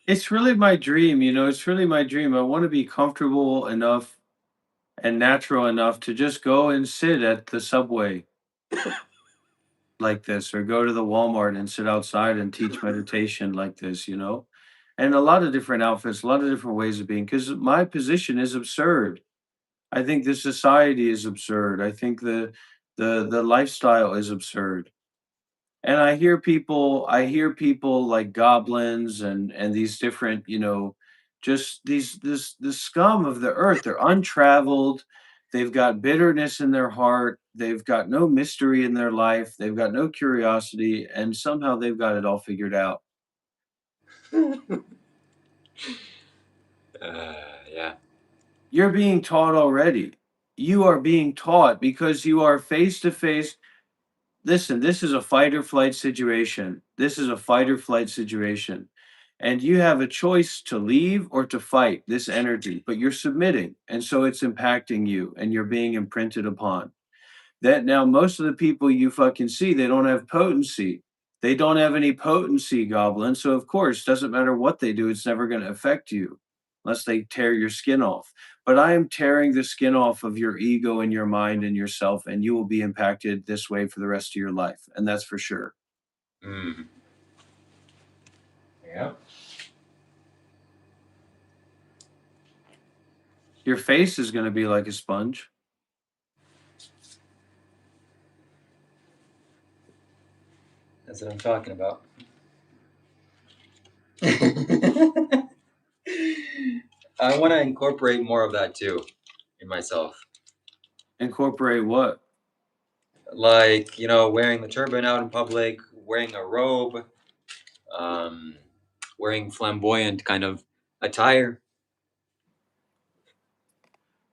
It's really my dream, it's really my dream. I want to be comfortable enough and natural enough to just go and sit at the subway like this, or go to the Walmart and sit outside and teach meditation like this. And a lot of different outfits, a lot of different ways of being, because my position is absurd. I think the society is absurd. I think the lifestyle is absurd. And I hear people like goblins and these different, just this scum of the earth. They're untraveled. They've got bitterness in their heart. They've got no mystery in their life. They've got no curiosity, and somehow they've got it all figured out. Yeah. You're being taught already. You are being taught because you are face to face. Listen, this is a fight or flight situation. This is a fight or flight situation. And you have a choice to leave or to fight this energy, but you're submitting. And so it's impacting you and you're being imprinted upon. That now, most of the people you fucking see, they don't have potency. They don't have any potency, goblin. So, of course, doesn't matter what they do, it's never going to affect you unless they tear your skin off. But I am tearing the skin off of your ego and your mind and yourself, and you will be impacted this way for the rest of your life. And that's for sure. Mm. Yeah. Your face is going to be like a sponge. That's what I'm talking about. I want to incorporate more of that too in myself. Incorporate what? Like, wearing the turban out in public, wearing a robe, um, wearing flamboyant kind of attire.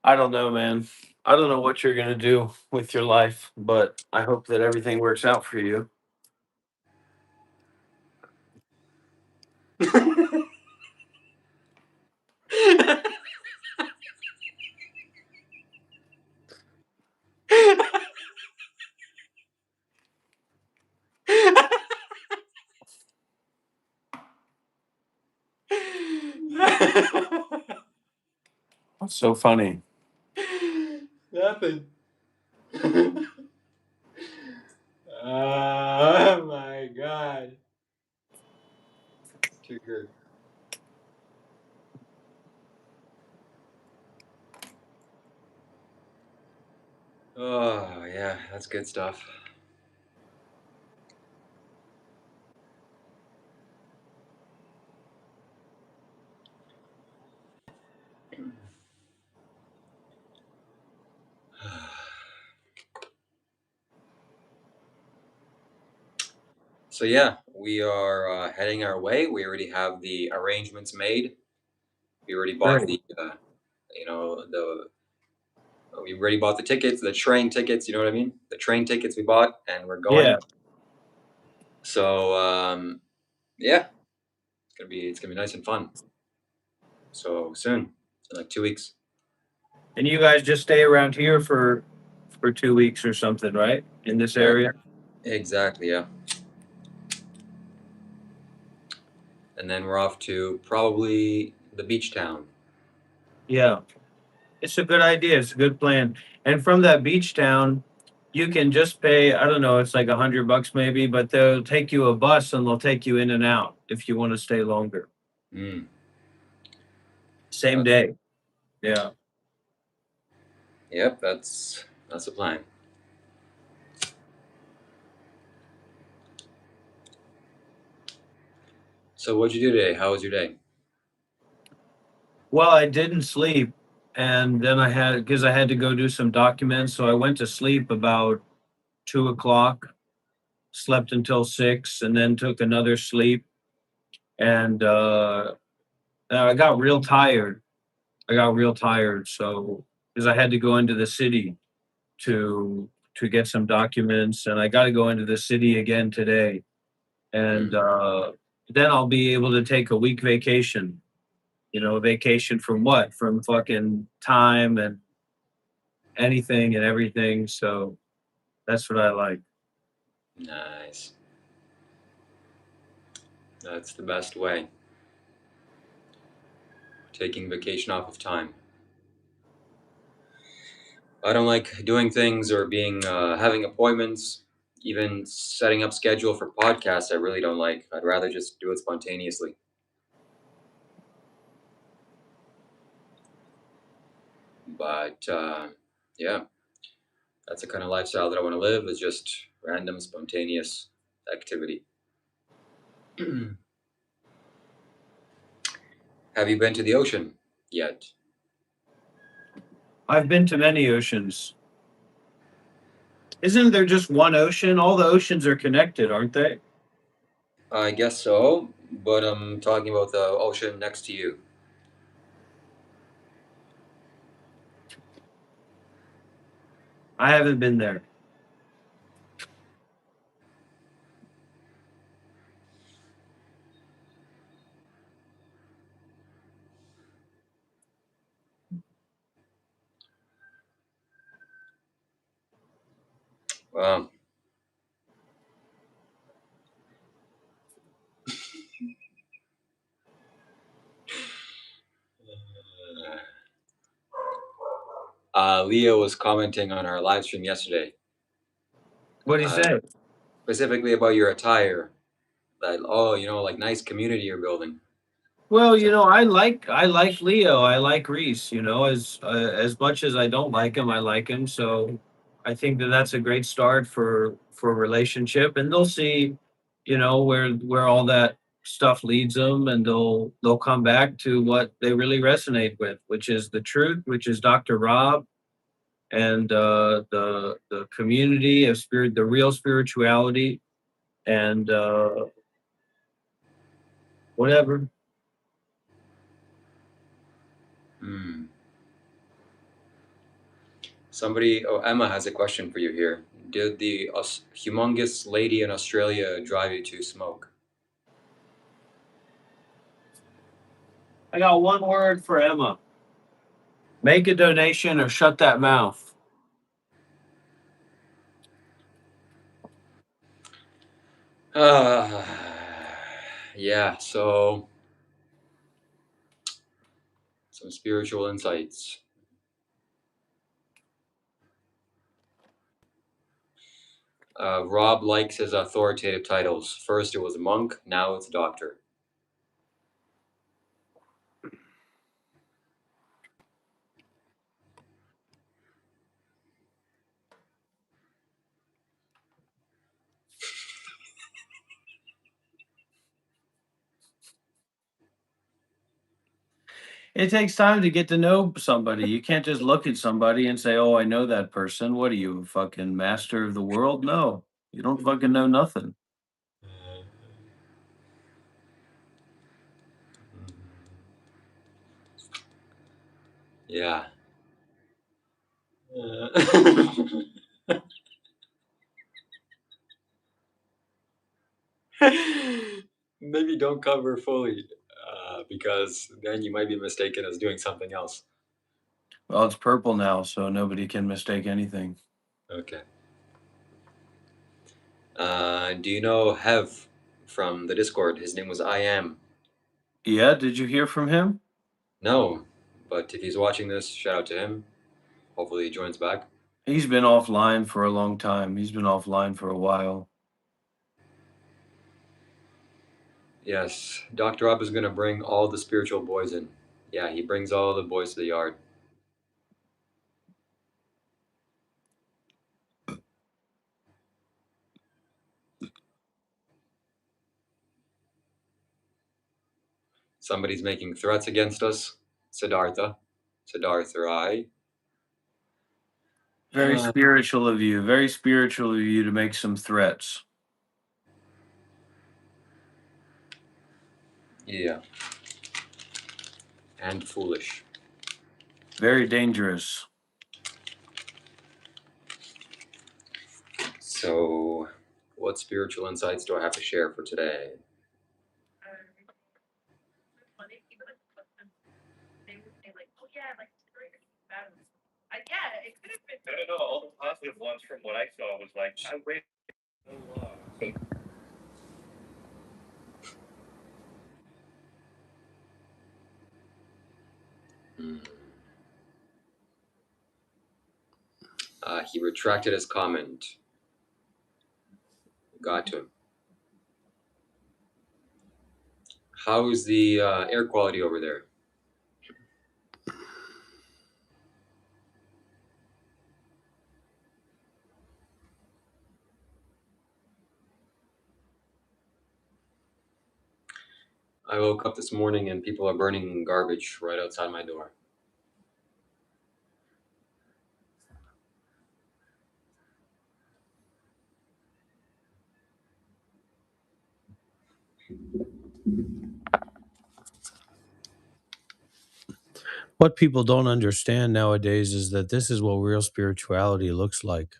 I don't know, man. I don't know what you're going to do with your life, but I hope that everything works out for you. That's so funny. Nothing. Oh my god. Too good. Oh yeah, that's good stuff. So yeah, we are heading our way. We already have the arrangements made. We already bought Great. the we already bought the tickets, the train tickets. You know what I mean? The train tickets we bought, and we're going. Yeah. So yeah, it's gonna be nice and fun. So soon, in like 2 weeks. And you guys just stay around here for 2 weeks or something, right? In this area? Exactly, yeah. And then we're off to probably the beach town. Yeah. It's a good idea. It's a good plan. And from that beach town, you can just pay, I don't know, it's like $100 maybe, but they'll take you a bus and they'll take you in and out if you want to stay longer. Mm. Same day. Yeah. Yep, that's the plan. So what'd you do today? How was your day? Well, I didn't sleep, and then because I had to go do some documents, so I went to sleep about 2 o'clock, slept until 6, and then took another sleep, and I got real tired. I got real tired, so because I had to go into the city to get some documents, and I got to go into the city again today, and Mm, then I'll be able to take a week vacation. You know, vacation from what? From fucking time and anything and everything. So that's what I like. nice. That's the best way. Taking vacation off of time. I don't like doing things or being having appointments, even setting up schedule for podcasts. I really don't like. I'd rather just do it spontaneously. But yeah, that's the kind of lifestyle that I want to live. Is just random, spontaneous activity. Have you been to the ocean yet? I've been to many oceans. Isn't there just one ocean? All the oceans are connected, aren't they? I guess so, but I'm talking about the ocean next to you. I haven't been there. Wow. Leo was commenting on our live stream yesterday, What do you uh, say? specifically about your attire. That oh, like nice community you're building. Well, So, I like Leo. I like Reese. As much as I don't like him, I like him. So I think that that's a great start for a relationship, and they'll see, where all that stuff leads them, and they'll come back to what they really resonate with, which is the truth, which is Dr. Rob and the community of spirit, the real spirituality, and whatever. hmm. Somebody, oh, Emma has a question for you here. Did the humongous lady in Australia drive you to smoke? I got one word for Emma. Make a donation or shut that mouth. Uh, yeah, so some spiritual insights. Rob likes his authoritative titles. First it was monk, now it's doctor. It takes time to get to know somebody. You can't just look at somebody and say, "Oh, I know that person." What are you, a fucking master of the world? No, you don't fucking know nothing. Yeah. Maybe don't cover fully, because then you might be mistaken as doing something else. Well, it's purple now, so nobody can mistake anything. Okay. Do you know Hev from the Discord? His name was I Am. Yeah, did you hear from him? No, but if he's watching this, shout out to him. Hopefully he joins back. He's been offline for a long time. He's been offline for a while. Yes, Dr. Rob is gonna bring all the spiritual boys in. Yeah, he brings all the boys to the yard. Somebody's making threats against us. Siddhartha. Siddhartha. Very spiritual of you. Very spiritual of you to make some threats. Yeah. And foolish. Very dangerous. So, what spiritual insights do I have to share for today? Hmm. He retracted his comment. Got to him. How's the air quality over there? I woke up this morning and people are burning garbage right outside my door. What people don't understand nowadays is that this is what real spirituality looks like.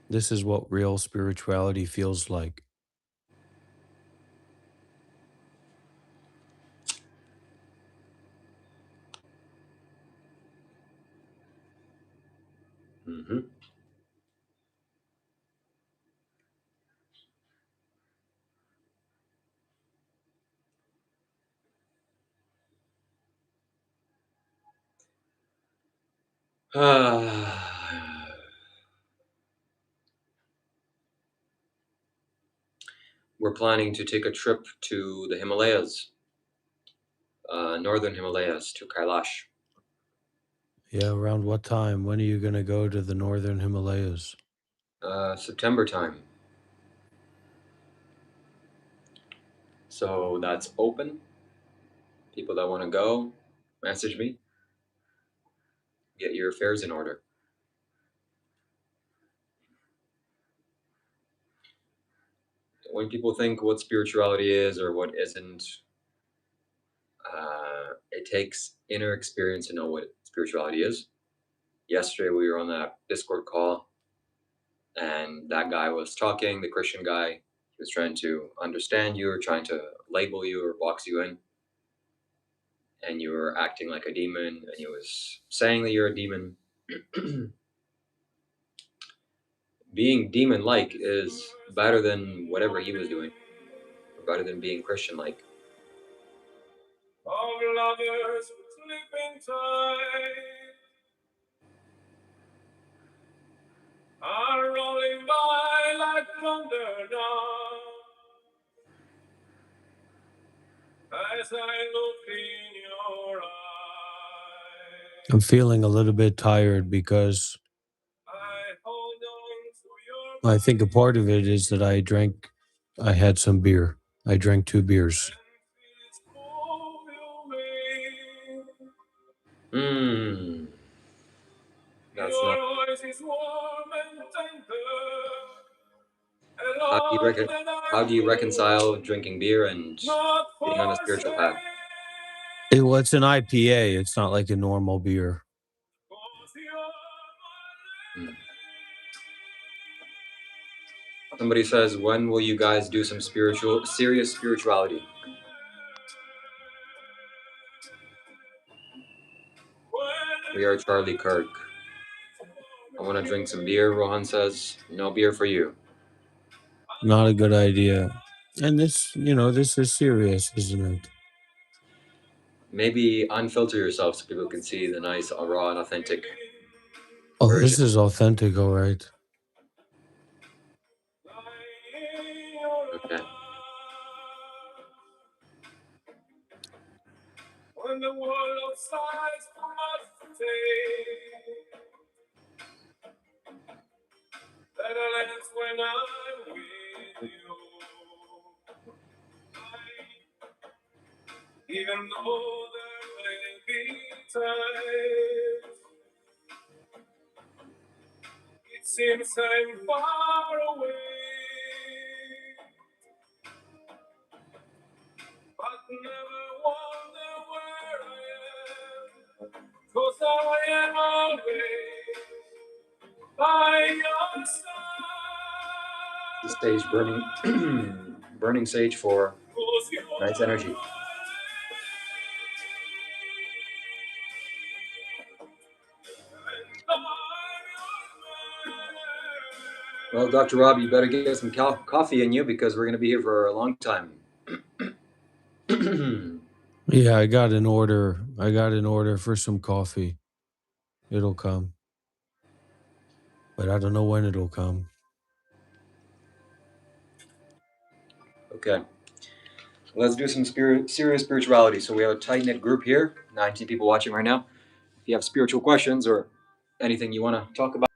This is what real spirituality feels like. Mm-hmm. We're planning to take a trip to the Himalayas, northern Himalayas, to Kailash. Yeah, around what time? When are you going to go to the northern Himalayas? September time. So that's open. People that want to go, message me. Get your affairs in order. When people think what spirituality is or what isn't, it takes inner experience to know what spirituality is. Yesterday we were on that Discord call, and that guy was talking, the Christian guy. He was trying to understand you or trying to label you or box you in, and you were acting like a demon, and he was saying that you're a demon. Being demon like is better than whatever he was doing, or better than being Christian like. Are rolling by like thunder now. As I look in your eyes. I'm feeling a little bit tired because I think a part of it is that I had some beer. I drank 2 beers. Hmm. That's not. How do you reckon? How do you reconcile drinking beer and being on a spiritual path? Well, it's an IPA. It's not like a normal beer. Hmm. Somebody says, "When will you guys do some serious spirituality?" We are Charlie Kirk. I want to drink some beer. Rohan says, "No beer for you." Not a good idea. And this is serious, isn't it? Maybe unfilter yourself so people can see the nice, raw, and authentic Oh, version. this is authentic, all right. Okay. When the world of size must take that lens when I'm with you. Even though there may be times it seems I'm far away, but never wonder where I am, 'cause I am always by your side. The stage burning, burning sage for tonight's energy. Well, Dr. Rob, you better get some coffee in you because we're going to be here for a long time. Yeah, I got an order. I got an order for some coffee. It'll come. But I don't know when it'll come. Okay. Let's do some serious spirituality. So we have a tight-knit group here, 19 people watching right now. If you have spiritual questions or anything you want to talk about,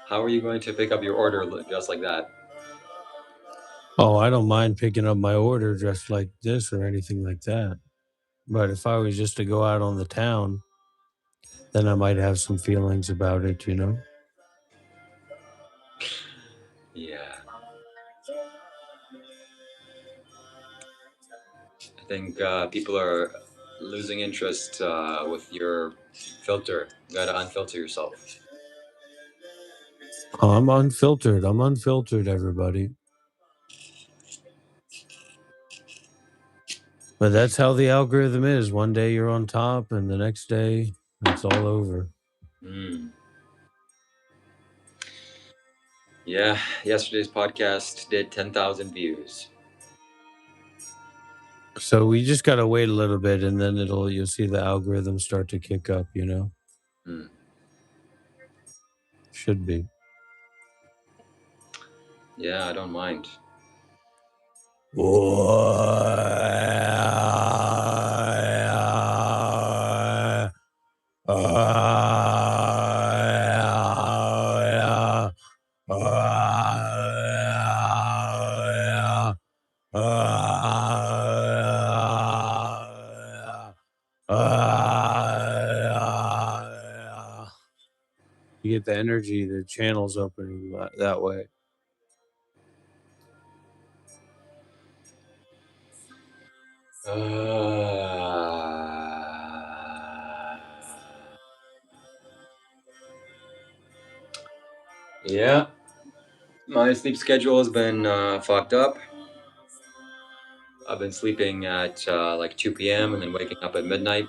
how are you going to pick up your order just like that? Oh, I don't mind picking up my order just like this or anything like that. But if I was just to go out on the town, then I might have some feelings about it, you know? Yeah. I think people are losing interest with your filter. You got to unfilter yourself. Oh, I'm unfiltered. I'm unfiltered, everybody. But that's how the algorithm is. One day you're on top, and the next day it's all over. Mm. Yeah, yesterday's podcast did 10,000 views. So we just gotta wait a little bit, and then you'll see the algorithm start to kick up. You know, Mm. should be. Yeah, I don't mind. You get the energy, the channels opening that way. Yeah, my sleep schedule has been fucked up. I've been sleeping at like 2 p.m. and then waking up at midnight.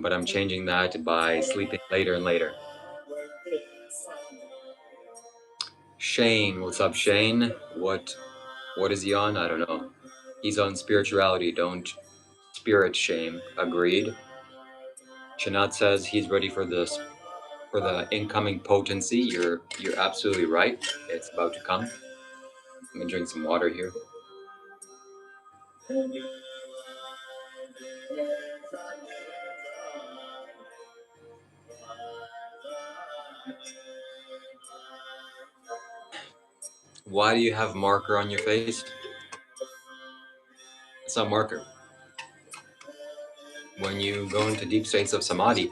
But I'm changing that by sleeping later and later. Shane, what's up, Shane? What is he on? I don't know. He's on spirituality. Don't spirit shame. Agreed. Shanat says he's ready for this for the incoming potency. You're absolutely right. It's about to come. I'm gonna drink some water here. Why do you have marker on your face? It's not marker. When you go into deep states of samadhi,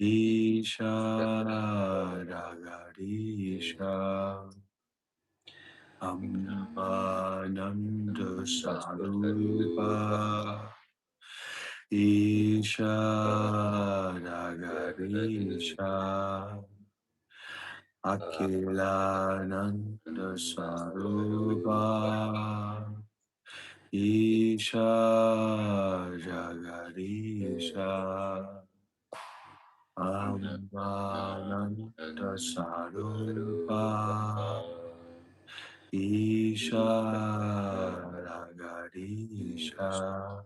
Isha Jagarisha Ammananda Sarupa Isha Jagarisha Akhilananda Sarupa Isha Jagarisha Ammananda Sarupa Isha Jagarisha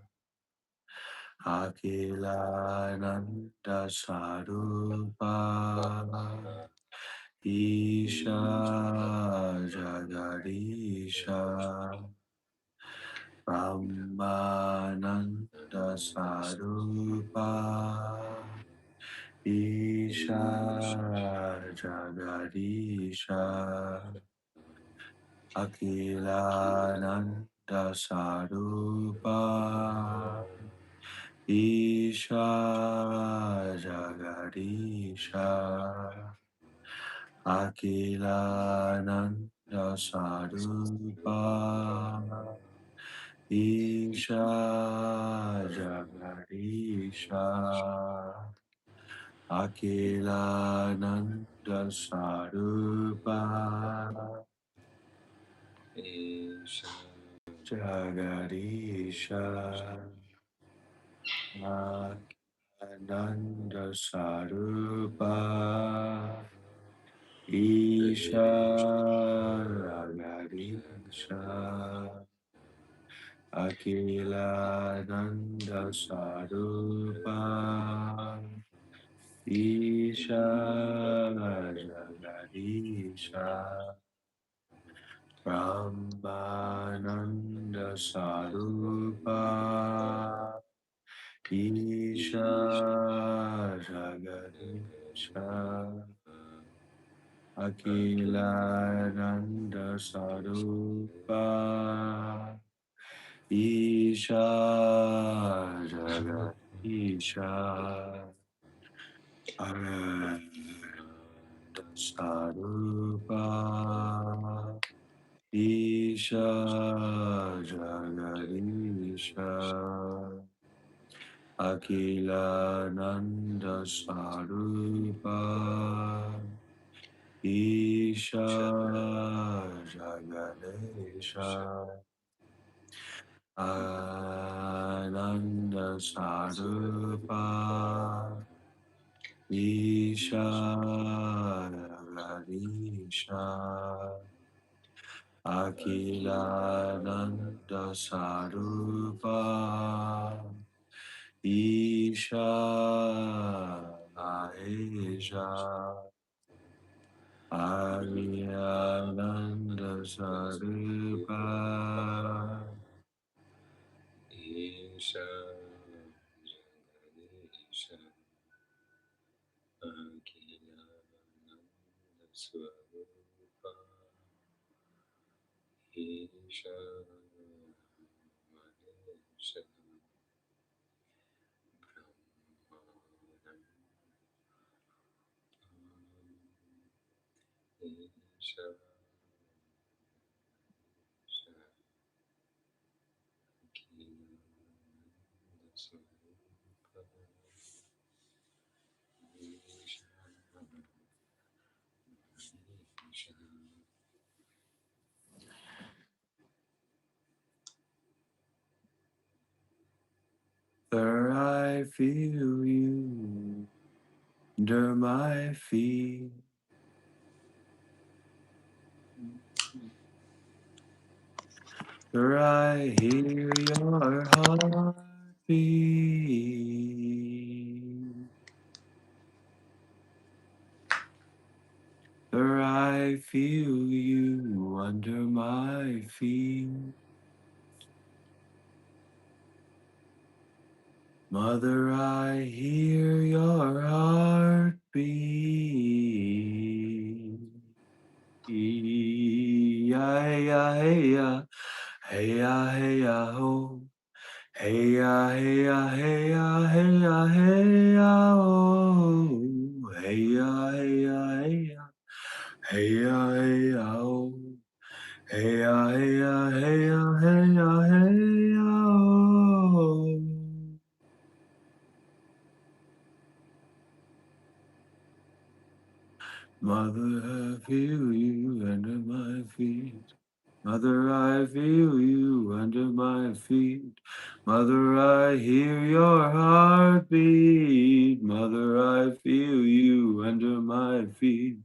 Akhilananda Sarupa Isha Jagarisha Brahmananda Sarupa Isha Jagarisha Akhilananda Sarupa Isha Jagarisha Akhilananda Sarupa Isha Jagarisha Akhilananda Sarupa Isha Jagarisha Akhilananda Sarupa Isha Jagarisha Akhilananda Sarupa Isha Jagarisha Brahmananda Sarupa Isha Jagarisha Akhilananda Sarupa Isha Jagarisha Ananda Sarupa Isha Jagarisha Akhilananda Sarupa Isha Jagaresha Ananda Sarupa Isha Jagaresha Akhilananda Sarupa Isha Maheja Akhilananda Sarupa Isha Jagarisha Akhilananda Swarupa Isha Manesha Brahmananda Isha Akhilananda Swarupa Isha Manesha For I feel you under my feet. For I hear your heartbeat. For I feel you under my feet. Mother, I hear your heartbeat. Yeah, yeah, hey, yeah, hey, yeah, hey, yeah, ho. Hey, yeah, hey, yeah, hey, yeah, hey, yeah, hey, yeah, oh. Hey ya, hey ya, oh. Hey ya, hey ya, hey ya, hey ya, hey ya, oh. Mother, I feel you under my feet. Mother, I feel you under my feet. Mother, I hear your heartbeat. Mother, I feel you under my feet.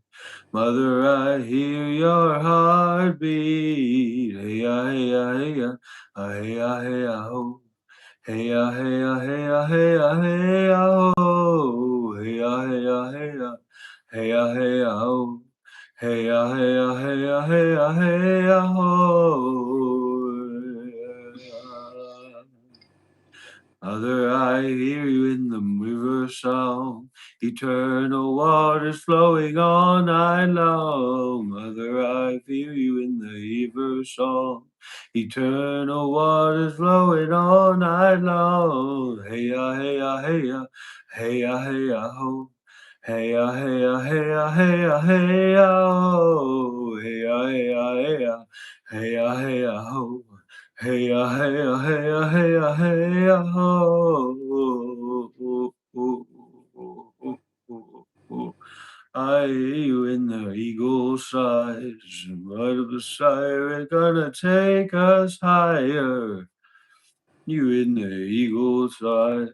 Mother, I hear your heartbeat. Hey ya, hey ya, hey ya, hey ya, hey ya, ho. Hey ya, hey ya, hey ya, hey ya, hey ya, ho. Hey ya, hey ya, hey ya, hey ya, hey ya, ho. Hey ya, hey ya, hey ya, hey ya, hey ya, ho. Mother, I hear you in the river song, eternal waters flowing all night long. Mother, I feel you in the river song, eternal waters flowing all night long. Hey ya, hey ya, hey ya, hey ya, hey ya, ho. Hey ya, hey ya, hey ya, hey ya, hey ya, ho. Hey ya, hey ya, hey ya, hey ya, hey ya, ho. Hey ya, hey ya, hey ya, hey ya, hey ya, ho. I hear you in the eagle size, right of the siren gonna take us higher. You in the eagle size,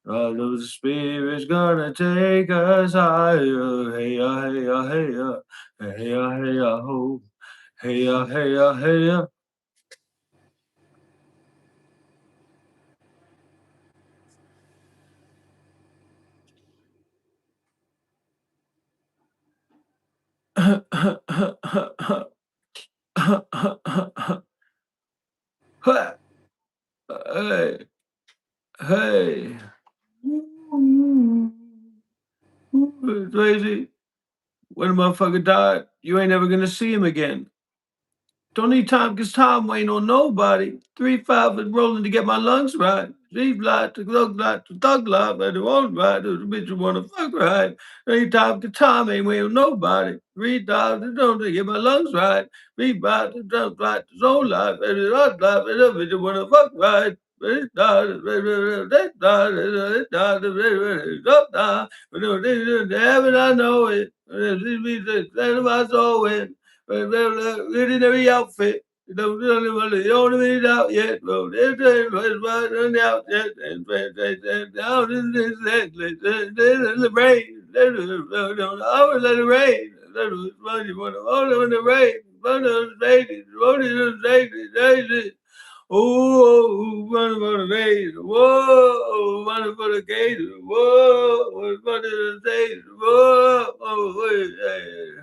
right of the spirit's gonna take us higher. Hey ya, hey ya, hey ya, hey ya, hey ya, ho. Hey ya, hey ya, hey ya. Hey, hey. Crazy. When a motherfucker died, you ain't never gonna see him again. Don't need time because time ain't on nobody. 3-5 is rolling to get my lungs right. Leave light to thug life, and it won't right. The bitch you wanna fuck right. Ain't time because time ain't waiting on nobody. 3-5 to don't to get my lungs right. Leave light to thug life, his own life, and it not life, and the bitch you wanna fuck right. It's died, it's died, it's died, it's died. Heaven, I know it. It's my soul in. In every outfit. You don't even out yet, bro. There's running out yet, and down in this necklace, the rain. I was let it rain. That was funny when the rain. Run on the baby, rolling on the baby. Oh, running for the days. Whoa, running for the gates. Whoa, running for the days. Whoa, oh, hey.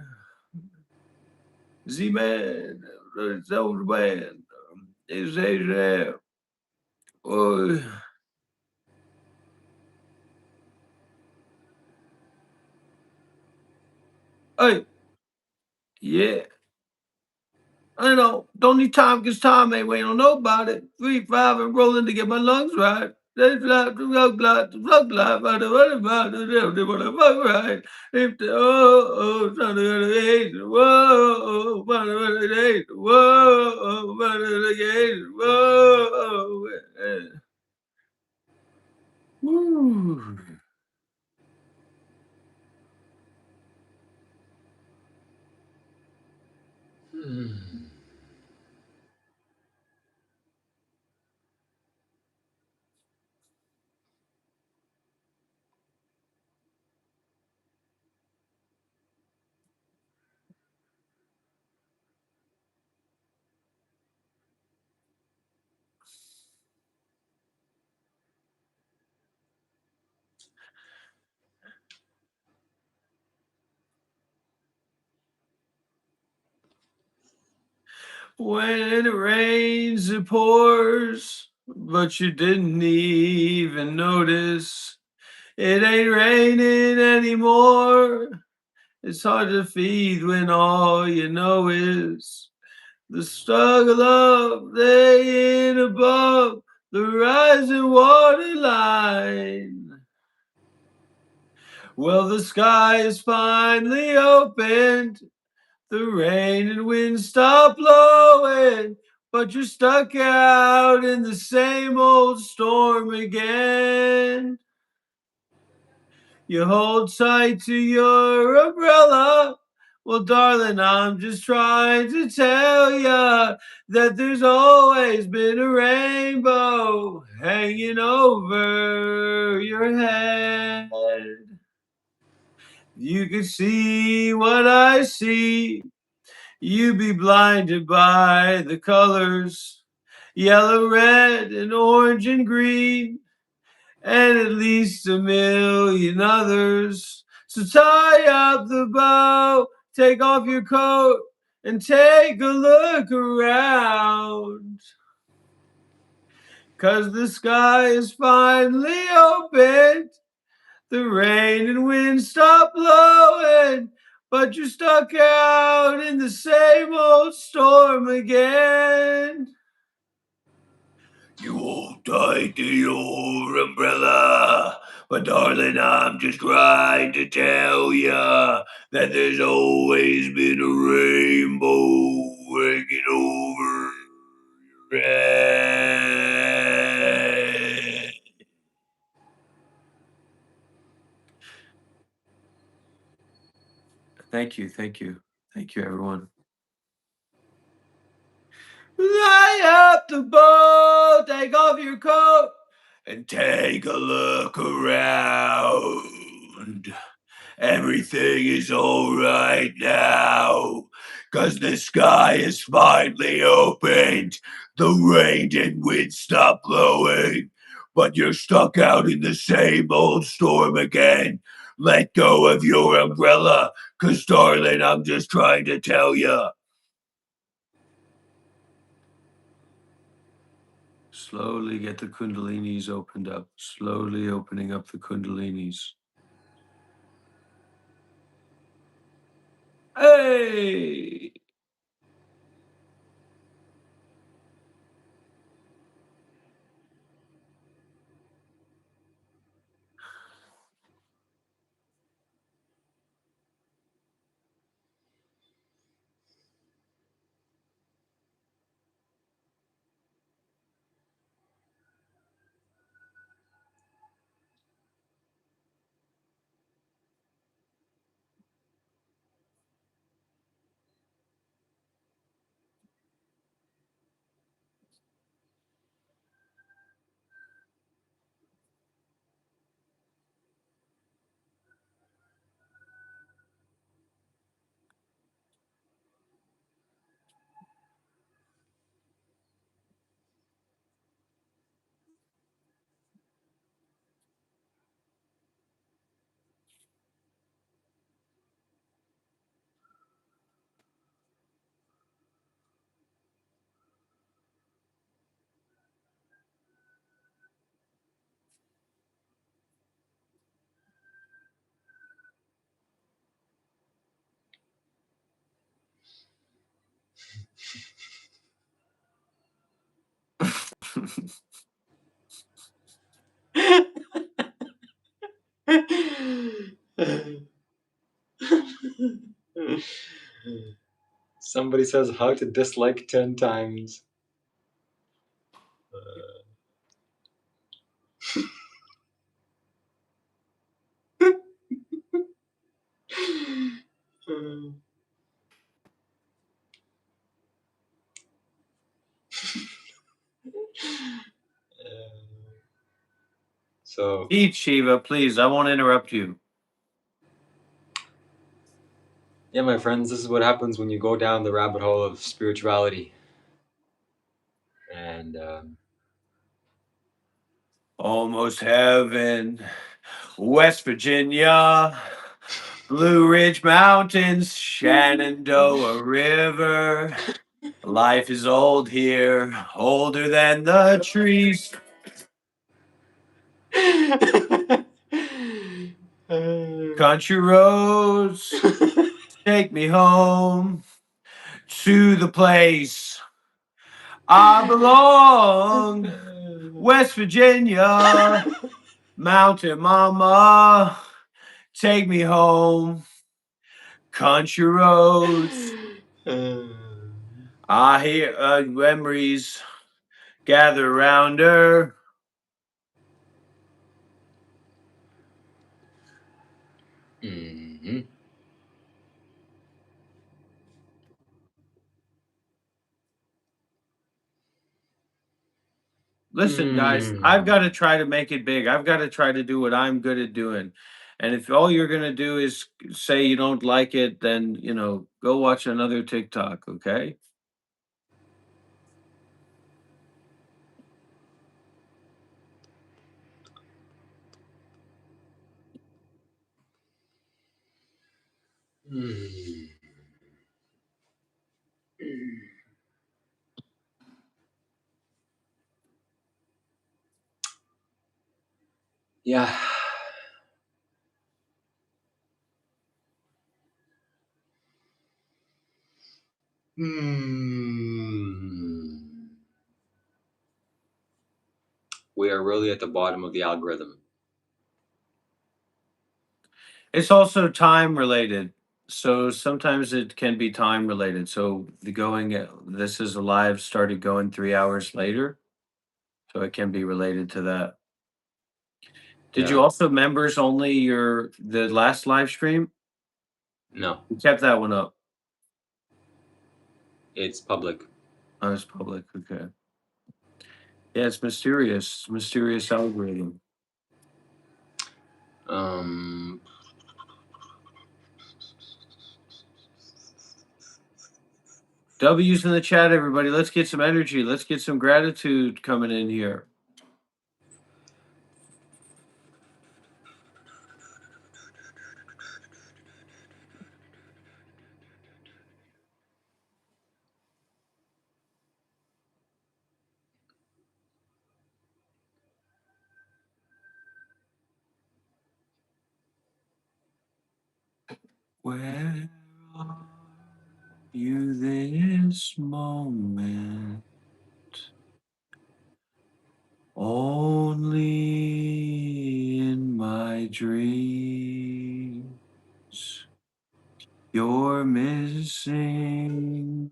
Z-Man, Soul Man, is there. Oh, hey, yeah. I know. Don't need time because time ain't waiting on nobody. 3-5 and rolling to get my lungs right. That's like the rug life, I don't want about it. They want to fuck right. If the trying to get the age, whoa, trying to get the age, whoa, trying to get the age, whoa, woo. Hmm. When it rains, it pours, but you didn't even notice. It ain't raining anymore. It's hard to feed when all you know is the struggle of laying above the rising water line. Well, the sky is finally opened The rain and wind stop blowing, but you're stuck out in the same old storm again. You hold tight to your umbrella. Well, darling, I'm just trying to tell ya that there's always been a rainbow hanging over your head. You can see what I see. You be blinded by the colors, yellow, red, and orange and green, and at least a million others. So tie up the bow, take off your coat, and take a look around. 'Cause the sky is finally opened. The rain and wind stop blowing, but you're stuck out in the same old storm again. You hold tight to your umbrella, but darling, I'm just trying to tell ya that there's always been a rainbow hanging over your head. Thank you, everyone. Light up the boat, take off your coat, and take a look around. Everything is all right now, 'cause the sky is finally opened. The rain and wind stop blowing, but you're stuck out in the same old storm again. Let go of your umbrella, 'cause darling, I'm just trying to tell ya. Slowly get the kundalinis opened up. Slowly opening up the kundalinis. Hey! Somebody says how to dislike 10 times. So Eat, Shiva, please. I won't interrupt you. yeah, my friends, this is what happens when you go down the rabbit hole of spirituality. And Almost heaven. West Virginia. Blue Ridge Mountains. Shenandoah River. Life is old here. Older than the trees. Country roads. Take me home to the place I belong. West Virginia, Mountain Mama, take me home. Country roads, I hear memories gather round her. Mhm. Listen, guys, I've got to try to make it big. I've got to try to do what I'm good at doing. And if all you're going to do is say you don't like it, then, go watch another TikTok, okay? Mm. Yeah. Hmm. We are really at the bottom of the algorithm. It's also time related. So sometimes it can be time related. So this is alive started going 3 hours later. So it can be related to that. Did you Yeah. also members only the last live stream? No, You kept that one up. it's public. Oh, it's public. Okay. Yeah, it's mysterious. Mysterious algorithm. Um. W's in the chat, everybody. Let's get some energy. Let's get some gratitude coming in here. Where are you this moment? Only in my dreams. You're missing,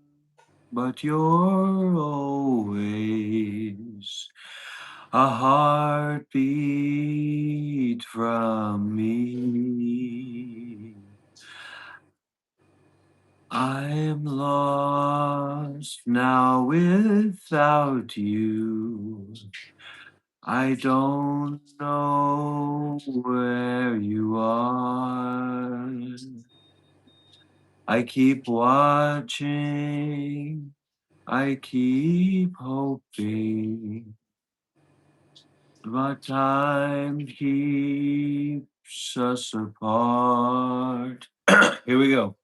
but you're always a heartbeat from me. I'm lost now without you. I don't know where you are. I keep watching, I keep hoping, but time keeps us apart. Here we go.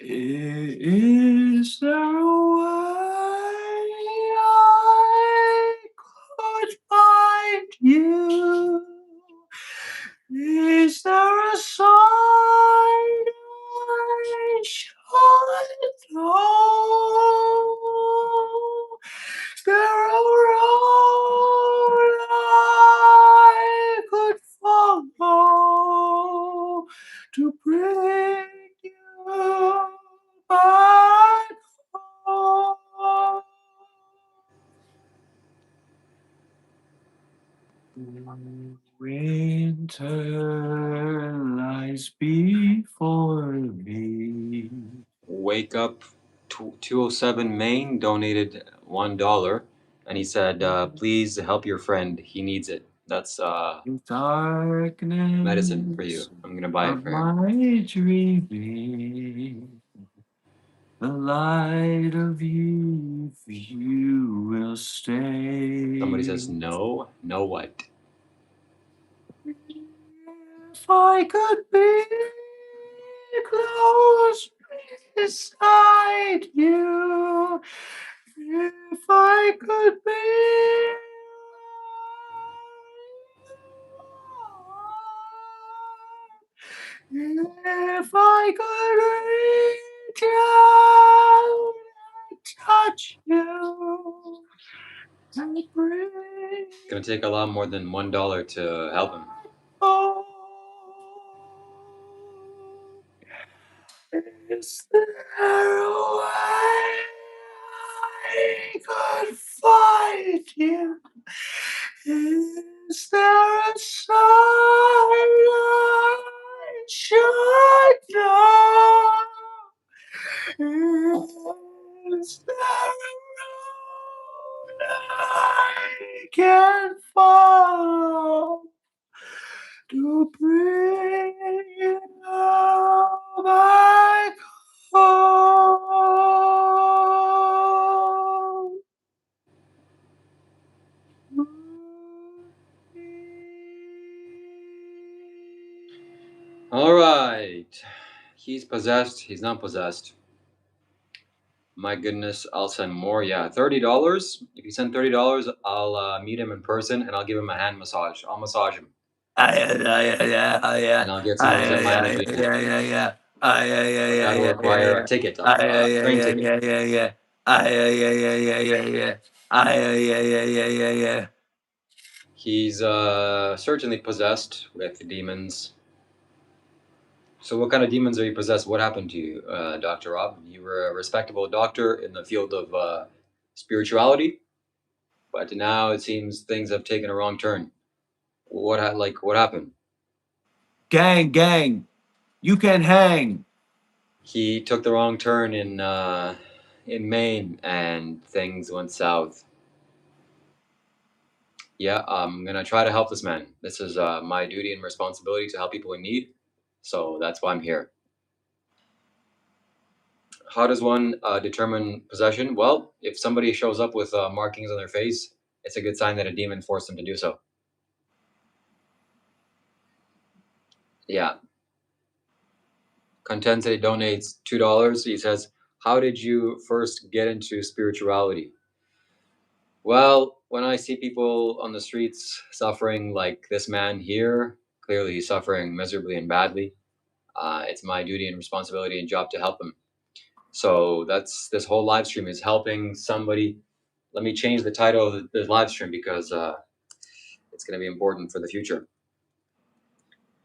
Is there a way I could find you? Is there a sign I should know? Is there a road I could follow to bring you back home? Winter lies before me. Wake up. 207 Maine donated $1, and he said, "Please help your friend. He needs it." That's Darkness medicine for you. I'm gonna buy it of for him. my dreaming, the light of you will stay. Somebody says no. No what? If I could be close beside you, if I could be if I could reach out and touch you and bring It's gonna take a lot more than $1 to help him. home. Is there a way I could find you? Is there a sign I should know? Is there a road I can follow to bring you back home? All right. He's possessed. He's not possessed. My goodness, I'll send more. Yeah, $30. If you send $30, I'll meet him in person and I'll give him a hand massage. I'll massage him and I'll get some of his enlightenment videos. But that'll require a ticket, a train ticket. He's certainly possessed with demons. So what kind of demons are you possessed? What happened to you, Dr. Rob? You were a respectable doctor in the field of spirituality, but now it seems things have taken a wrong turn. What happened? Gang, you can hang. He took the wrong turn in Maine, and things went south. Yeah, I'm gonna try to help this man. This is my duty and responsibility to help people in need. So that's why I'm here. How does one determine possession? Well, if somebody shows up with markings on their face, it's a good sign that a demon forced them to do so. Yeah. Contente donates $2. He says, how did you first get into spirituality? Well, when I see people on the streets suffering like this man here, clearly he's suffering miserably and badly. It's my duty and responsibility and job to help him. So that's this whole live stream is helping somebody. Let me change the title of the live stream because it's going to be important for the future.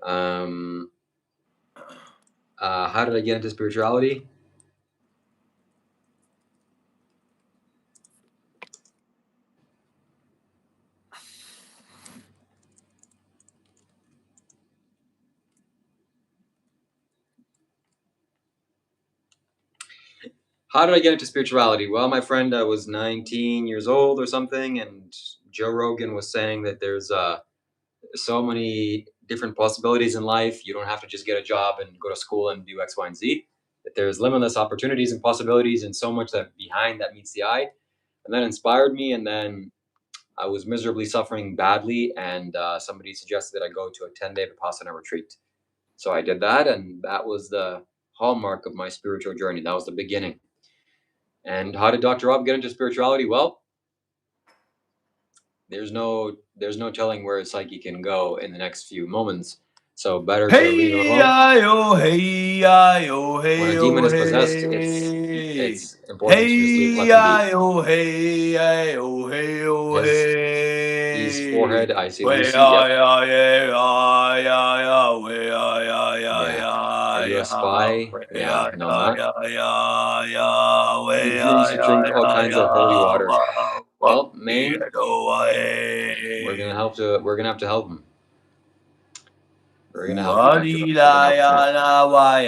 How did I get into spirituality? How did I get into spirituality? Well, my friend was 19 years old or something, and Joe Rogan was saying that there's so many different possibilities in life. You don't have to just get a job and go to school and do X, Y, and Z. That there's limitless opportunities and possibilities, and so much that behind that meets the eye. And that inspired me. And then I was miserably suffering badly, and somebody suggested that I go to a 10-day Vipassana retreat. So I did that, and that was the hallmark of my spiritual journey. That was the beginning. And how did Dr. Rob get into spirituality? Well, there's no telling where a psyche can go in the next few moments. So better to leave it alone. When a demon is possessed, it's important to just let them be. His forehead, I see Lucy. Yep. Yeah. Are you a spy? Yeah. No, I'm not. He should drink all kinds of holy water. Well, Maine, we're gonna have to help him. We're gonna help you, Dr. Rob. We're gonna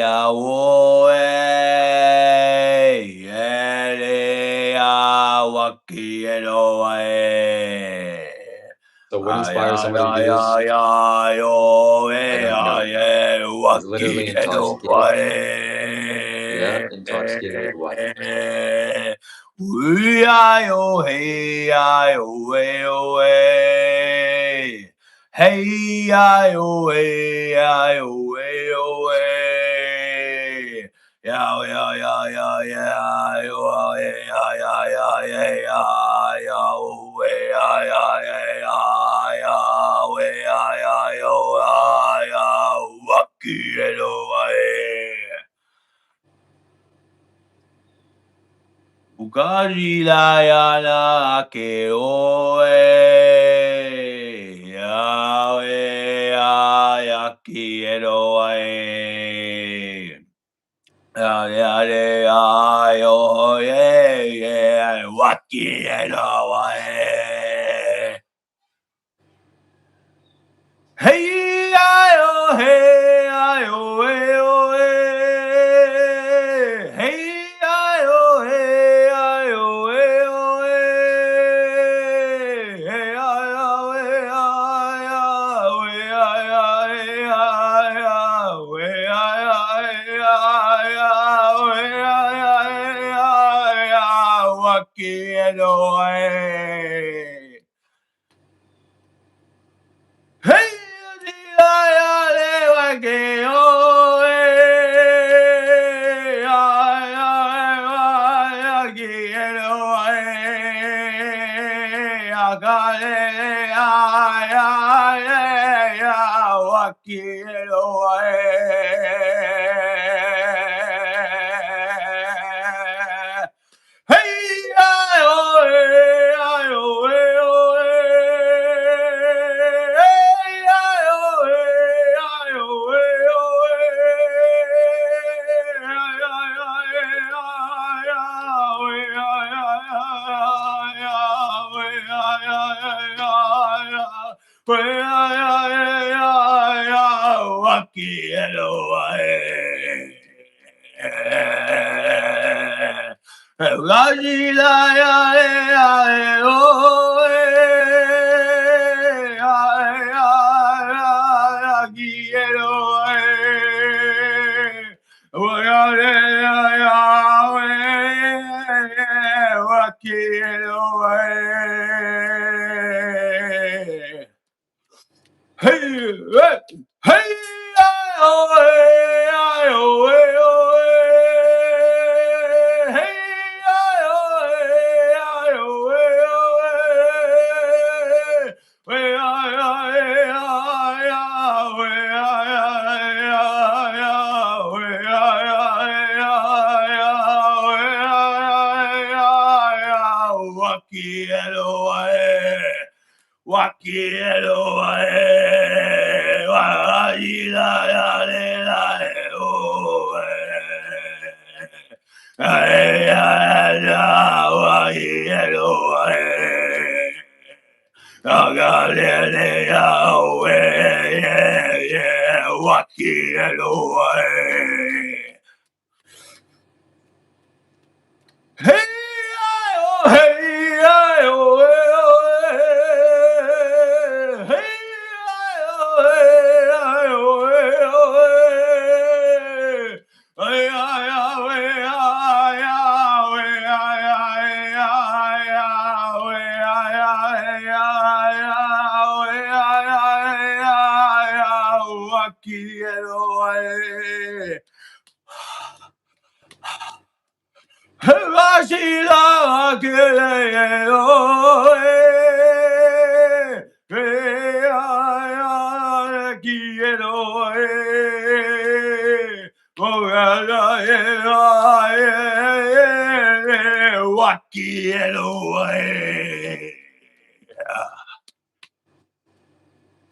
help him. So what inspires somebody to do this? I don't know. He's literally intoxicated. Yeah, intoxicated with what? Hey, I, oh, hey, I, oh, hey, oh, hey. Yeah, yeah, yeah, yeah, yeah, oh, hey, yeah, yeah, yeah, yeah, yeah, oh, hey, yeah, yeah, yeah, yeah, oh, hey, yeah, yeah, oh, yeah, wacky, oh, hey. Ukari la ya na ke o e ya e ya ya ki e ro e. yeah, yeah, oh, yeah, yeah, wacky, hey, oh, hey, oh, hey, oh, hey, hey, oh, hey, oh, hey, oh, hey, hey, oh, hey, hey, hey, oh, hey, oh, hey, oh, hey, oh, hey, oh, Hey, hey, hey, oh, hey, oh, hey, oh, hey, hey, oh, hey, oh, hey, Wakielo Hey, oh, hey, oh, hey, hey, oh, hey, hey, Vashila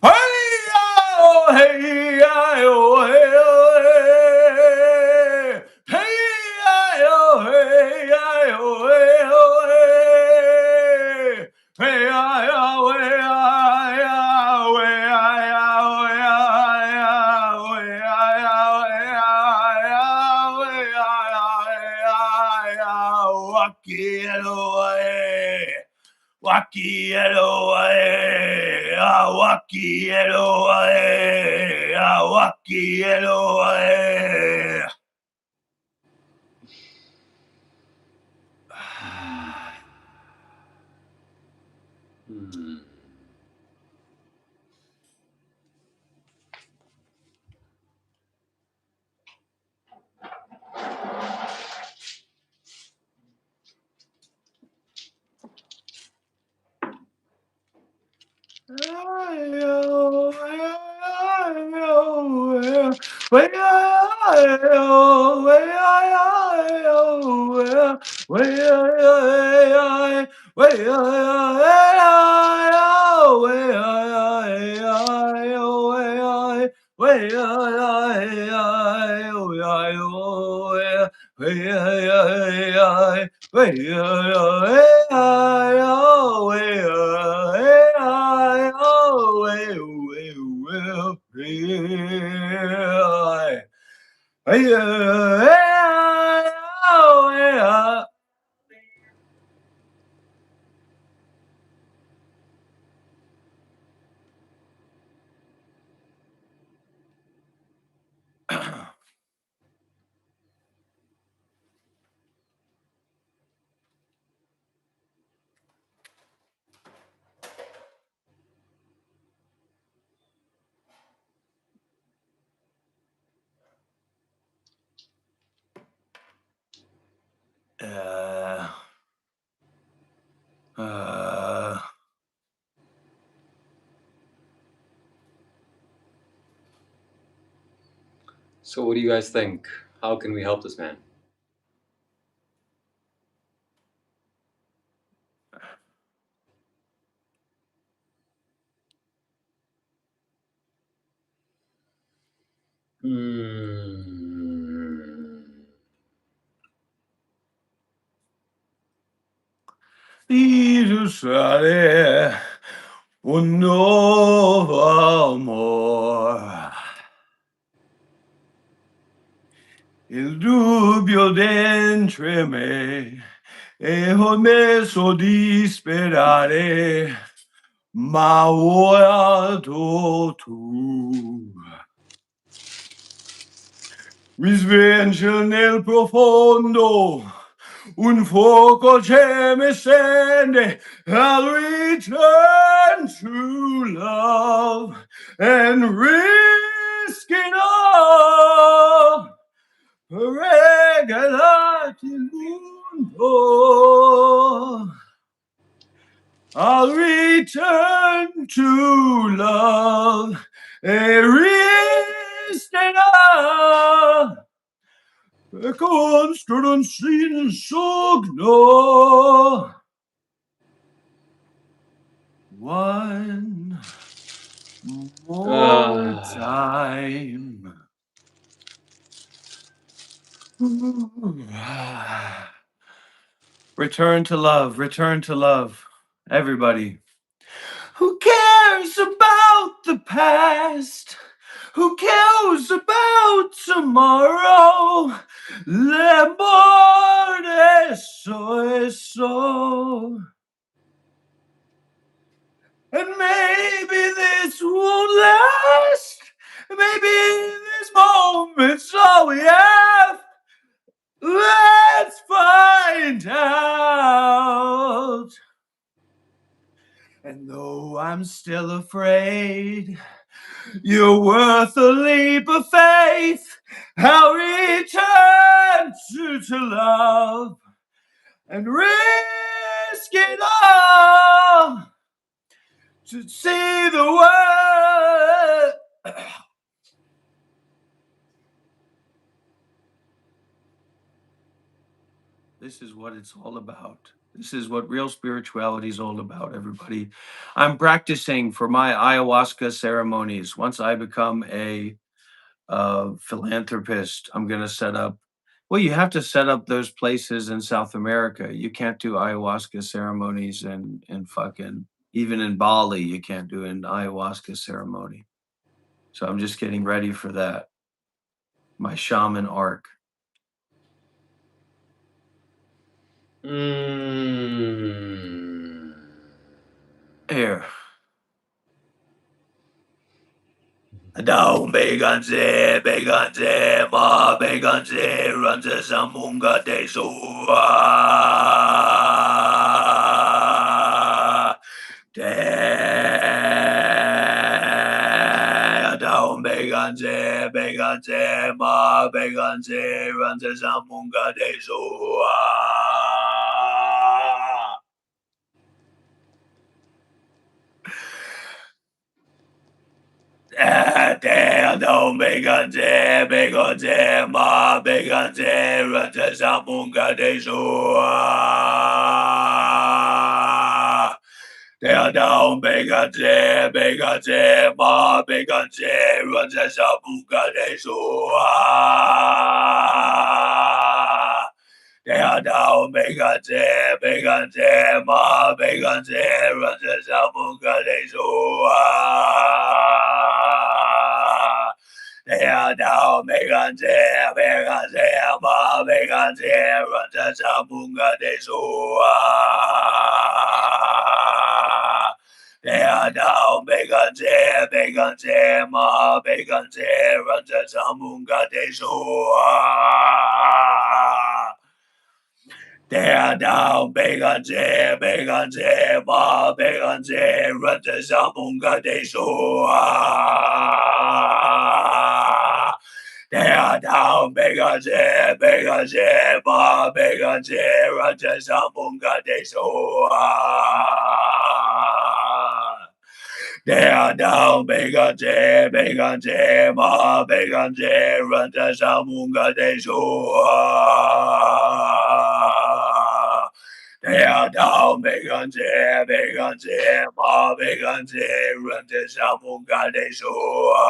Hey, oh, hey, oh, hey, oh, hey, hey, oh, hey, oh, hey, oh, hey, hey, oh, hey, Wakielo ae, wakielo ae, wakielo ae. So, what do you guys think? How can we help this man? Usare un nuovo amor. Il dubbio dentro me e ho messo di sperare, ma ora tu. Mi sveglia nel profondo, un fuoco che mi scende. I'll return to love and risk it all. Regalati il mondo. I'll return to love and risk it all. Construun sin sogno. One more time. Return to love, everybody. Who cares about the past? Who cares about tomorrow? Le morte so. And maybe this won't last. Maybe this moment's all we have. Let's find out. And though I'm still afraid, you're worth a leap of faith. I'll return to love and risk it all to see the world. This is what it's all about. This is what real spirituality is all about, everybody. I'm practicing for my ayahuasca ceremonies. Once I become a philanthropist, I'm going to set up. Well, you have to set up those places in South America. You can't do ayahuasca ceremonies in fucking, even in Bali, you can't do an ayahuasca ceremony. So I'm just getting ready for that. My shaman arc. Here. Down Beganze, Ma Beganze, runs a Samunga de Sua. Down Beganze, Ma Beganze, runs a Samunga de Sua. Down Beganze, Ma Beganze, runs a Samunga de Sua. Down Beganze, Ma Beganze, runs a Samunga de Sua. Dao Megate Megate Ma Megate Raja Samungade Sua Dea Dao Megate Megate Ma Megate Raja Samungade Sua Dea Dao Megate Megate Ma Megate Raja Samungade Sua Dea Dao Megate Megate Ma Megate Raja Samungade Sua Dea Dao Megate Megate Ma Megate Raja Samungade Sua Dea Dao Megate Megate Ma Megate Raja Samungade Sua Dea Dao Megate Megate Ma Megate Raja Samungade Sua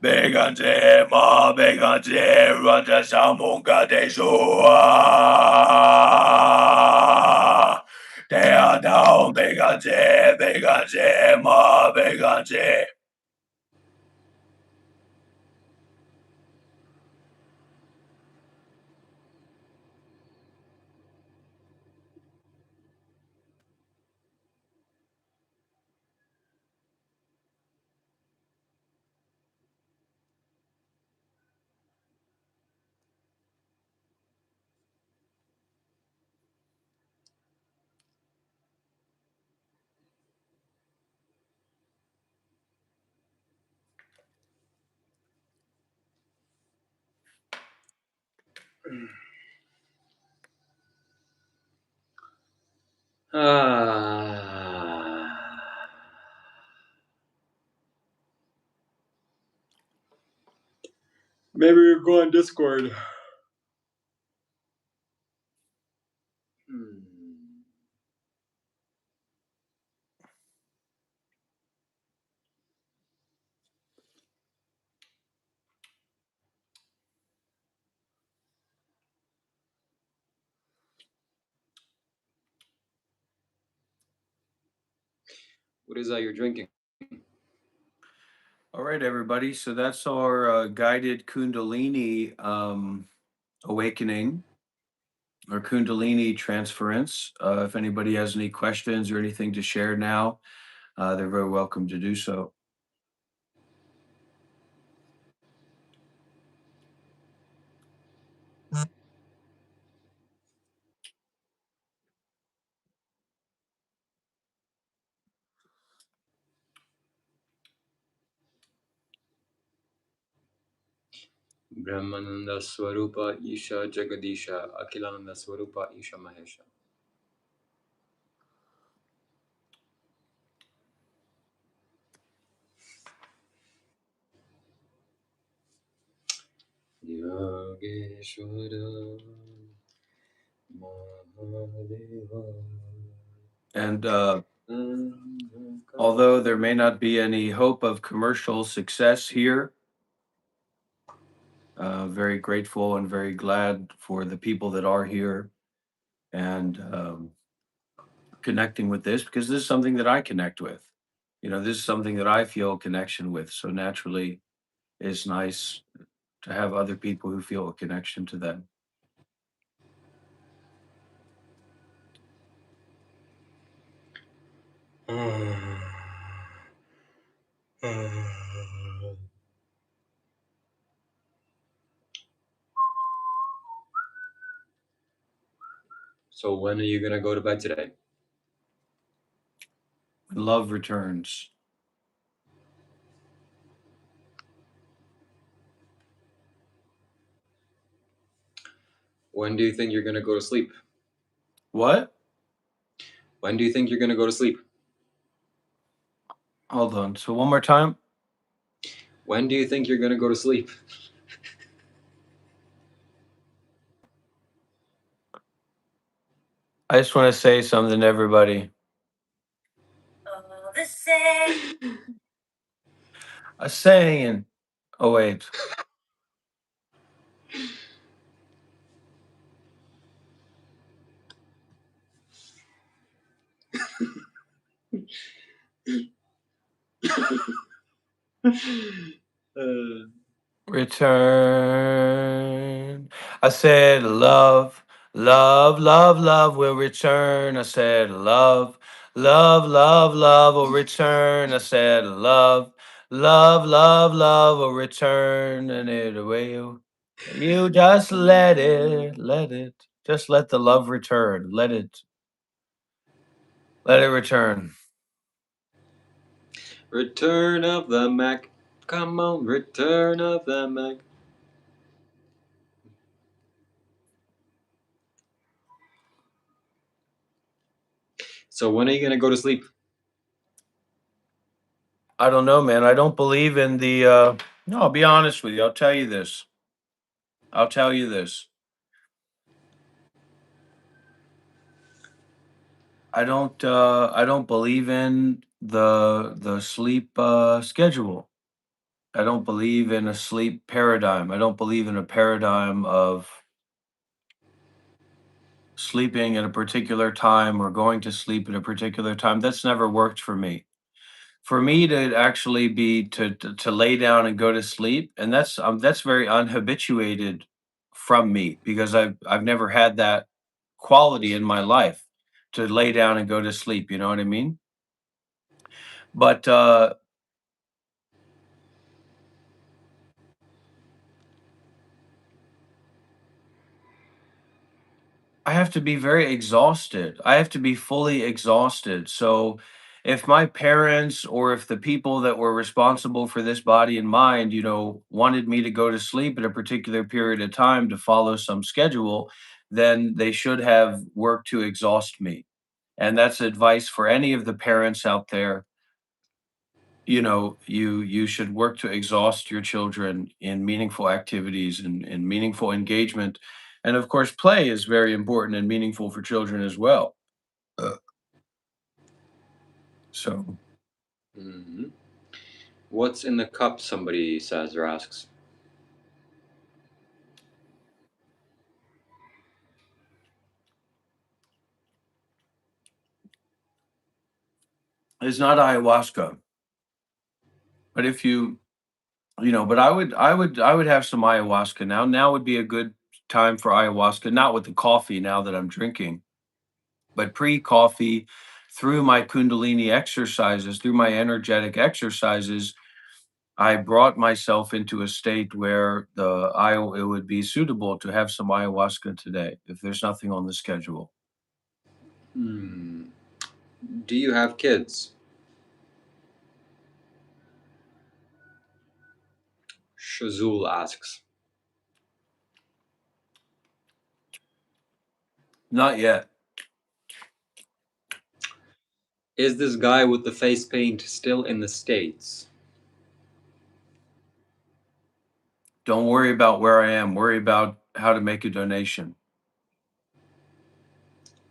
Megate Ma Megate Raja Samungade Sua Dea Dao Megate Megate Ma Megate Maybe we go on Discord. What is that you're drinking? All right, everybody. So that's our guided Kundalini awakening or Kundalini transference. If anybody has any questions or anything to share now, they're very welcome to do so. Brahmananda Swarupa Isha Jagadisha Akilananda Swarupa Isha Mahesha. Yogeshwara Mahadeva. And although there may not be any hope of commercial success here, very grateful and very glad for the people that are here and connecting with this because this is something that I connect with. This is something that I feel a connection with. So naturally, it's nice to have other people who feel a connection to them. So when are you gonna go to bed today? Love returns. When do you think you're gonna go to sleep? What? When do you think you're gonna go to sleep? Hold on. So one more time. When do you think you're gonna go to sleep? I just want to say something to everybody. A saying. Oh wait. Uh, Return. I said love, love, love, love will return. I said love, love, love, love will return. I said love, love, love, love will return. And it will. You just let it, let it. Just let the love return. Let it return. Return of the Mac. Come on, Return of the Mac. So when are you gonna go to sleep? I don't know, man. I don't believe in the no, I'll be honest with you. I'll tell you this. I'll tell you this. I don't believe in the sleep schedule. I don't believe in a sleep paradigm. I don't believe in a paradigm of sleeping at a particular time or going to sleep at a particular time. That's never worked for me. For me to actually be to lay down and go to sleep, and that's very unhabituated from me because I've never had that quality in my life to lay down and go to sleep. You know what I mean? But I have to be very exhausted. I have to be fully exhausted. So if my parents or if the people that were responsible for this body and mind, wanted me to go to sleep at a particular period of time to follow some schedule, then they should have worked to exhaust me. And that's advice for any of the parents out there. You should work to exhaust your children in meaningful activities and meaningful engagement, and of course play is very important and meaningful for children as well. Uh, so Hmm. What's in the cup? Somebody says or asks. it's not ayahuasca, but if but I would have some ayahuasca now would be a good time for ayahuasca, not with the coffee now that I'm drinking, but pre-coffee, through my kundalini exercises, through my energetic exercises, I brought myself into a state where it would be suitable to have some ayahuasca today if there's nothing on the schedule. Hmm. Do you have kids? Shazul asks. Not yet. Is this guy with the face paint still in the States? Don't worry about where I am. Worry about how to make a donation.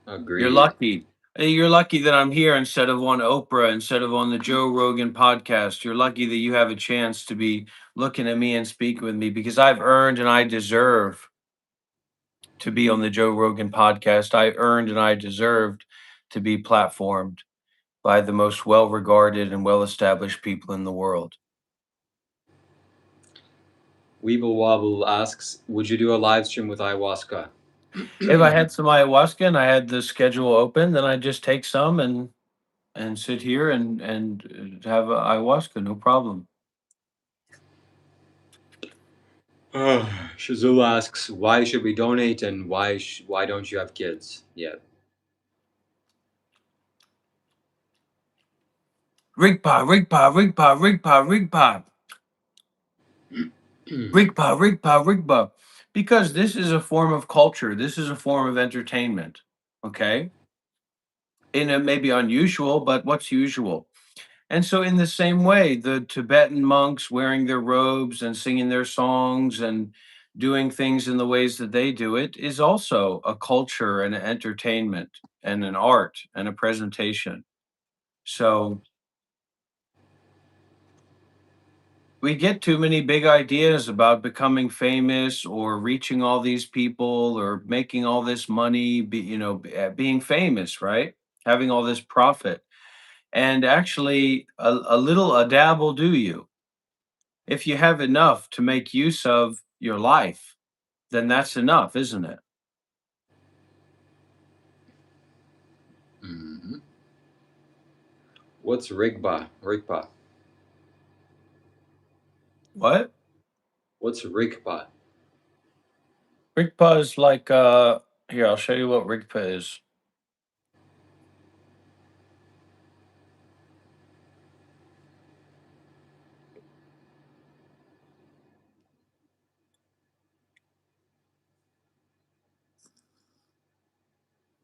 You're Agreed. lucky. Hey, you're lucky that I'm here instead of on Oprah, instead of on the Joe Rogan podcast. You're lucky that you have a chance to be looking at me and speaking with me because I've earned and I deserve to be on the Joe Rogan podcast. I earned and I deserved to be platformed by the most well regarded and well established people in the world. Weeble Wobble asks, would you do a live stream with ayahuasca? If I had some ayahuasca and I had the schedule open, then I'd just take some and sit here and have a ayahuasca, no problem. Shazul asks, why should we donate and why don't you have kids yet? Rigpa, rigpa, rigpa, rigpa, rigpa, rigpa, rigpa, rigpa. Because this is a form of culture. This is a form of entertainment. Okay. And it may be unusual, but what's usual? And so, in the same way, the Tibetan monks wearing their robes and singing their songs and doing things in the ways that they do it is also a culture and an entertainment and an art and a presentation. So, we get too many big ideas about becoming famous or reaching all these people or making all this money, being famous, right? Having all this profit. And actually, a dab will do you. If you have enough to make use of your life, then that's enough, isn't it? Hmm. What's Rigpa? Rigpa. What? What's Rigpa? Rigpa is like here, I'll show you what Rigpa is.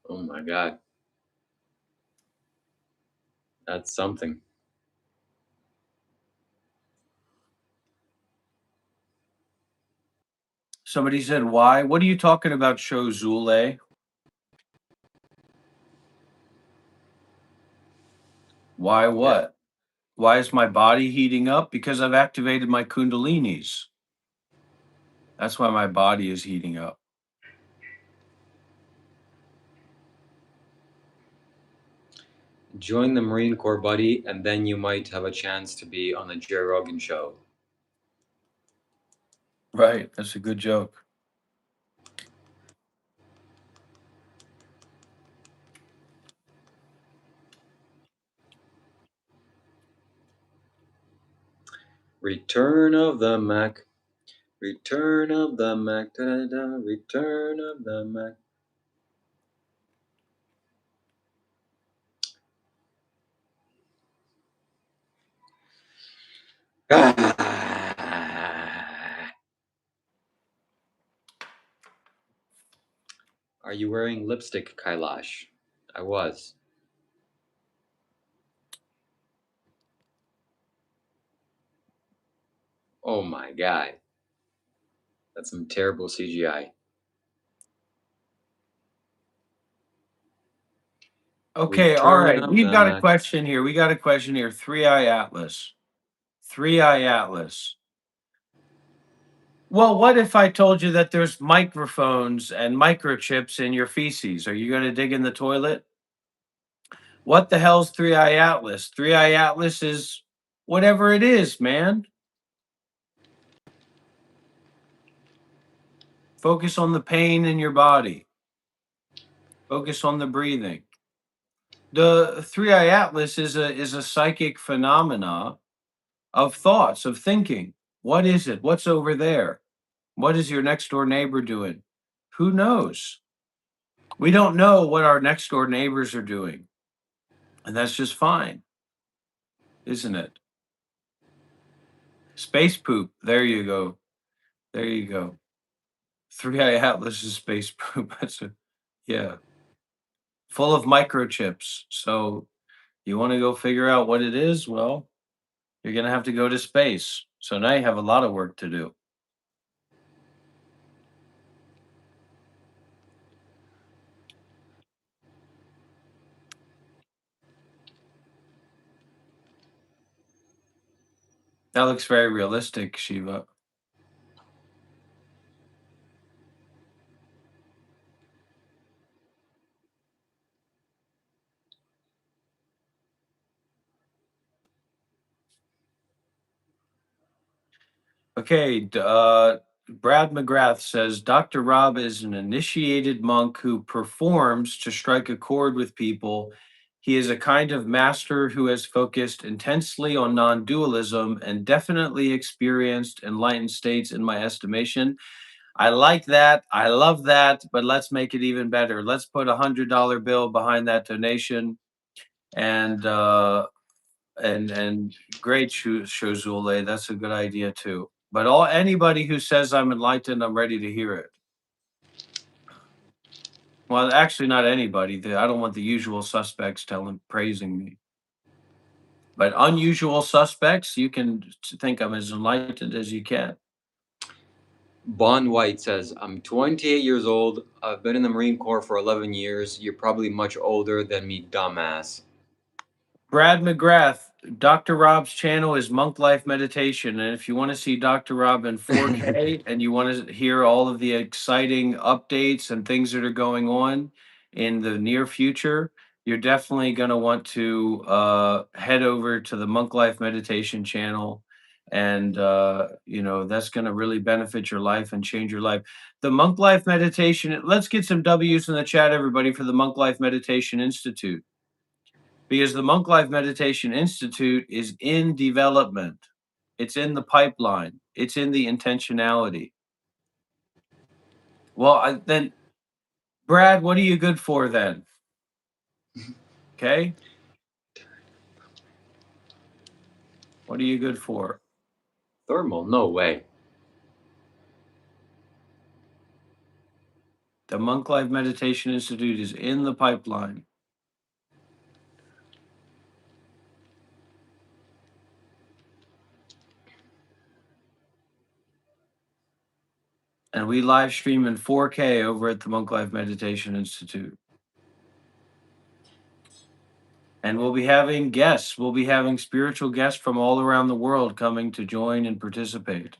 Oh my God. That's something. Somebody said, why? What are you talking about, Shozule? Why Yeah. what? Why is my body heating up? Because I've activated my kundalinis. That's why my body is heating up. Join the Marine Corps, buddy, and then you might have a chance to be on the Joe Rogan show. Right. That's a good joke. Return of the Mac. Return of the Mac. Da-da-da. Return of the Mac. Ah. Are you wearing lipstick, Kailash? I was. Oh my God. That's some terrible CGI. Okay, all Return right. of We've the got a Mac. question here. We got a question here. Three Eye Atlas. Three Eye Atlas. Well, what if I told you that there's microphones and microchips in your feces? Are you going to dig in the toilet? What the hell's Three Eye Atlas? Three Eye Atlas is whatever it is, man. Focus on the pain in your body. Focus on the breathing. The Three Eye Atlas is a psychic phenomena of thoughts, of thinking. What is it? What's over there? What is your next door neighbor doing? Who knows? We don't know what our next door neighbors are doing. And that's just fine, isn't it? Space poop. There you go. There you go. Three Eye Atlas is space poop. That's a, yeah. Full of microchips. So you want to go figure out what it is? Well, you're going to have to go to space. So now you have a lot of work to do. That looks very realistic, Shiva. Okay, Brad McGrath says Dr. Rob is an initiated monk who performs to strike a chord with people. He is a kind of master who has focused intensely on non dualism and definitely experienced enlightened states, in my estimation. I like that. I love that. But let's make it even better. Let's put $100 bill behind that donation. And and great Shozule. That's a good idea too. But all anybody who says I'm enlightened, I'm ready to hear it. Well, actually, not anybody. I don't want the usual suspects praising me. But unusual suspects, you can think I'm as enlightened as you can. Bon White says, I'm 28 years old. I've been in the Marine Corps for 11 years. You're probably much older than me, dumbass. Brad McGrath, Dr. Rob's channel is Monk Life Meditation. And if you want to see Dr. Rob in 4K and you want to hear all of the exciting updates and things that are going on in the near future, you're definitely going to want to head over to the Monk Life Meditation channel. And, that's going to really benefit your life and change your life. The Monk Life Meditation, let's get some W's in the chat, everybody, for the Monk Life Meditation Institute. Because the Monk Life Meditation Institute is in development, it's in the pipeline, it's in the intentionality. Well, then, Brad, what are you good for then? Okay. What are you good for? Thermal? No way. The Monk Life Meditation Institute is in the pipeline. And we live stream in 4K over at the Monk Life Meditation Institute. And we'll be having guests. We'll be having spiritual guests from all around the world coming to join and participate.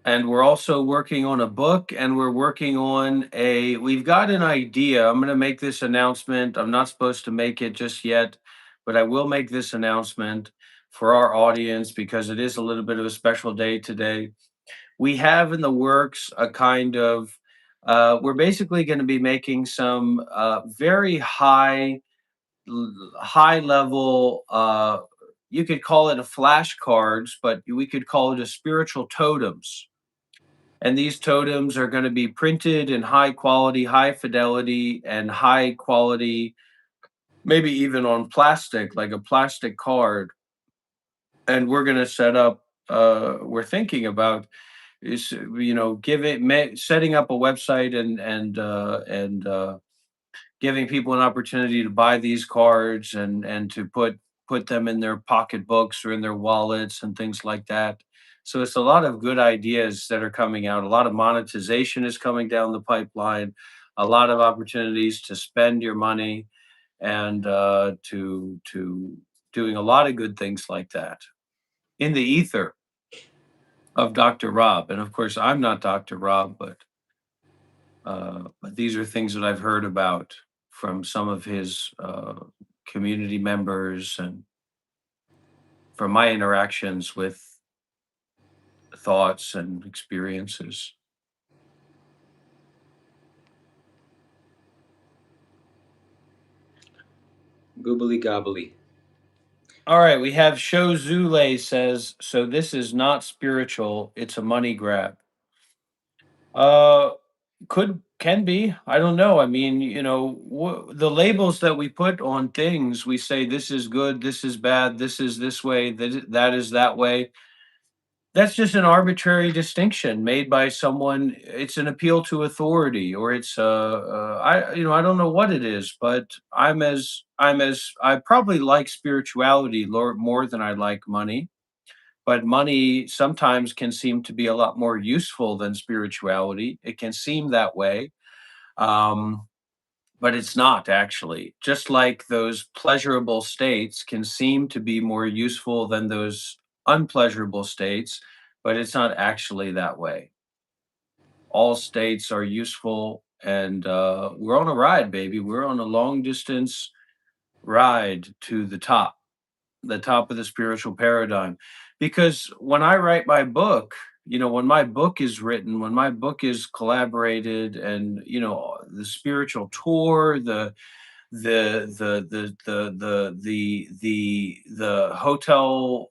And we're also working on a book, and we're working on we've got an idea. I'm going to make this announcement. I'm not supposed to make it just yet, but I will make this announcement for our audience because it is a little bit of a special day today. We have in the works a kind of, we're basically going to be making some very high level, you could call it a flashcards, but we could call it a spiritual totems. And these totems are going to be printed in high quality, high fidelity, and high quality, maybe even on plastic, like a plastic card. And we're going to set up, we're thinking about is, setting up a website and giving people an opportunity to buy these cards and to put them in their pocketbooks or in their wallets and things like that. So it's a lot of good ideas that are coming out. A lot of monetization is coming down the pipeline. A lot of opportunities to spend your money and to doing a lot of good things like that in the ether of Dr. Rob. And of course, I'm not Dr. Rob, but these are things that I've heard about from some of his community members and from my interactions with thoughts and experiences. Goobly gobbly. All right, we have Sho Zule says, so this is not spiritual, it's a money grab. Uh, can be. I don't know. I mean, the labels that we put on things, we say this is good, this is bad, this is this way, that is that way. That's just an arbitrary distinction made by someone. It's an appeal to authority, or it's I don't know what it is, but I probably like spirituality more than I like money. But money sometimes can seem to be a lot more useful than spirituality. It can seem that way, um, but it's not actually. Just like those pleasurable states can seem to be more useful than those unpleasurable states, but it's not actually that way. All states are useful, and we're on a ride, baby. We're on a long distance ride to the top of the spiritual paradigm. Because when I write my book, when my book is written, when my book is collaborated, and the spiritual tour, the hotel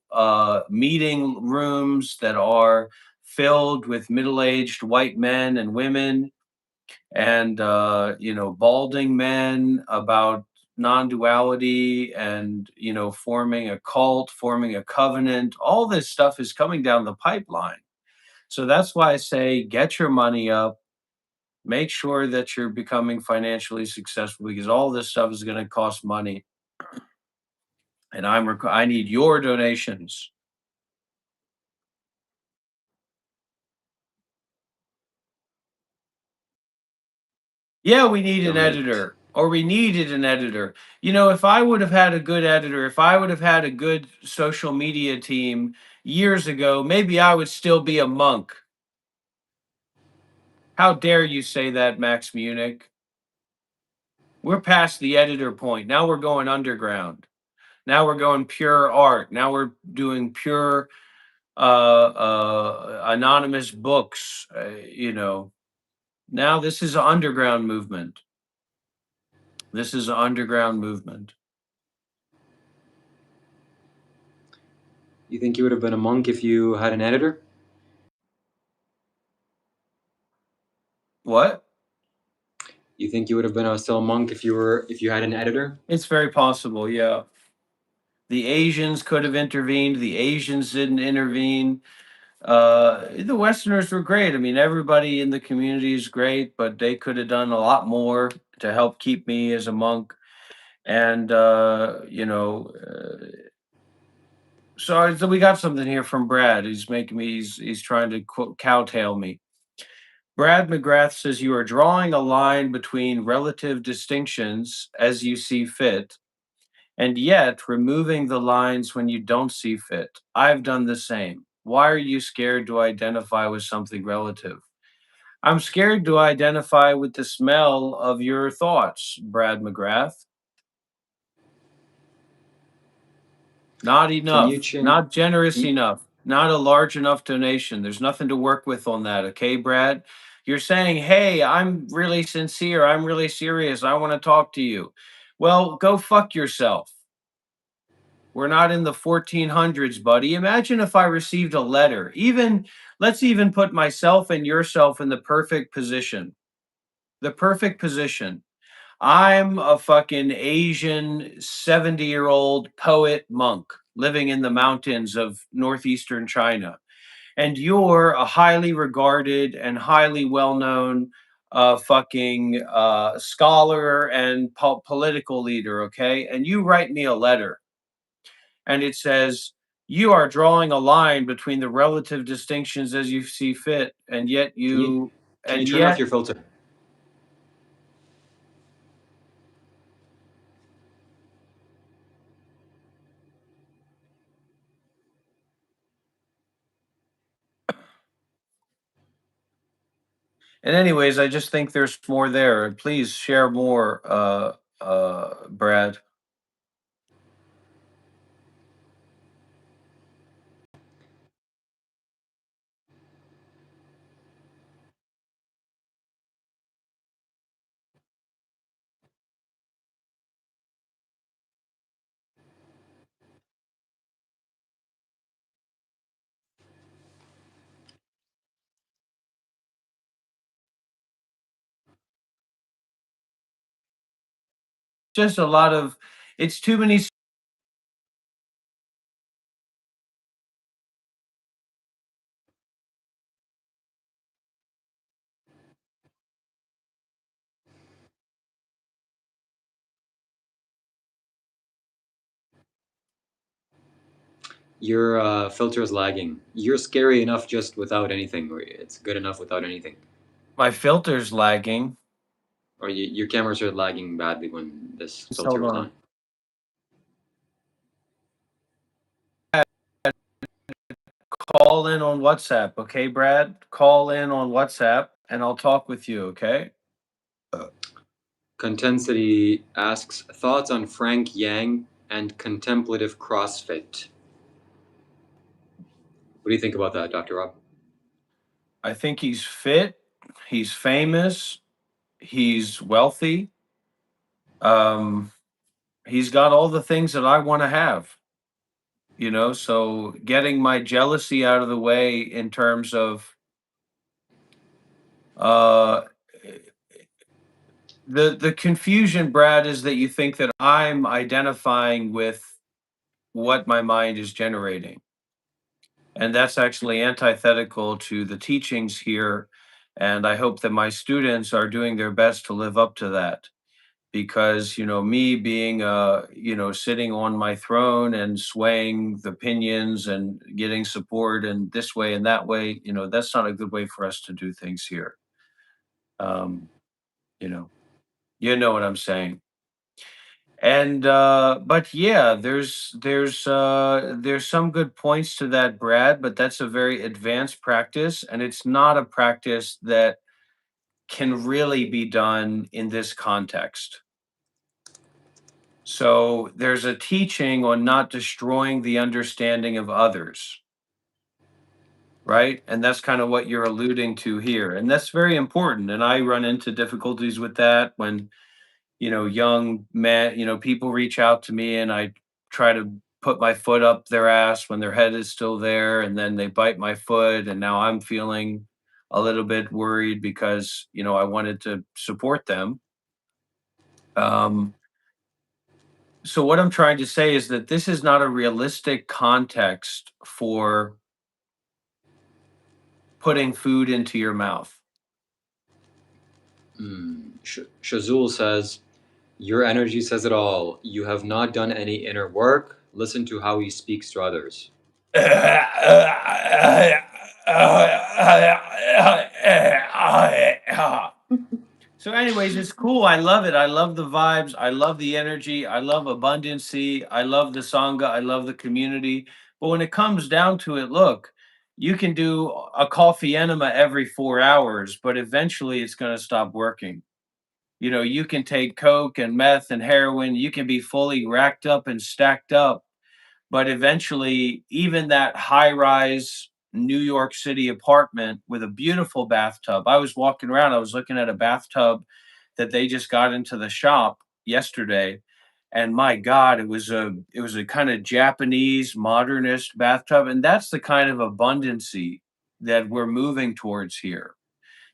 meeting rooms that are filled with middle-aged white men and women and balding men about non-duality and forming a cult, forming a covenant. All this stuff is coming down the pipeline. So that's why I say get your money up, make sure that you're becoming financially successful, because all this stuff is going to cost money, and I need your donations. Yeah, we need an Donate. editor, or we needed an editor. If I would have had a good editor, if I would have had a good social media team, years ago, maybe I would still be a monk. How dare you say that, Max Munich? We're past the editor point. Now we're going underground. Now we're going pure art. Now we're doing pure anonymous books. Now this is an underground movement. This is an underground movement. You think you would have been a monk if you had an editor? What? You think you would have been still a monk if you had an editor? It's very possible, yeah. The Asians could have intervened. The Asians didn't intervene. The Westerners were great. I mean, everybody in the community is great, but they could have done a lot more to help keep me as a monk. And so we got something here from Brad. He's making me. He's trying to quote cowtail me. Brad McGrath says you are drawing a line between relative distinctions as you see fit, and yet removing the lines when you don't see fit. I've done the same. Why are you scared to identify with something relative? I'm scared to identify with the smell of your thoughts, Brad McGrath. Not Can you enough, change? not generous enough, not a large enough donation. There's nothing to work with on that, okay, Brad? You're saying, hey, I'm really sincere. I'm really serious. I want to talk to you. Well, go fuck yourself. We're not in the 1400s, buddy. Imagine if I received a letter. Let's even put myself and yourself in the perfect position. The perfect position. I'm a fucking Asian 70-year-old poet monk living in the mountains of northeastern China. And you're a highly regarded and highly well known fucking scholar and political leader, okay? And you write me a letter and it says, you are drawing a line between the relative distinctions as you see fit, and yet Can you you, can you and turn off yet your filter? And anyways, I just think there's more there. Please share more, Brad. Just a lot of, it's too many. Your filter is lagging. You're scary enough just without anything. Or it's good enough without anything. My filter's lagging. Or your cameras are lagging badly when this Just filter hold was on. on. Call in on WhatsApp, okay, Brad? Call in on WhatsApp and I'll talk with you, okay? Contensity asks thoughts on Frank Yang and contemplative CrossFit. What do you think about that, Dr. Rob? I think he's fit, he's famous, he's wealthy. Um, he's got all the things that I want to have, so getting my jealousy out of the way in terms of uh the confusion, Brad, is that you think that I'm identifying with what my mind is generating. And that's actually antithetical to the teachings here. And I hope that my students are doing their best to live up to that. Because, me being, sitting on my throne and swaying the pinions and getting support and this way and that way, that's not a good way for us to do things here. Um, you know, you know what I'm saying. And but yeah, there's some good points to that, Brad, but that's a very advanced practice, and it's not a practice that can really be done in this context. So there's a teaching on not destroying the understanding of others, right? And that's kind of what you're alluding to here. And that's very important. And I run into difficulties with that when, young men, people reach out to me and I try to put my foot up their ass when their head is still there. And then they bite my foot. And now I'm feeling a little bit worried because, I wanted to support them. Um, so what I'm trying to say is that this is not a realistic context for putting food into your mouth. Shazul says, "Your energy says it all. You have not done any inner work. Listen to how he speaks to others." So, anyways, it's cool. I love it. I love the vibes. I love the energy. I love abundancy. I love the Sangha. I love the community. But when it comes down to it, look, you can do a coffee enema every 4 hours, but eventually it's going to stop working. You can take coke and meth and heroin. You can be fully racked up and stacked up, but eventually, even that high rise New York City apartment with a beautiful bathtub. I was walking around, I was looking at a bathtub that they just got into the shop yesterday. And my God, it was a kind of Japanese modernist bathtub. And that's the kind of abundancy that we're moving towards here.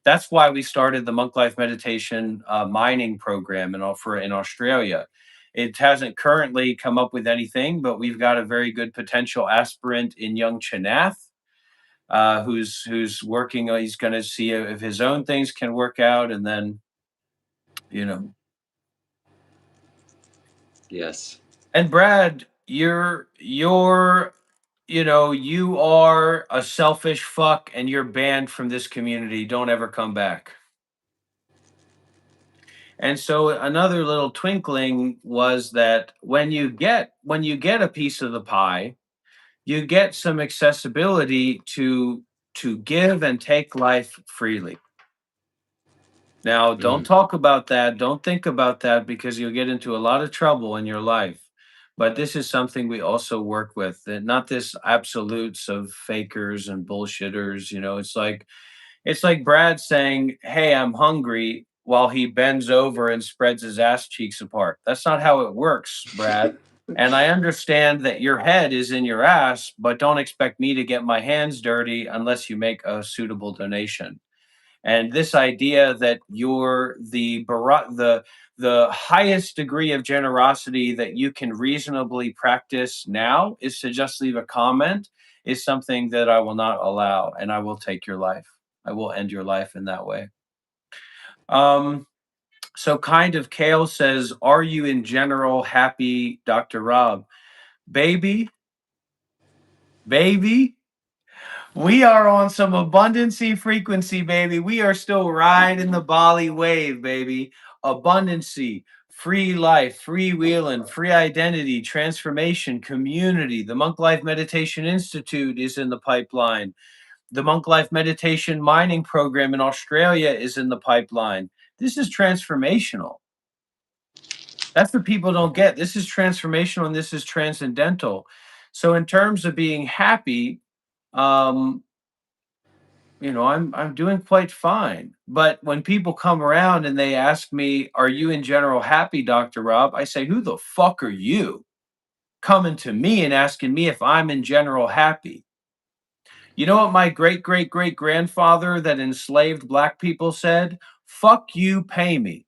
That's why we started the Monk Life Meditation mining program in Australia. It hasn't currently come up with anything, but we've got a very good potential aspirant in Young Chanath, who's working. He's going to see if his own things can work out, and then you know. Yes. And Brad, you are a selfish fuck, and you're banned from this community. Don't ever come back. And so another little twinkling was that when you get a piece of the pie, you get some accessibility to give and take life freely. Now, don't Mhm. talk about that, don't think about that because you'll get into a lot of trouble in your life. But this is something we also work with, and not this absolutes of fakers and bullshitters. It's like Brad saying, "Hey, I'm hungry," while he bends over and spreads his ass cheeks apart. That's not how it works, Brad. And I understand that your head is in your ass, but don't expect me to get my hands dirty unless you make a suitable donation. And this idea that you're the highest degree of generosity that you can reasonably practice now is to just leave a comment is something that I will not allow, and I will take your life. I will end your life in that way. Um, so kind of Kale says, "Are you in general happy, Dr. Rob?" Baby, baby, we are on some abundancy frequency, baby. We are still riding the Bali wave, baby. Abundancy, free life, freewheeling, free identity, transformation, community. The Monk Life Meditation Institute is in the pipeline. The Monk Life Meditation Mining Program in Australia is in the pipeline. This is transformational. That's what people don't get. This is transformational and this is transcendental. So, in terms of being happy, um, I'm doing quite fine. But when people come around and they ask me, "Are you in general happy, Dr. Rob?" I say, "Who the fuck are you coming to me and asking me if I'm in general happy?" You know what my great great great grandfather that enslaved black people said? "Fuck you, pay me."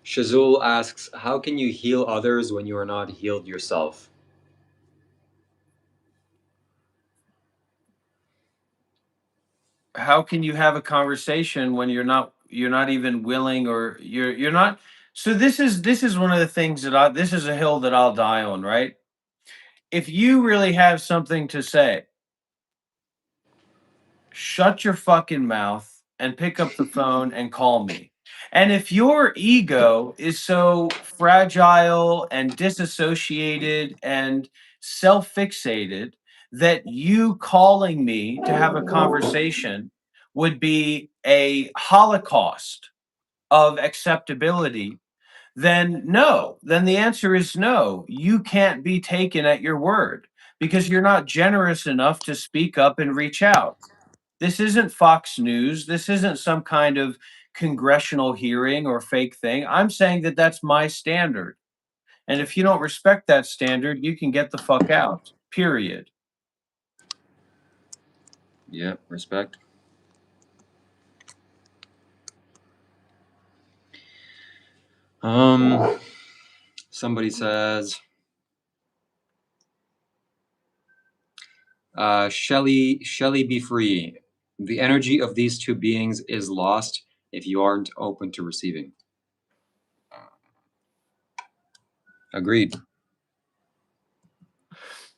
Shazul asks, "How can you heal others when you are not healed yourself?" How can you have a conversation when you're not even willing, or you're not. So this is one of the things that this is a hill that I'll die on, right? If you really have something to say, shut your fucking mouth and pick up the phone and call me. And if your ego is so fragile and disassociated and self fixated that you calling me to have a conversation would be a holocaust of acceptability, then no. Then the answer is no. You can't be taken at your word because you're not generous enough to speak up and reach out. This isn't Fox News. This isn't some kind of congressional hearing or fake thing. I'm saying that that's my standard. And if you don't respect that standard, you can get the fuck out. Period. Yeah, respect. Somebody says, Shelley, be free. The energy of these two beings is lost if you aren't open to receiving. Agreed.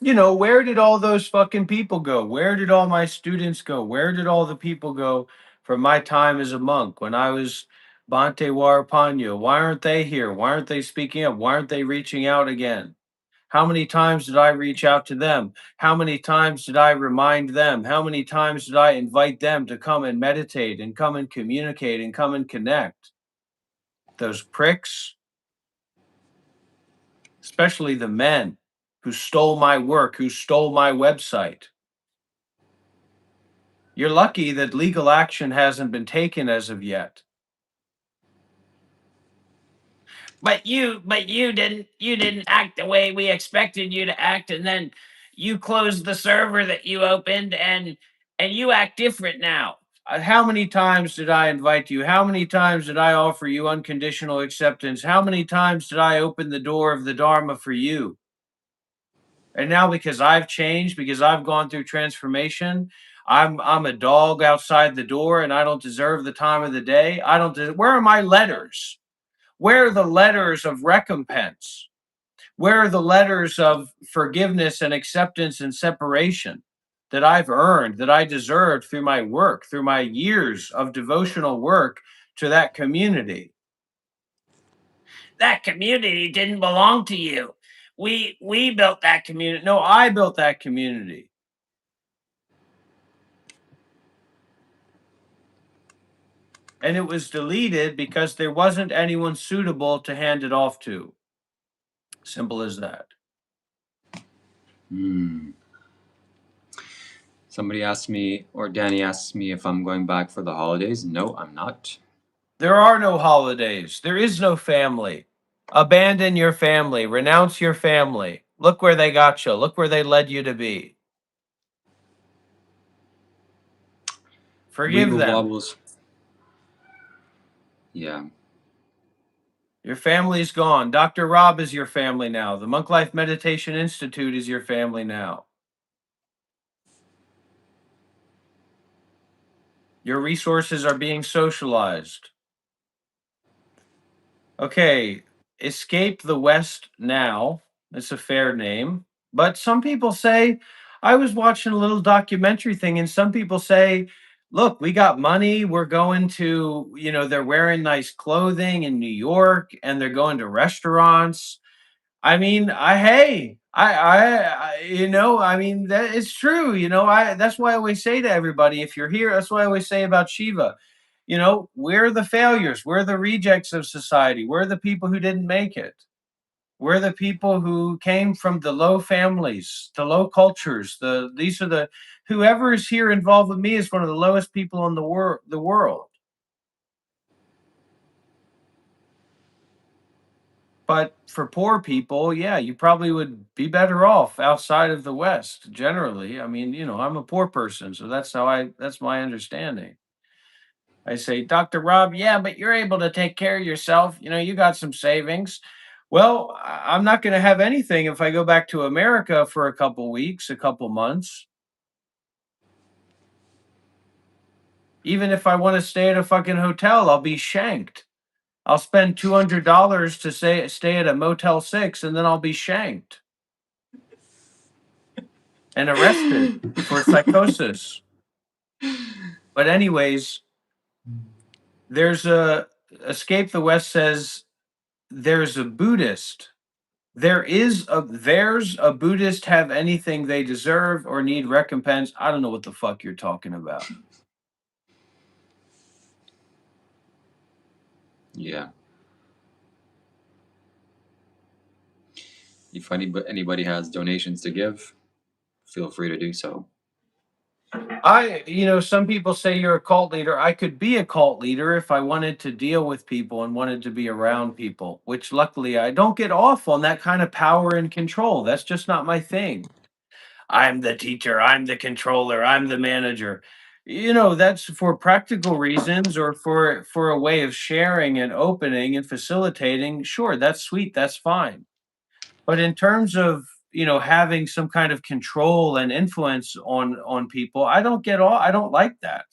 You know, where did all those fucking people go? Where did all my students go? Where did all the people go from my time as a monk when I was Bhante Warapanya? Why aren't they here? Why aren't they speaking up? Why aren't they reaching out again? How many times did I reach out to them? How many times did I remind them? How many times did I invite them to come and meditate and come and communicate and come and connect? Those pricks, especially the men who stole my work, who stole my website. You're lucky that legal action hasn't been taken as of yet. But you didn't act the way we expected you to act, and then you closed the server that you opened, and you act different now. How many times did I invite you? How many times did I offer you unconditional acceptance? How many times did I open the door of the Dharma for you? And now because I've changed, because I've gone through transformation, I'm a dog outside the door and I don't deserve the time of the day. I don't where are my letters? Where are the letters of recompense? Where are the letters of forgiveness and acceptance and separation that I've earned, that I deserved through my work, through my years of devotional work to that community? That community didn't belong to you. We built that community. No, I built that community. And it was deleted because there wasn't anyone suitable to hand it off to. Simple as that. Somebody asked me, or Danny asks me, if I'm going back for the holidays. No, I'm not. There are no holidays. There is no family. Abandon your family. Renounce your family. Look where they got you. Look where they led you to be. Forgive Weeble them. Wobbles. Yeah. Your family's gone. Dr. Rob is your family now. The Monk Life Meditation Institute is your family now. Your resources are being socialized. Okay, Escape the West Now. It's a fair name. But some people say, I was watching a little documentary thing, and some people say, look, we got money. We're going to, they're wearing nice clothing in New York and they're going to restaurants. I mean, I mean, that it's true. That's why I always say to everybody, if you're here, that's why I always say about Shiva, we're the failures, we're the rejects of society, we're the people who didn't make it. We're the people who came from the low families, the low cultures. These are the whoever is here involved with me is one of the lowest people in the world. But for poor people, yeah, you probably would be better off outside of the West generally. I mean, I'm a poor person, so that's my understanding. I say, Dr. Rob, yeah, but you're able to take care of yourself. You got some savings. Well, I'm not going to have anything if I go back to America for a couple weeks, a couple months. Even if I want to stay at a fucking hotel, I'll be shanked. I'll spend $200 to stay at a Motel 6 and then I'll be shanked and arrested for psychosis. But anyways, there's Escape the West says there's a Buddhist. There's a Buddhist have anything they deserve or need recompense. I don't know what the fuck you're talking about. Yeah. If anybody has donations to give, feel free to do so. Some people say you're a cult leader. I could be a cult leader if I wanted to deal with people and wanted to be around people, which luckily I don't get off on that kind of power and control. That's just not my thing. I'm the teacher, I'm the controller, I'm the manager. That's for practical reasons or for a way of sharing and opening and facilitating. Sure, that's sweet, that's fine. But in terms of, having some kind of control and influence on people, I don't like that.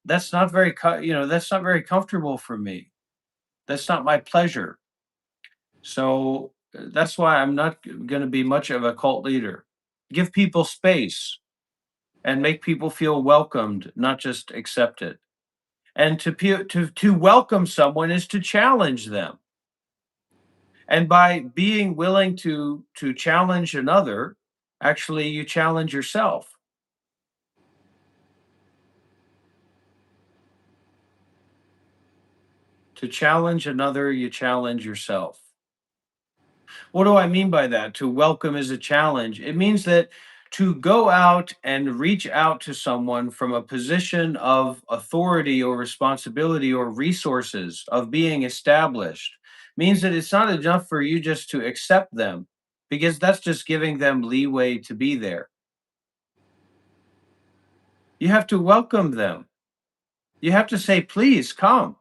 That's not very that's not very comfortable for me. That's not my pleasure. So that's why I'm not going to be much of a cult leader. Give people space and make people feel welcomed, not just accepted. And to welcome someone is to challenge them. And by being willing to challenge another, actually you challenge yourself. To challenge another, you challenge yourself. What do I mean by that? To welcome is a challenge. It means that to go out and reach out to someone from a position of authority or responsibility or resources of being established means that it's not enough for you just to accept them, because that's just giving them leeway to be there. You have to welcome them. You have to say, please come.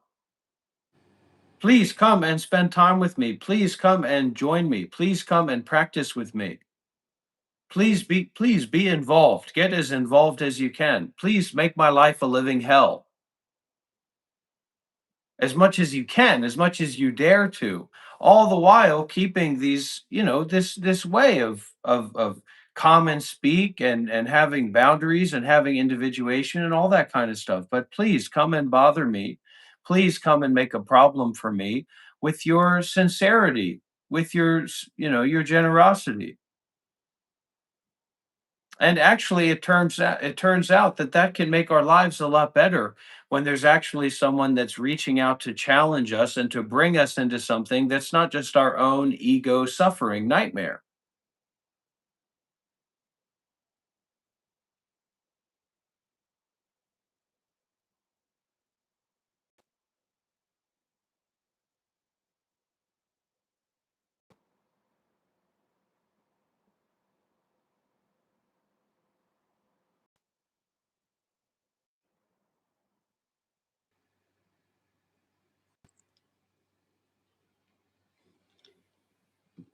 Please come and spend time with me. Please come and join me. Please come and practice with me. Please be involved. Get as involved as you can. Please make my life a living hell. As much as you can, as much as you dare to, all the while keeping these, this way of common speak and having boundaries and having individuation and all that kind of stuff. But please come and bother me. Please come and make a problem for me with your sincerity, with your generosity. And actually, it turns out that that can make our lives a lot better when there's actually someone that's reaching out to challenge us and to bring us into something that's not just our own ego suffering nightmare.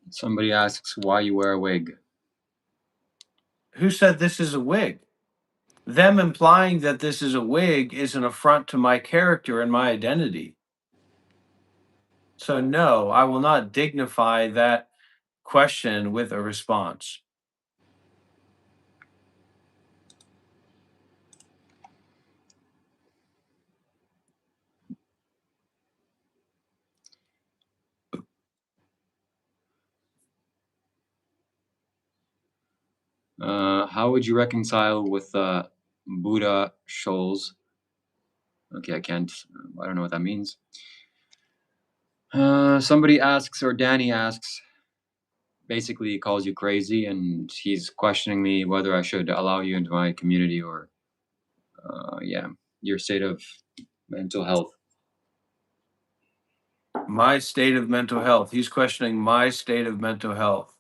Somebody asks why you wear a wig. Who said this is a wig? Them implying that this is a wig is an affront to my character and my identity. So no, I will not dignify that question with a response. How would you reconcile with Buddha shoals? Okay, I can't. I don't know what that means. Somebody asks, or Danny asks, basically he calls you crazy, and he's questioning me whether I should allow you into my community or, yeah, your state of mental health. My state of mental health. He's questioning my state of mental health.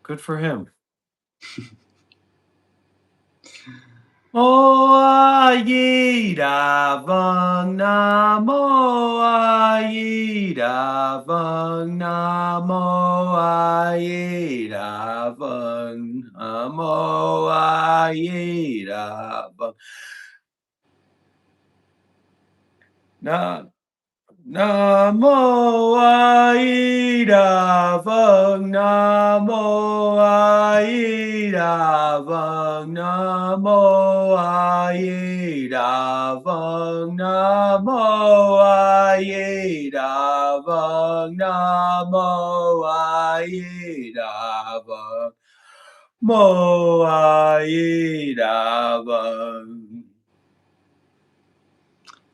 Good for him. Mo Ayi Da Vang Namo Ayi Da Vang Namo Ayi Da Vang Namo Ayi Da Vang. Nam mô A Di Đà Phật. Nam mô A Di Đà Phật. Nam mô A Di Đà Phật. Nam mô A Di Đà Phật. Nam mô A Di Đà Phật. Mô A Di Đà Phật.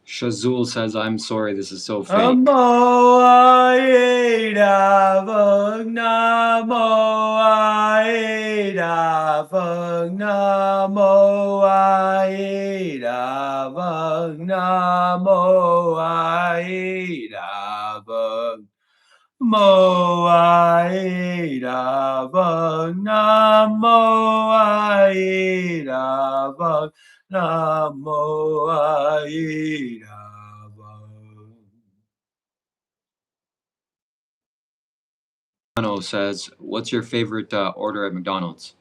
Shazul says, I'm sorry, this is so fake. Nam mô A Di Đà Phật. Nam mô A Di Đà Phật. Nam mô A Di Đà Phật. Nam mô A Di Đà Phật. Mô A Di Đà Phật. Nam mô A Di Đà Phật. Nam mô A Di Đà Phật. Says, what's your favorite order at McDonald's?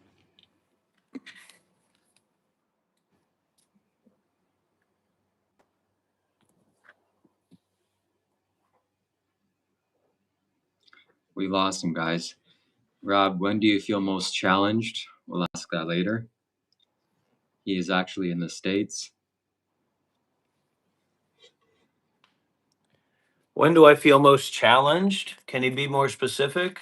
We lost him, guys. Rob, when do you feel most challenged? We'll ask that later. He is actually in the States. When do I feel most challenged? Can you be more specific?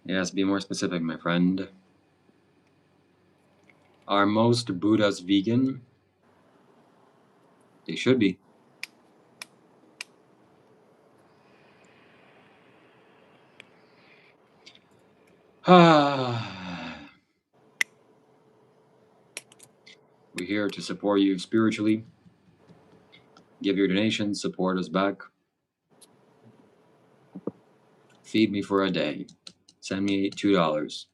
Yes, be more specific, my friend. Are most Buddhas vegan? They should be. We're here to support you spiritually. Give your donations, support us back. Feed me for a day. Send me $2.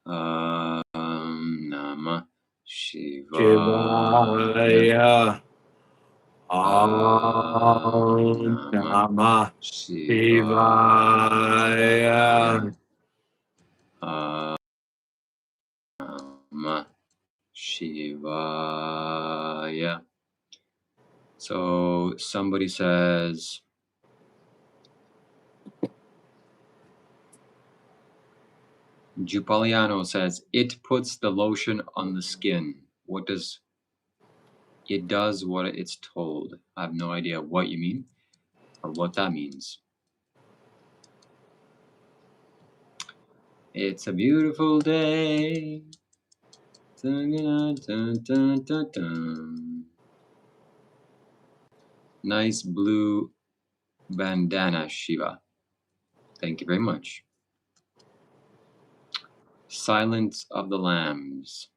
Namah Shivaya. Shivaya. Namah Shivaya. Namah Shivaya. So somebody says, Jupaliano says, it puts the lotion on the skin. What does it does what it's told? I have no idea what you mean or what that means. It's a beautiful day. Dun, dun, dun, dun, dun, dun. Nice blue bandana, Shiva. Thank you very much. Silence of the Lambs.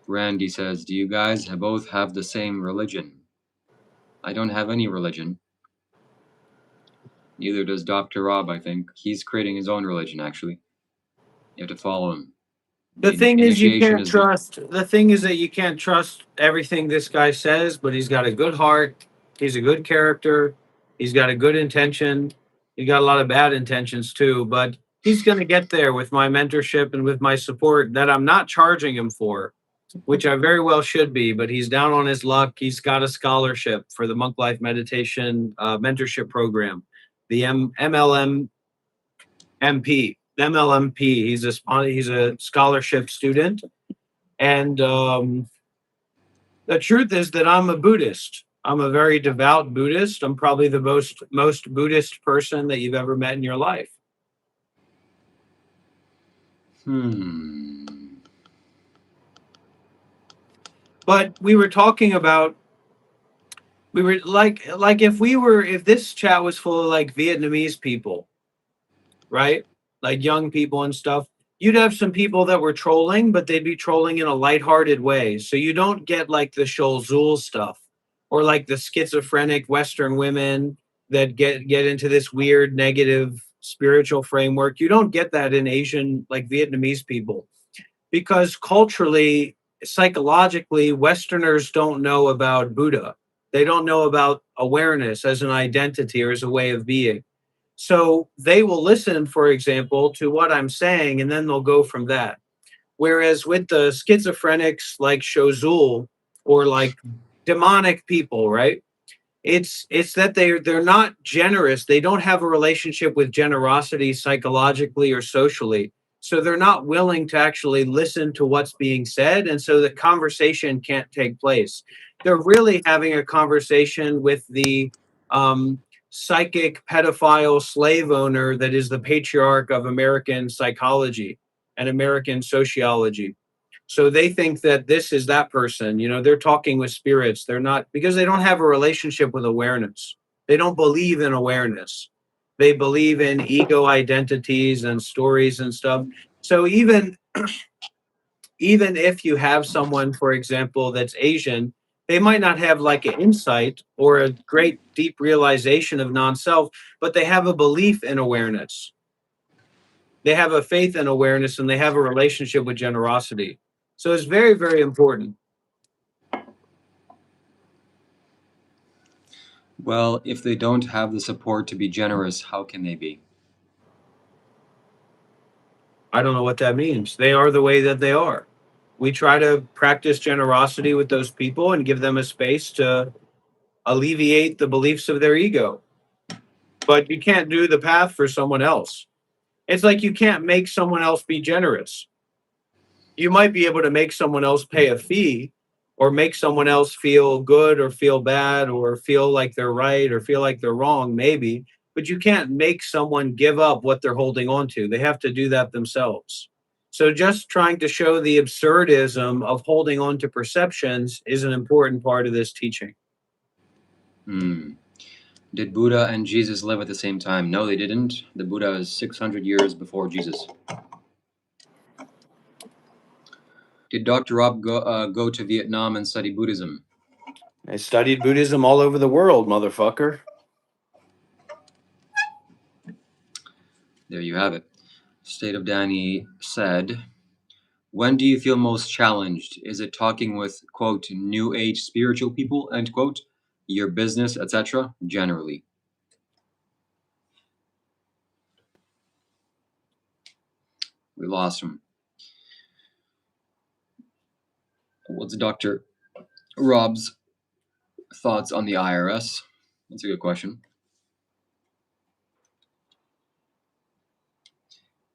Randy says, do you guys both have the same religion? I don't have any religion. Neither does Dr. Rob, I think. He's creating his own religion, actually. You have to follow him. The thing is, you can't trust. The thing is that you can't trust everything this guy says, but he's got a good heart. He's a good character. He's got a good intention. He got a lot of bad intentions too, but he's going to get there with my mentorship and with my support that I'm not charging him for, which I very well should be, but he's down on his luck. He's got a scholarship for the Monk Life Meditation mentorship program, the MLM MP. MLMP. He's a scholarship student, and the truth is that I'm a Buddhist. I'm a very devout Buddhist. I'm probably the most Buddhist person that you've ever met in your life. But we were talking about, we were like if this chat was full of like Vietnamese people, right? Like young people and stuff. You'd have some people that were trolling, but they'd be trolling in a lighthearted way. So you don't get like the Zul stuff or like the schizophrenic Western women that get into this weird negative spiritual framework. You don't get that in Asian, like Vietnamese people, because culturally, psychologically, Westerners don't know about Buddha. They don't know about awareness as an identity or as a way of being. So they will listen, for example, to what I'm saying, and then they'll go from that. Whereas with the schizophrenics like Shozul or like demonic people, right? It's that they're not generous. They don't have a relationship with generosity psychologically or socially. So they're not willing to actually listen to what's being said, and so the conversation can't take place. They're really having a conversation with the um, psychic pedophile slave owner that is the patriarch of American psychology and American sociology. So they think that this is that person. They're talking with spirits. They're not, because they don't have a relationship with awareness. They don't believe in awareness. They believe in ego identities and stories and stuff. So even if you have someone, for example, that's Asian, they might not have like an insight or a great deep realization of non-self, but they have a belief in awareness. They have a faith in awareness, and they have a relationship with generosity. So it's very, very important. Well, if they don't have the support to be generous, how can they be? I don't know what that means. They are the way that they are. We try to practice generosity with those people and give them a space to alleviate the beliefs of their ego. But you can't do the path for someone else. It's like you can't make someone else be generous. You might be able to make someone else pay a fee or make someone else feel good or feel bad or feel like they're right or feel like they're wrong, maybe, but you can't make someone give up what they're holding on to. They have to do that themselves. So just trying to show the absurdism of holding on to perceptions is an important part of this teaching. Did Buddha and Jesus live at the same time? No, they didn't. The Buddha is 600 years before Jesus. Did Dr. Rob go to Vietnam and study Buddhism? I studied Buddhism all over the world, motherfucker. There you have it. State of Danny said, when do you feel most challenged? Is it talking with, quote, new age spiritual people, end quote, your business, etc.? Generally. We lost him. What's Dr. Rob's thoughts on the IRS? That's a good question.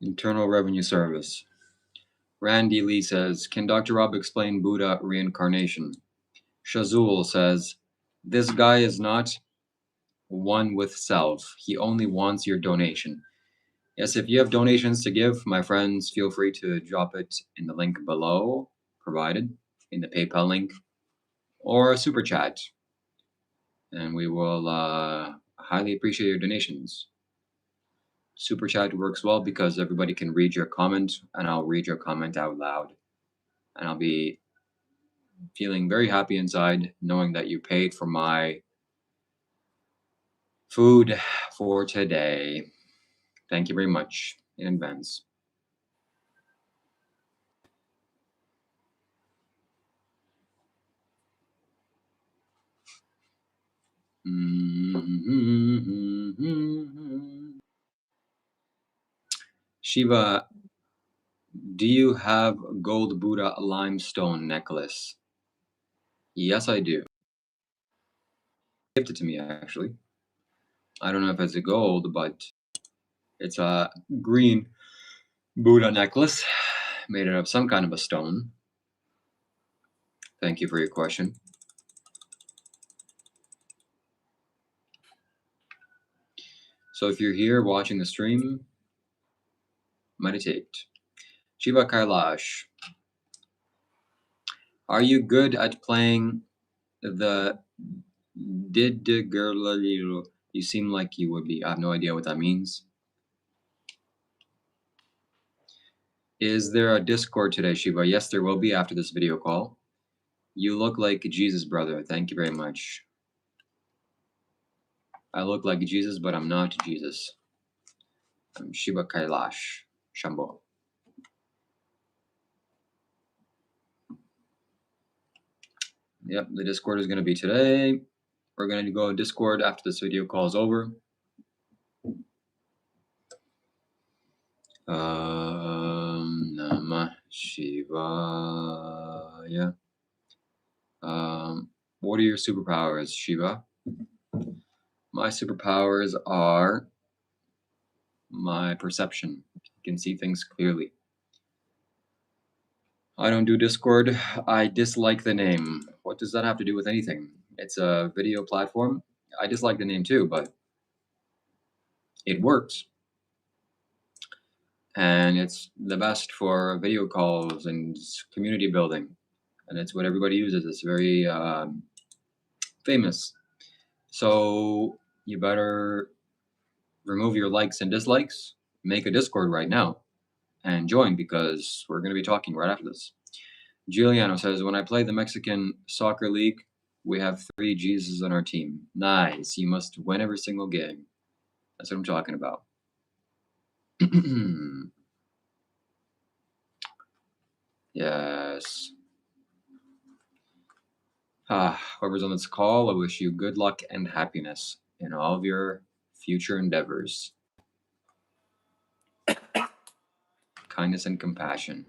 Internal Revenue Service. Randy Lee says, can Dr. Rob explain Buddha reincarnation? Shazul says, this guy is not one with self. He only wants your donation. Yes, if you have donations to give, my friends, feel free to drop it in the link below, provided in the PayPal link, or a super chat. And we will highly appreciate your donations. Super chat works well because everybody can read your comment, and I'll read your comment out loud. And I'll be feeling very happy inside knowing that you paid for my food for today. Thank you very much in advance. Shiva, do you have gold Buddha limestone necklace? Yes, I do. Gifted to me, actually. I don't know if it's a gold, but it's a green Buddha necklace made out of some kind of a stone. Thank you for your question. So if you're here watching the stream, meditate. Shiva Kailash, are you good at playing the girl? You seem like you would be. I have no idea what that means. Is there a Discord today, Shiva? Yes, there will be after this video call. You look like Jesus, brother. Thank you very much. I look like Jesus, but I'm not Jesus. I'm Shiva Kailash, Shambho. Yep, the Discord is going to be today. We're going to go Discord after this video call is over. Namah Shivaya. What are your superpowers, Shiva? My superpowers are my perception. I can see things clearly. I don't do Discord. I dislike the name. What does that have to do with anything? It's a video platform. I dislike the name too, but it works. And it's the best for video calls and community building. And it's what everybody uses. It's very famous. So you better remove your likes and dislikes, make a Discord right now, and join because we're going to be talking right after this. Giuliano says, when I play the Mexican soccer league, we have 3 Jesus on our team. Nice. You must win every single game. That's what I'm talking about. Yes. Whoever's on this call, I wish you good luck and happiness in all of your future endeavors. Kindness and compassion.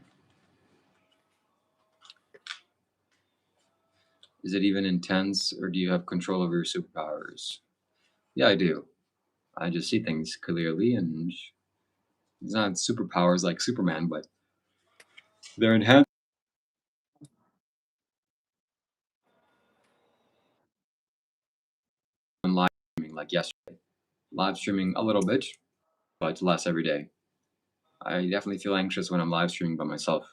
Is it even intense, or do you have control over your superpowers? Yeah, I do. I just see things clearly, and it's not superpowers like Superman, but they're enhanced. On live streaming, like yesterday. Live streaming a little bit, but less every day. I definitely feel anxious when I'm live streaming by myself.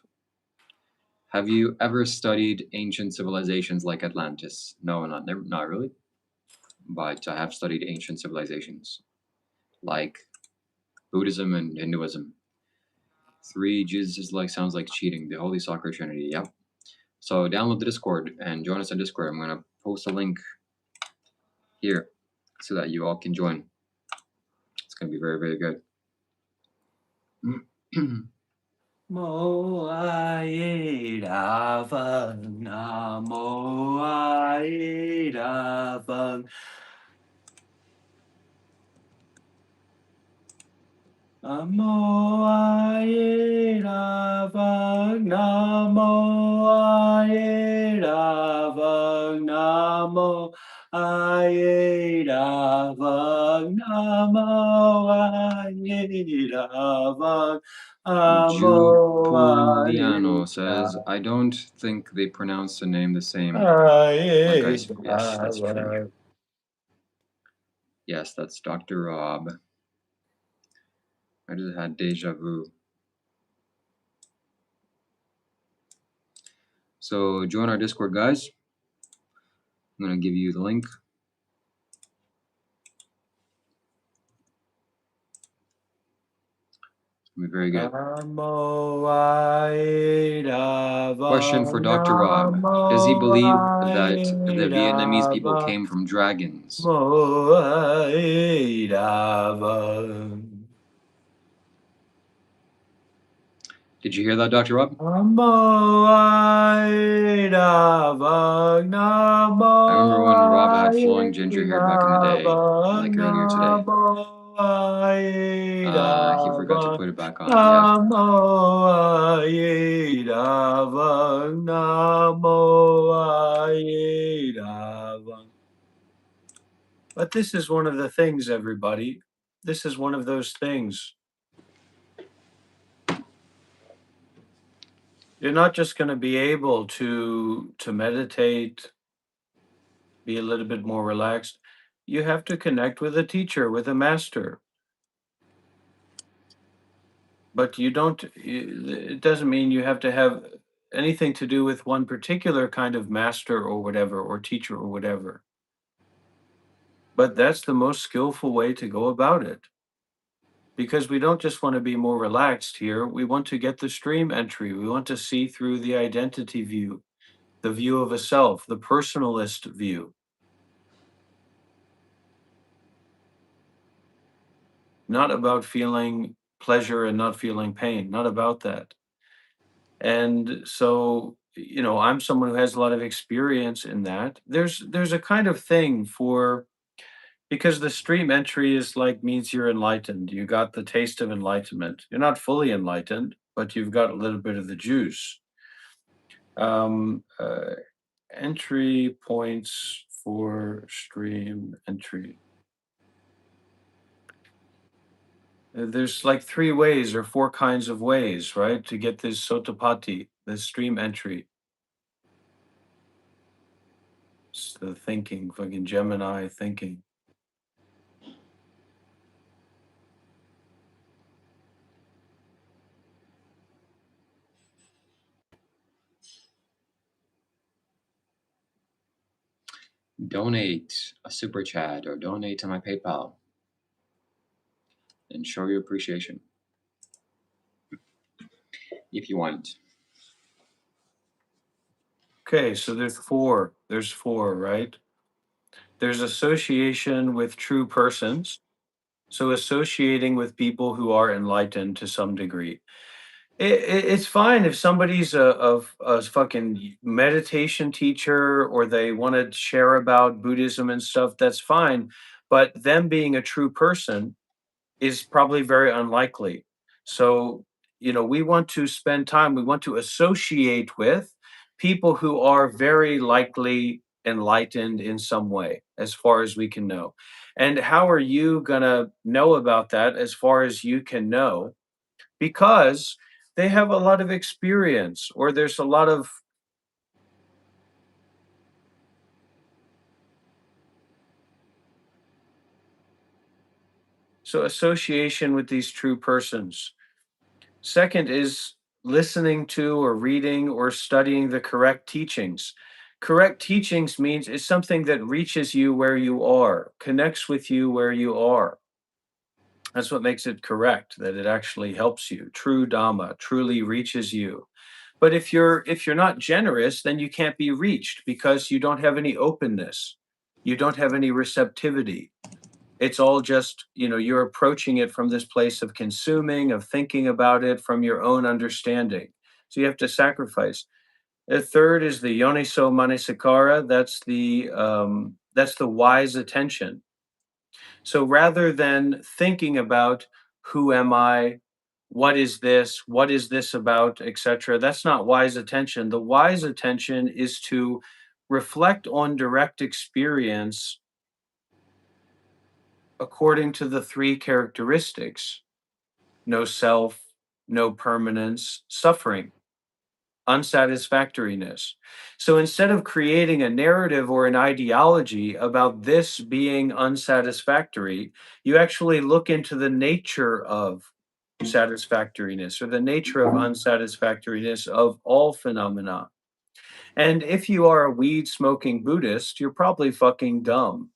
Have you ever studied ancient civilizations like Atlantis? No, not really. But I have studied ancient civilizations like Buddhism and Hinduism. 3 Jesus sounds like cheating. The Holy Soccer Trinity. Yep. So download the Discord and join us on Discord. I'm gonna post a link here so that you all can join. It's gonna be very, very good. Mo ai đà Phật, Nam mô ai đà Phật. Nam mô ai đà Phật, Nam mô ai đà Phật, Nam mô ai đà Phật, Nam mô ai đà Phật. Juliano says, I don't think they pronounce the name the same. Yes, that's true. Yes, that's Dr. Rob. I just had deja vu. So join our Discord, guys. I'm going to give you the link. It's going to be very good. Question for Dr. Rob. Does he believe that the Vietnamese people came from dragons? Did you hear that, Dr. Rob? I remember when Rob had flowing ginger hair back in the day, like earlier today. He forgot to put it back on. But this is one of the things, everybody. This is one of those things. You're not just going to be able to meditate, be a little bit more relaxed. You have to connect with a teacher, with a master. But you don't, it doesn't mean you have to have anything to do with one particular kind of master or whatever, or teacher or whatever. But that's the most skillful way to go about it. Because we don't just want to be more relaxed here. We want to get the stream entry. We want to see through the identity view, the view of a self, the personalist view. Not about feeling pleasure and not feeling pain, not about that. And so I'm someone who has a lot of experience in that. There's a kind of thing for because the stream entry is like means you're enlightened. You got the taste of enlightenment. You're not fully enlightened, but you've got a little bit of the juice. Um, uh, Entry points for stream entry. There's like three ways or four kinds of ways, right, to get this sotapatti, this stream entry. It's the thinking, fucking Gemini thinking. Donate a super chat or donate to my PayPal and show your appreciation if you want. Okay, so there's four. There's four, right? There's association with true persons. So associating with people who are enlightened to some degree. It's fine if somebody's a fucking meditation teacher or they want to share about Buddhism and stuff, that's fine. But them being a true person is probably very unlikely. So, we want to spend time, we want to associate with people who are very likely enlightened in some way, as far as we can know. And how are you going to know about that as far as you can know? Because they have a lot of experience, or there's a lot of so association with these true persons. Second is listening to or reading or studying the correct teachings. Correct teachings means it's something that reaches you where you are, connects with you where you are. That's what makes it correct, that it actually helps you. True Dhamma truly reaches you. But if you're not generous, then you can't be reached because you don't have any openness. You don't have any receptivity. It's all just, you're approaching it from this place of consuming, of thinking about it from your own understanding. So you have to sacrifice. The third is the yoniso manasikara. That's the wise attention. So rather than thinking about who am I, what is this about, etc., that's not wise attention. The wise attention is to reflect on direct experience according to the three characteristics: no self, no permanence, suffering, unsatisfactoriness. So instead of creating a narrative or an ideology about this being unsatisfactory, you actually look into the nature of satisfactoriness or the nature of unsatisfactoriness of all phenomena. And if you are a weed smoking Buddhist, you're probably fucking dumb.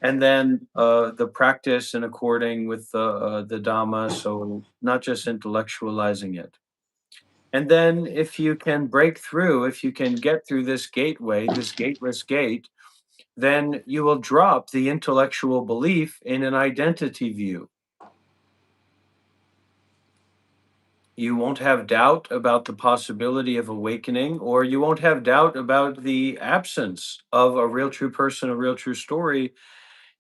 And then the practice in according with the Dhamma, so not just intellectualizing it. And then if you can break through, if you can get through this gateway, this gateless gate, then you will drop the intellectual belief in an identity view. You won't have doubt about the possibility of awakening, or you won't have doubt about the absence of a real true person, a real true story.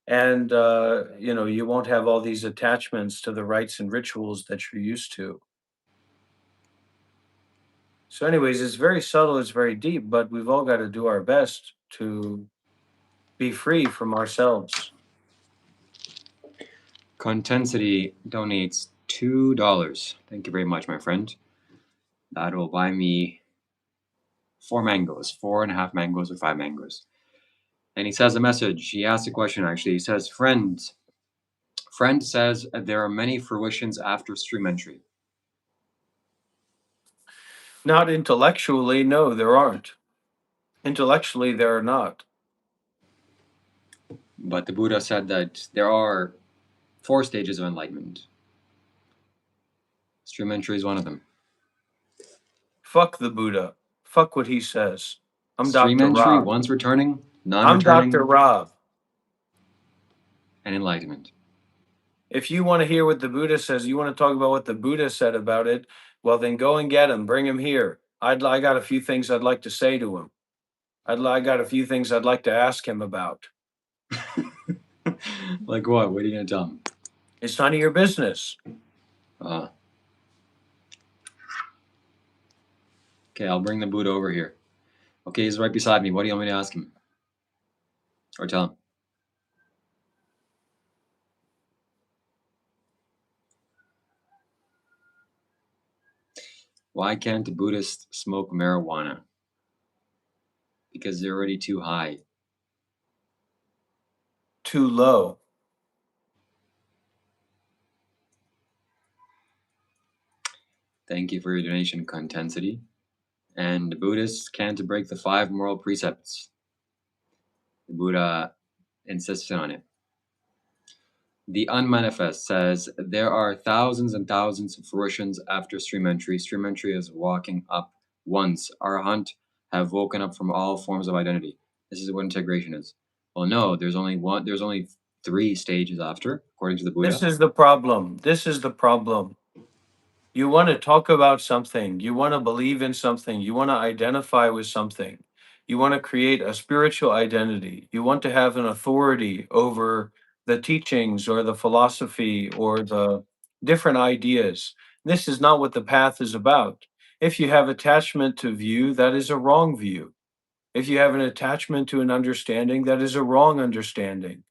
And, you won't have all these attachments to the rites and rituals that you're used to. So, anyways, it's very subtle, it's very deep, but we've all got to do our best to be free from ourselves. Contensity donates $2. Thank you very much, my friend. That'll buy me 4 mangoes, 4.5 mangoes, or 5 mangoes. And he says a message. He asks a question, actually. He says, Friend says there are many fruitions after stream entry. Not intellectually, no, there aren't. Intellectually, there are not. But the Buddha said that there are 4 stages of enlightenment. Stream entry is one of them. Fuck the Buddha. Fuck what he says. I'm Stream Dr. entry, Rob. once returning, I'm non-returning, Dr. Rob. and enlightenment. If you want to hear what the Buddha says, you want to talk about what the Buddha said about it, well, then go and get him. Bring him here. I got a few things I'd like to say to him. I got a few things I'd like to ask him about. Like what? What are you gonna tell him? It's none of your business. Uh, okay, I'll bring the Buddha over here. Okay, he's right beside me. What do you want me to ask him? Or tell him? Why can't the Buddhists smoke marijuana? Because they're already too high. Too low. Thank you for your donation, Contensity. And the Buddhists can't break the 5 moral precepts. The Buddha insisted on it. The Unmanifest says there are thousands and thousands of fruitions after stream entry. Stream entry is walking up once. Arahant have woken up from all forms of identity. This is what integration is. Well, no, there's only one. There's only 3 stages after, according to the Buddha. This is the problem. This is the problem. You want to talk about something. You want to believe in something. You want to identify with something. You want to create a spiritual identity. You want to have an authority over the teachings or the philosophy or the different ideas. This is not what the path is about. If you have attachment to view, that is a wrong view. If you have an attachment to an understanding, that is a wrong understanding.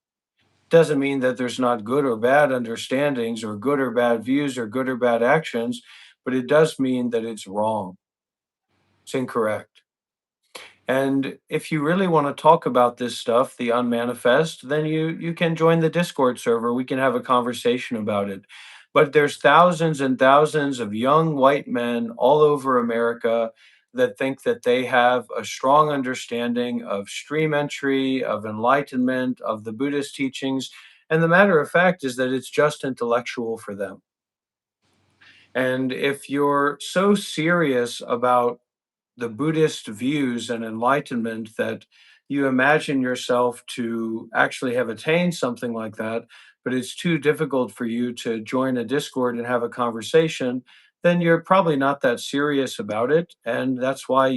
Doesn't mean that there's not good or bad understandings or good or bad views or good or bad actions, but it does mean that it's wrong. It's incorrect. And if you really want to talk about this stuff, the unmanifest, then you can join the Discord server. We can have a conversation about it. But there's thousands and thousands of young white men all over America that think that they have a strong understanding of stream entry, of enlightenment, of the Buddhist teachings. And the matter of fact is that it's just intellectual for them. And if you're so serious about the Buddhist views and enlightenment that you imagine yourself to actually have attained something like that, but it's too difficult for you to join a Discord and have a conversation, then you're probably not that serious about it. And that's why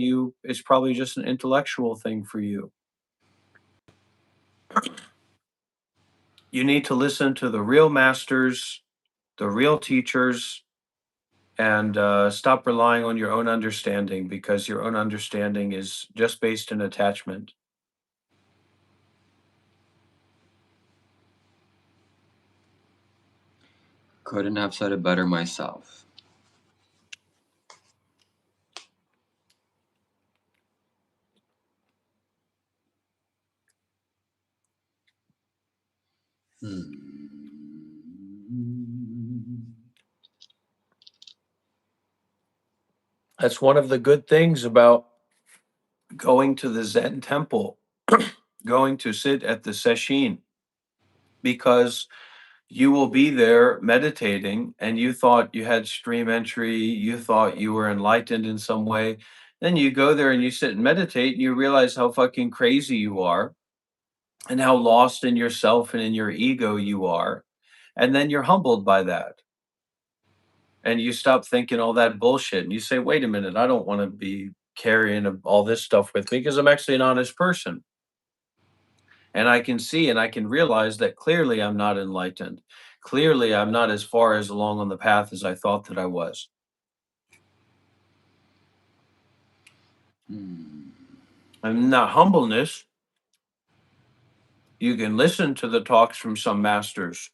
it's probably just an intellectual thing for you. You need to listen to the real masters, the real teachers, and stop relying on your own understanding because your own understanding is just based in attachment. Couldn't have said it better myself. That's one of the good things about going to the Zen temple, going to sit at the sesshin, because you will be there meditating and you thought you had stream entry, you thought you were enlightened in some way. Then you go there and you sit and meditate and you realize how fucking crazy you are and how lost in yourself and in your ego you are. And then you're humbled by that. And you stop thinking all that bullshit and you say, wait a minute, I don't want to be carrying all this stuff with me because I'm actually an honest person. And I can see and I can realize that clearly I'm not enlightened. Clearly, I'm not as far as along on the path as I thought that I was. And not humbleness, you can listen to the talks from some masters.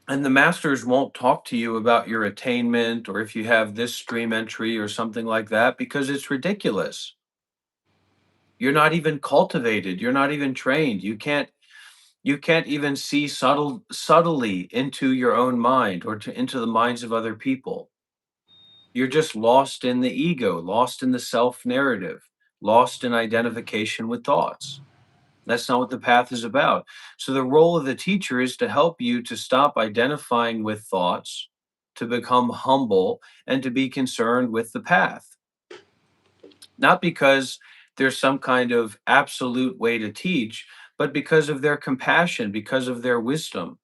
And the masters won't talk to you about your attainment or if you have this stream entry or something like that because it's ridiculous. You're not even cultivated, you're not even trained. You can't even see subtly into your own mind or into the minds of other people. You're just lost in the ego, lost in the self narrative, lost in identification with thoughts. That's not what the path is about. So the role of the teacher is to help you to stop identifying with thoughts, to become humble, and to be concerned with the path. Not because there's some kind of absolute way to teach, but because of their compassion, because of their wisdom.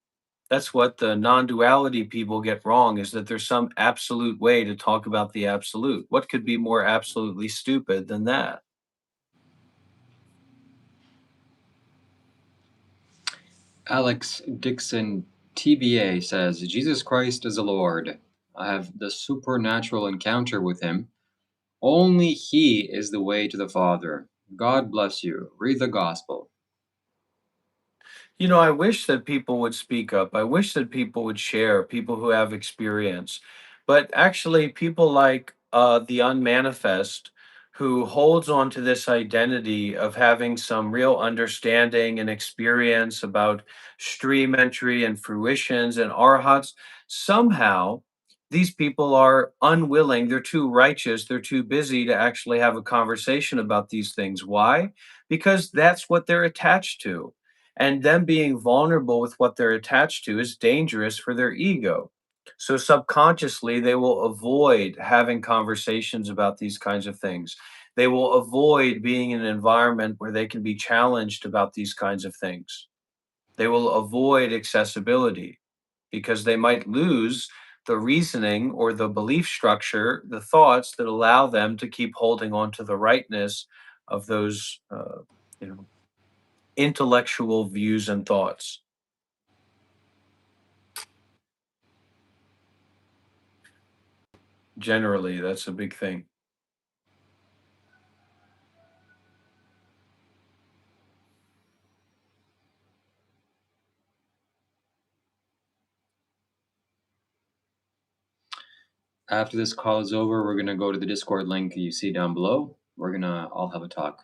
That's what the non-duality people get wrong, is that there's some absolute way to talk about the absolute. What could be more absolutely stupid than that? Alex Dixon TBA says, Jesus Christ is the Lord. I have the supernatural encounter with him. Only he is the way to the Father. God bless you. Read the gospel. You know, I wish that people would speak up. I wish that people would share, people who have experience. But actually, people like the unmanifest, who holds on to this identity of having some real understanding and experience about stream entry and fruitions and arhats, somehow these people are unwilling, they're too righteous, they're too busy to actually have a conversation about these things. Why? Because that's what they're attached to, and them being vulnerable with what they're attached to is dangerous for their ego. So subconsciously, they will avoid having conversations about these kinds of things. They will avoid being in an environment where they can be challenged about these kinds of things. They will avoid accessibility because they might lose the reasoning or the belief structure, the thoughts that allow them to keep holding on to the rightness of those, you know, intellectual views and thoughts. Generally, that's a big thing. After this call is over, we're going to go to the Discord link you see down below. We're going to all have a talk.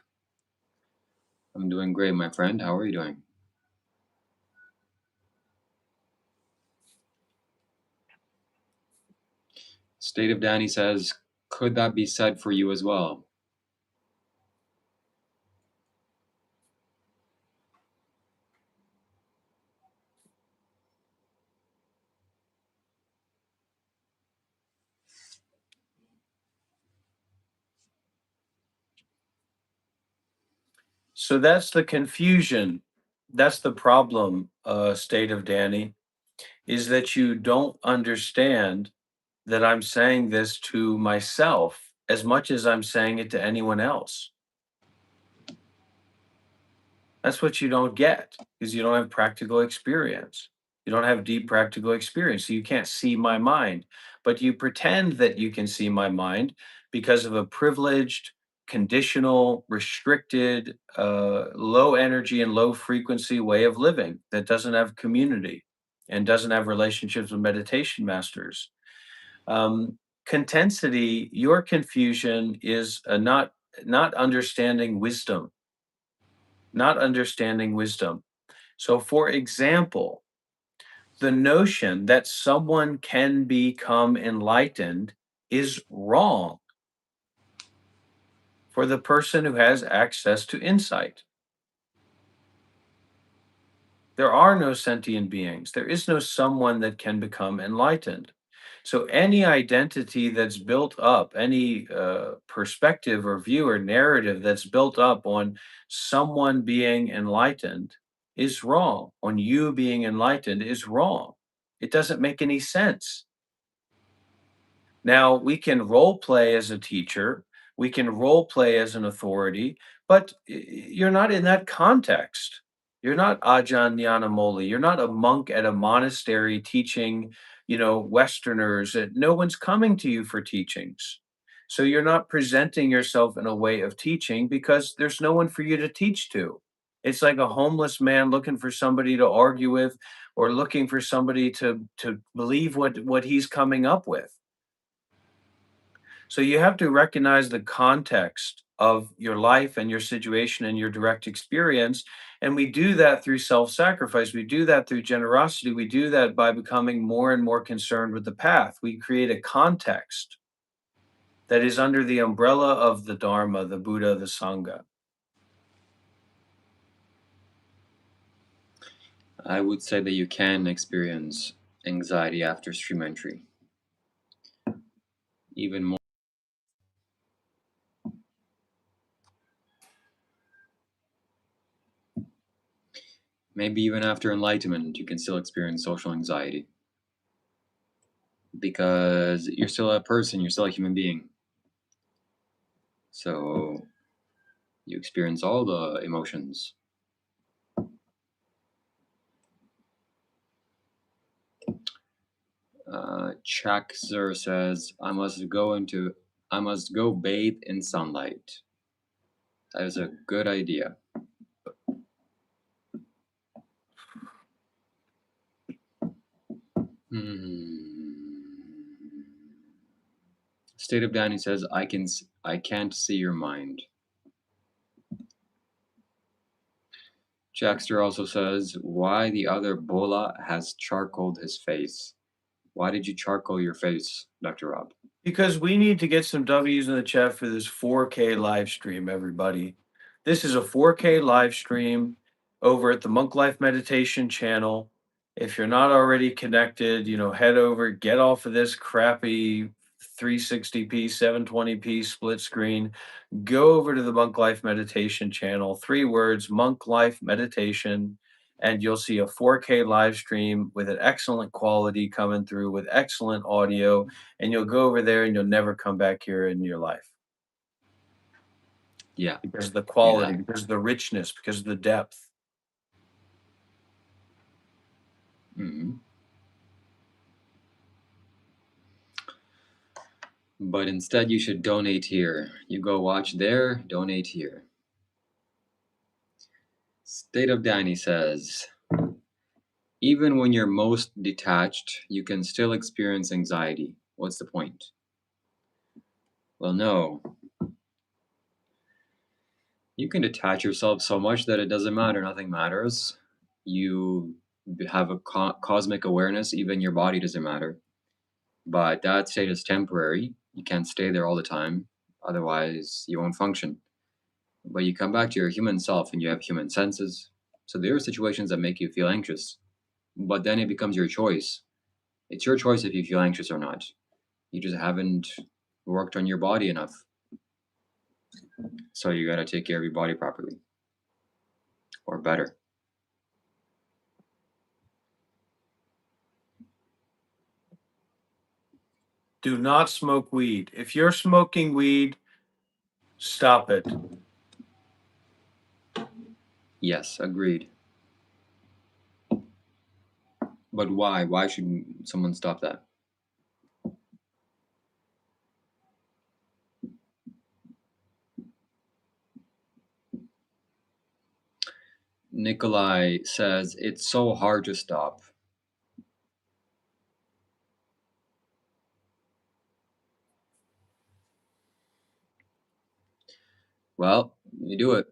I'm doing great, my friend. How are you doing? State of Danny says, could that be said for you as well? So that's the confusion. That's the problem, state of Danny, is that you don't understand that I'm saying this to myself as much as I'm saying it to anyone else. That's what you don't get, because you don't have practical experience. You don't have deep practical experience. So you can't see my mind, but you pretend that you can see my mind because of a privileged, conditional, restricted, low energy and low frequency way of living that doesn't have community and doesn't have relationships with meditation masters. Contensity, your confusion is not understanding wisdom, not understanding wisdom. So, for example, the notion that someone can become enlightened is wrong for the person who has access to insight. There are no sentient beings. There is no someone that can become enlightened. So, any identity that's built up, any perspective or view or narrative that's built up on someone being enlightened is wrong. On you being enlightened is wrong. It doesn't make any sense. Now, we can role play as a teacher, we can role play as an authority, but you're not in that context. You're not Ajahn Nyanamoli. You're not a monk at a monastery teaching, Westerners. That no one's coming to you for teachings. So you're not presenting yourself in a way of teaching because there's no one for you to teach to. It's like a homeless man looking for somebody to argue with, or looking for somebody to believe what he's coming up with. So you have to recognize the context of your life and your situation and your direct experience. And we do that through self sacrifice. We do that through generosity. We do that by becoming more and more concerned with the path. We create a context that is under the umbrella of the Dharma, the Buddha, the Sangha. I would say that you can experience anxiety after stream entry. Even more. Maybe even after enlightenment, you can still experience social anxiety because you're still a person, you're still a human being. So you experience all the emotions. Chakzer says, I must go bathe in sunlight. That is a good idea. State of Danny says, I can't see your mind. Jackster also says, why the other Bola has charcoaled his face. Why did you charcoal your face, Dr. Rob? Because we need to get some W's in the chat for this 4K live stream, everybody. This is a 4K live stream over at the Monk Life Meditation channel. If you're not already connected, head over, get off of this crappy 360p, 720p split screen. Go over to the Monk Life Meditation channel, 3 words, Monk Life Meditation, and you'll see a 4K live stream with an excellent quality coming through with excellent audio, and you'll go over there and you'll never come back here in your life. Yeah. Because of the quality, because of the richness, because of the depth. Mm-hmm. But instead, you should donate here. You go watch there, donate here. State of Danny says, even when you're most detached, you can still experience anxiety. What's the point? Well, no. You can detach yourself so much that it doesn't matter, nothing matters. You have a cosmic awareness, even your body doesn't matter. But that state is temporary. You can't stay there all the time, otherwise, you won't function. But you come back to your human self and you have human senses. So there are situations that make you feel anxious, but then it becomes your choice. It's your choice if you feel anxious or not. You just haven't worked on your body enough. So you gotta take care of your body properly. Or better. Do not smoke weed. If you're smoking weed, stop it. Yes, agreed. But why? Why should someone stop that? Nikolai says, it's so hard to stop. Well, you do it.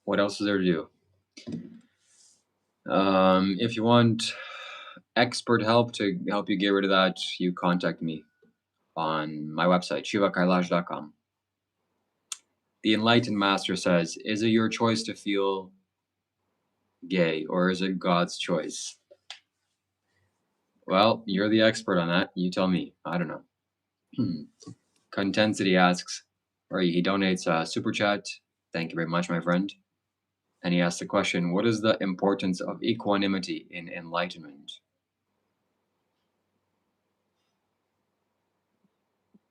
What else is there to do? If you want expert help to help you get rid of that, you contact me on my website, shivakailash.com. The enlightened master says, is it your choice to feel gay or is it God's choice? Well, you're the expert on that. You tell me. I don't know. Contensity asks, or he donates a super chat. Thank you very much, my friend. And he asks the question, what is the importance of equanimity in enlightenment?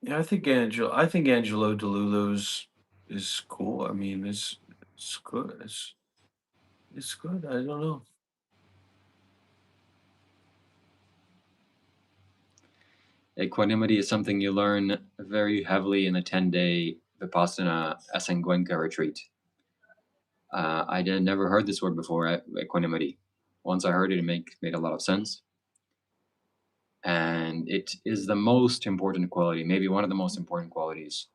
Yeah, I think Angelo DeLulo's is cool. I mean, it's good. It's good. I don't know. Equanimity is something you learn very heavily in the 10-day Vipassana Asangwenka retreat. I never heard this word before, equanimity. Once I heard it, it made a lot of sense. And it is the most important quality, maybe one of the most important qualities,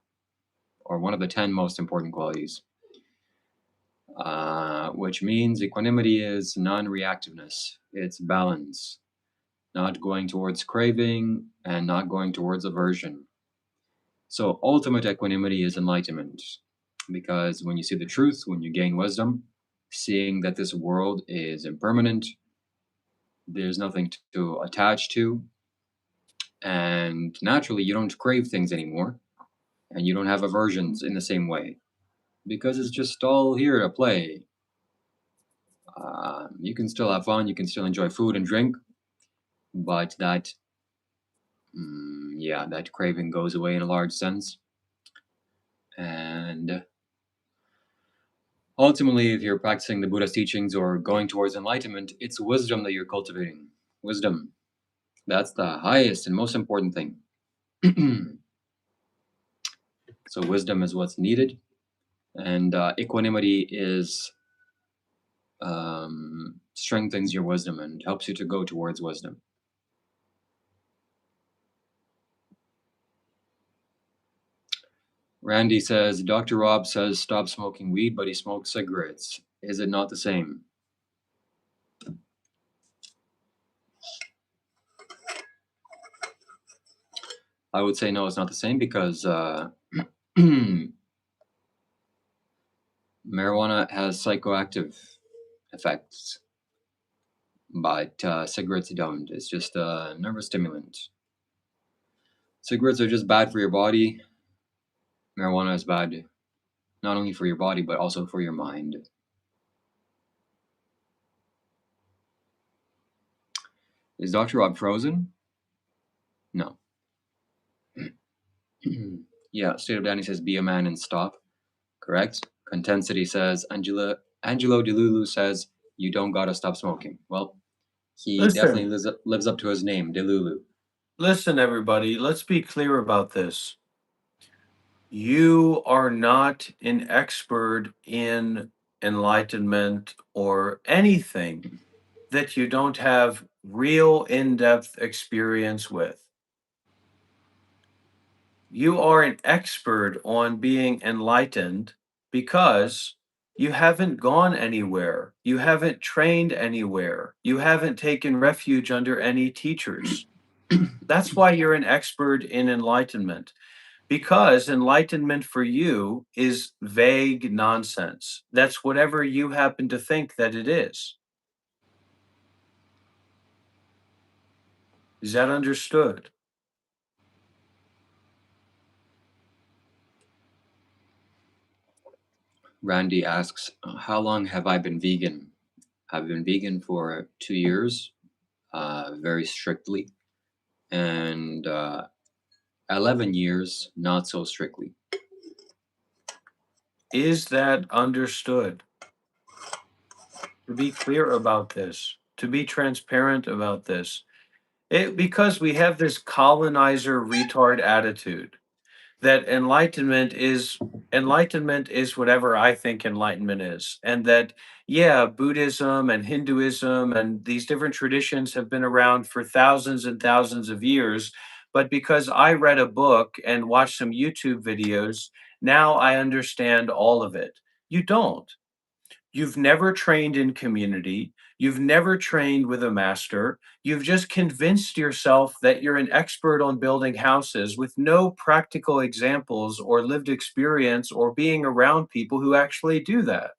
or one of the 10 most important qualities, which means equanimity is non-reactiveness. It's balance, not going towards craving and not going towards aversion. So ultimate equanimity is enlightenment, because when you see the truth, when you gain wisdom, seeing that this world is impermanent, there's nothing to attach to, and naturally you don't crave things anymore, and you don't have aversions in the same way, because it's just all here to play. You can still have fun, you can still enjoy food and drink, but that craving goes away in a large sense. And ultimately, if you're practicing the Buddha's teachings or going towards enlightenment, it's wisdom that you're cultivating. Wisdom. That's the highest and most important thing. So, wisdom is what's needed, and equanimity is strengthens your wisdom and helps you to go towards wisdom. Randy says, Dr. Rob says stop smoking weed, but he smokes cigarettes. Is it not the same? I would say no, it's not the same because marijuana has psychoactive effects, but cigarettes don't. It's just a nervous stimulant. Cigarettes are just bad for your body. Marijuana is bad not only for your body, but also for your mind. Is Dr. Rob frozen? No. Yeah, State of Danny says be a man and stop. Correct. Contensity says Angelo Delulu says you don't gotta stop smoking. Well, he definitely lives up to his name, Delulu. Listen, everybody, let's be clear about this. You are not an expert in enlightenment or anything that you don't have real in-depth experience with. You are an expert on being enlightened because you haven't gone anywhere. You haven't trained anywhere. You haven't taken refuge under any teachers. That's why you're an expert in enlightenment, because enlightenment for you is vague nonsense. That's whatever you happen to think that it is. Is that understood? Randy asks, how long have I been vegan? I've been vegan for 2 years, very strictly, and 11 years not so strictly. Is that understood? To be clear about this, to be transparent about this. Because we have this colonizer retard attitude that enlightenment is whatever I think enlightenment is. And that, yeah, Buddhism and Hinduism and these different traditions have been around for thousands and thousands of years. But because I read a book and watched some YouTube videos, now I understand all of it. You don't. You've never trained in community. You've never trained with a master. You've just convinced yourself that you're an expert on building houses with no practical examples or lived experience or being around people who actually do that.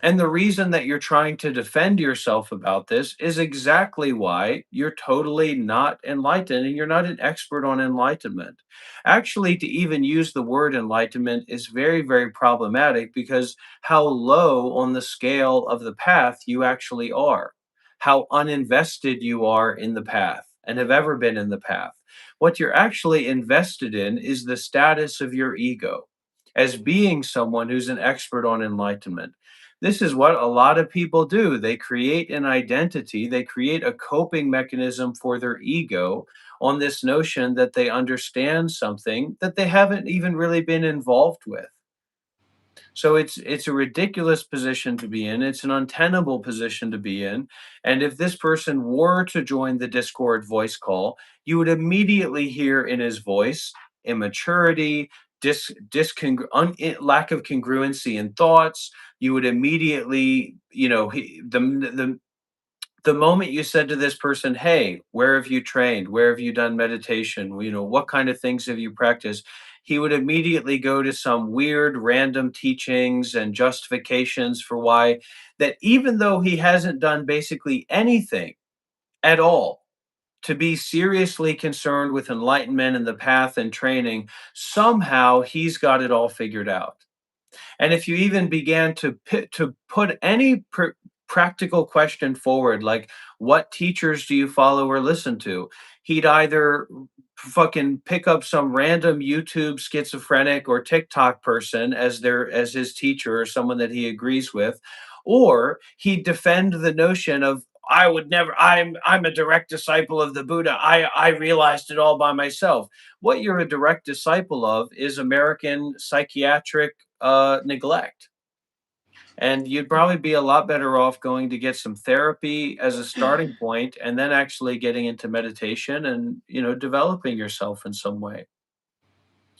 And the reason that you're trying to defend yourself about this is exactly why you're totally not enlightened and you're not an expert on enlightenment. Actually, to even use the word enlightenment is very, very problematic because how low on the scale of the path you actually are, how uninvested you are in the path and have ever been in the path. What you're actually invested in is the status of your ego as being someone who's an expert on enlightenment. This is what a lot of people do. They create an identity, they create a coping mechanism for their ego on this notion that they understand something that they haven't even really been involved with. So it's a ridiculous position to be in. It's an untenable position to be in. And if this person were to join the Discord voice call, you would immediately hear in his voice immaturity, lack of congruency in thoughts. You would immediately, the moment you said to this person, hey, where have you trained, where have you done meditation, what kind of things have you practiced, he would immediately go to some weird random teachings and justifications for why, that even though he hasn't done basically anything at all to be seriously concerned with enlightenment and the path and training, somehow he's got it all figured out. And if you even began to put any practical question forward, like what teachers do you follow or listen to, he'd either fucking pick up some random YouTube schizophrenic or TikTok person as his teacher or someone that he agrees with, or he'd defend the notion of I would never I'm a direct disciple of the Buddha. I realized it all by myself. What you're a direct disciple of is American psychiatric neglect. And you'd probably be a lot better off going to get some therapy as a starting point and then actually getting into meditation and, developing yourself in some way.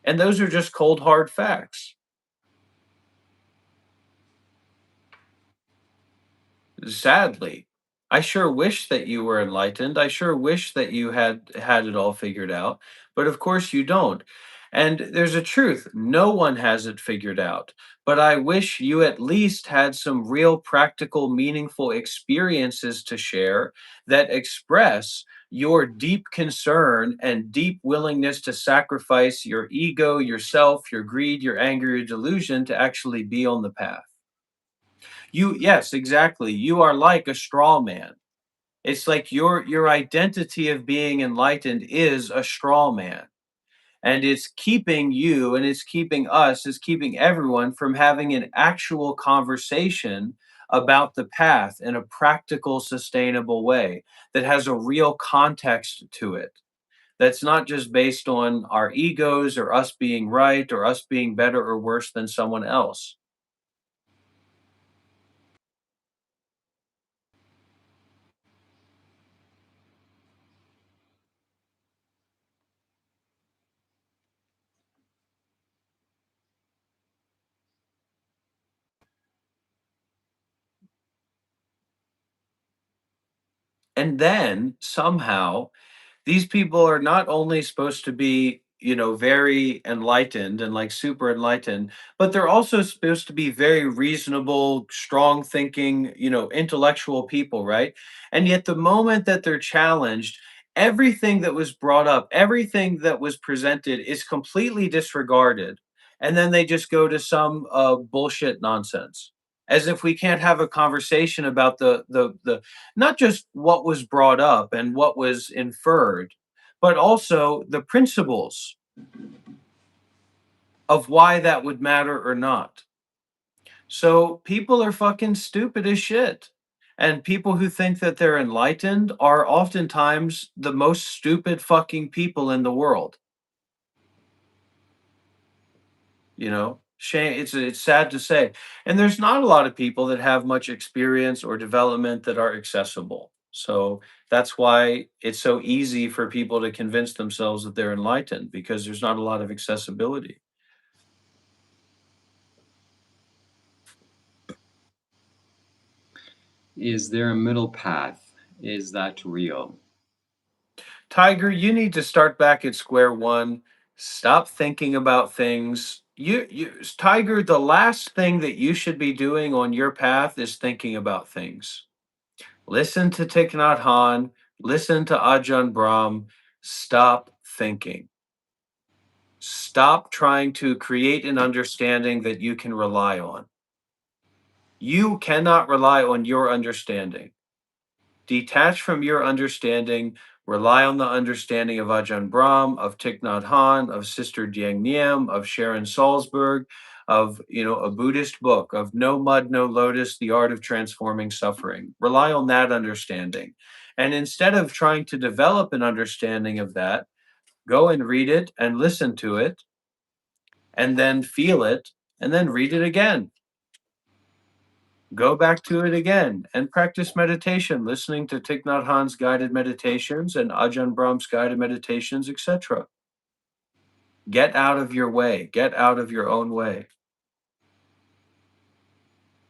And those are just cold, hard facts. Sadly, I sure wish that you were enlightened. I sure wish that you had it all figured out, but of course you don't. And there's a truth, no one has it figured out. But I wish you at least had some real practical, meaningful experiences to share that express your deep concern and deep willingness to sacrifice your ego, yourself, your greed, your anger, your delusion to actually be on the path. Yes, exactly. You are like a straw man. It's like your identity of being enlightened is a straw man. And it's keeping you and it's keeping everyone from having an actual conversation about the path in a practical, sustainable way that has a real context to it. That's not just based on our egos or us being right or us being better or worse than someone else. And then somehow these people are not only supposed to be, very enlightened and like super enlightened, but they're also supposed to be very reasonable, strong thinking, intellectual people, right? And yet the moment that they're challenged, everything that was brought up, everything that was presented is completely disregarded. And then they just go to some bullshit nonsense. As if we can't have a conversation about the not just what was brought up and what was inferred, but also the principles of why that would matter or not. So people are fucking stupid as shit. And people who think that they're enlightened are oftentimes the most stupid fucking people in the world. Shame, it's sad to say. And there's not a lot of people that have much experience or development that are accessible. So that's why it's so easy for people to convince themselves that they're enlightened because there's not a lot of accessibility. Is there a middle path? Is that real? Tiger, you need to start back at square one. Stop thinking about things. Tiger, the last thing that you should be doing on your path is thinking about things. Listen to Thich Nhat Hanh, listen to Ajahn Brahm. Stop thinking. Stop trying to create an understanding that you can rely on. You cannot rely on your understanding. Detach from your understanding, rely on the understanding of Ajahn Brahm, of Thich Nhat Hanh, of Sister Dieng Niem, of Sharon Salzberg, of a Buddhist book of No Mud, No Lotus, The Art of Transforming Suffering. Rely on that understanding. And instead of trying to develop an understanding of that, go and read it and listen to it and then feel it and then read it again. Go back to it again and practice meditation, listening to Thich Nhat Hanh's guided meditations and Ajahn Brahm's guided meditations, etc. Get out of your way. Get out of your own way.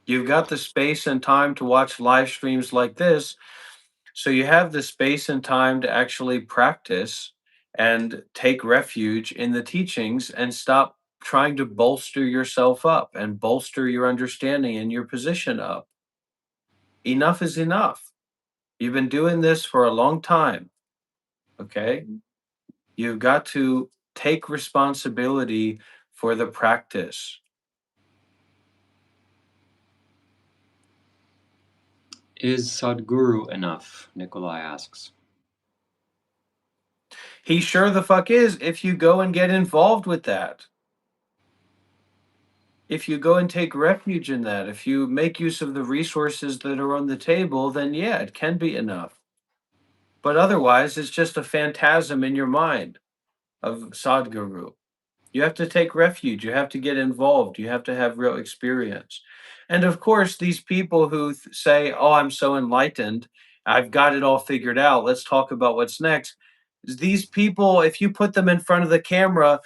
You've got the space and time to watch live streams like this, so you have the space and time to actually practice and take refuge in the teachings and stop trying to bolster yourself up and bolster your understanding and your position up. Enough is enough. You've been doing this for a long time. Okay. You've got to take responsibility for the practice. Is Sadhguru enough? Nikolai asks. He sure the fuck is if you go and get involved with that. If you go and take refuge in that, if you make use of the resources that are on the table, then yeah, it can be enough. But otherwise, it's just a phantasm in your mind of Sadhguru. You have to take refuge. You have to get involved. You have to have real experience. And of course, these people who say, oh, I'm so enlightened, I've got it all figured out. Let's talk about what's next. These people, if you put them in front of the camera,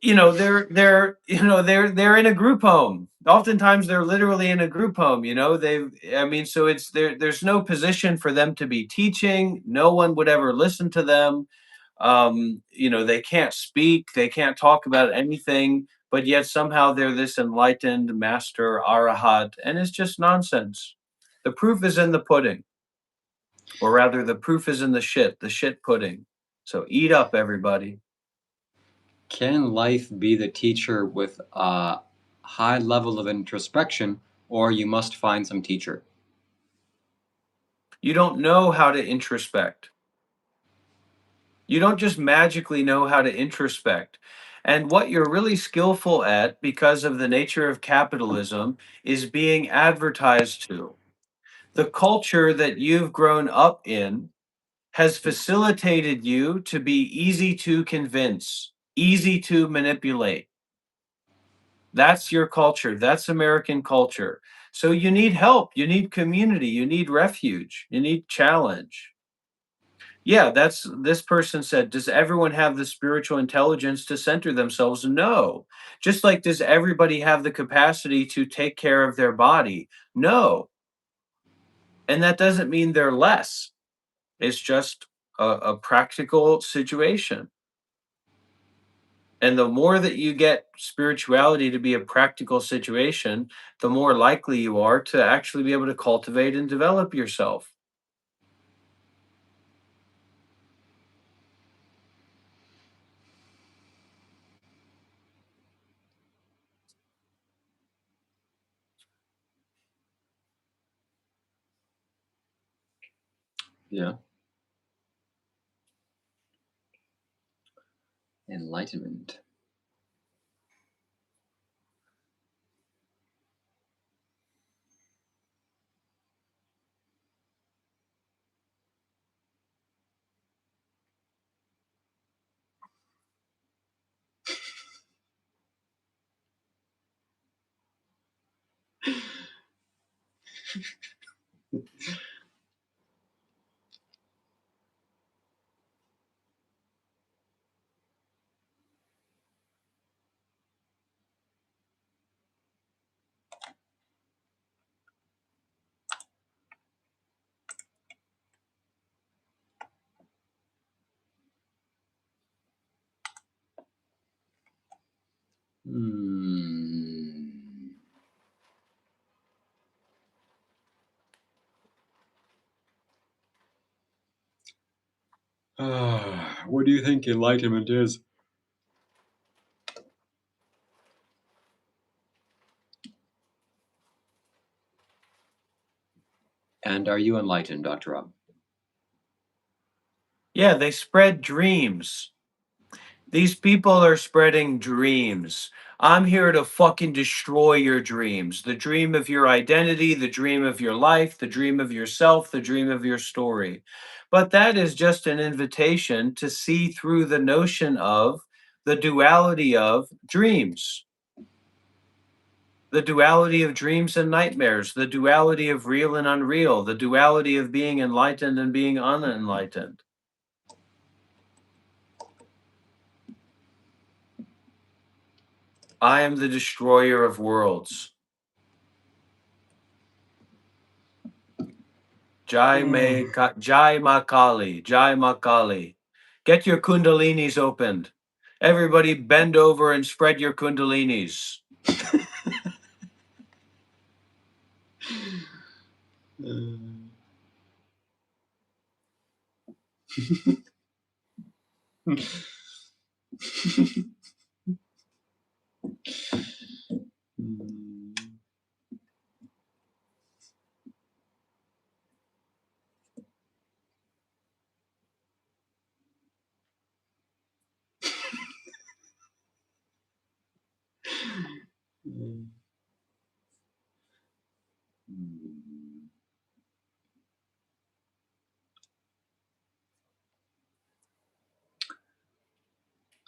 they're in a group home. Oftentimes they're literally in a group home. So it's there's no position for them to be teaching. No one would ever listen to them. They can't speak, they can't talk about anything, but yet somehow they're this enlightened master arahat, and it's just nonsense. The proof is in the pudding, or rather the proof is in the shit pudding. So eat up, everybody. Can life be the teacher with a high level of introspection, or you must find some teacher? You don't know how to introspect. You don't just magically know how to introspect. And what you're really skillful at, because of the nature of capitalism, is being advertised to. The culture that you've grown up in has facilitated you to be easy to convince, easy to manipulate. That's your culture. That's American culture. So you need help. You need community. You need refuge. You need challenge. Yeah, this person said, does everyone have the spiritual intelligence to center themselves? No. Just like, does everybody have the capacity to take care of their body? No. And that doesn't mean they're less. It's just a practical situation. And the more that you get spirituality to be a practical situation, the more likely you are to actually be able to cultivate and develop yourself. Yeah. Enlightenment. What do you think enlightenment is? And are you enlightened, Dr. Rob? Yeah, they spread dreams. These people are spreading dreams. I'm here to fucking destroy your dreams. The dream of your identity, the dream of your life, the dream of yourself, the dream of your story. But that is just an invitation to see through the notion of the duality of dreams, the duality of dreams and nightmares, the duality of real and unreal, the duality of being enlightened and being unenlightened. I am the destroyer of worlds. Jai Ma Kali, Jai Ma Kali. Get your kundalinis opened. Everybody bend over and spread your kundalinis. Mm.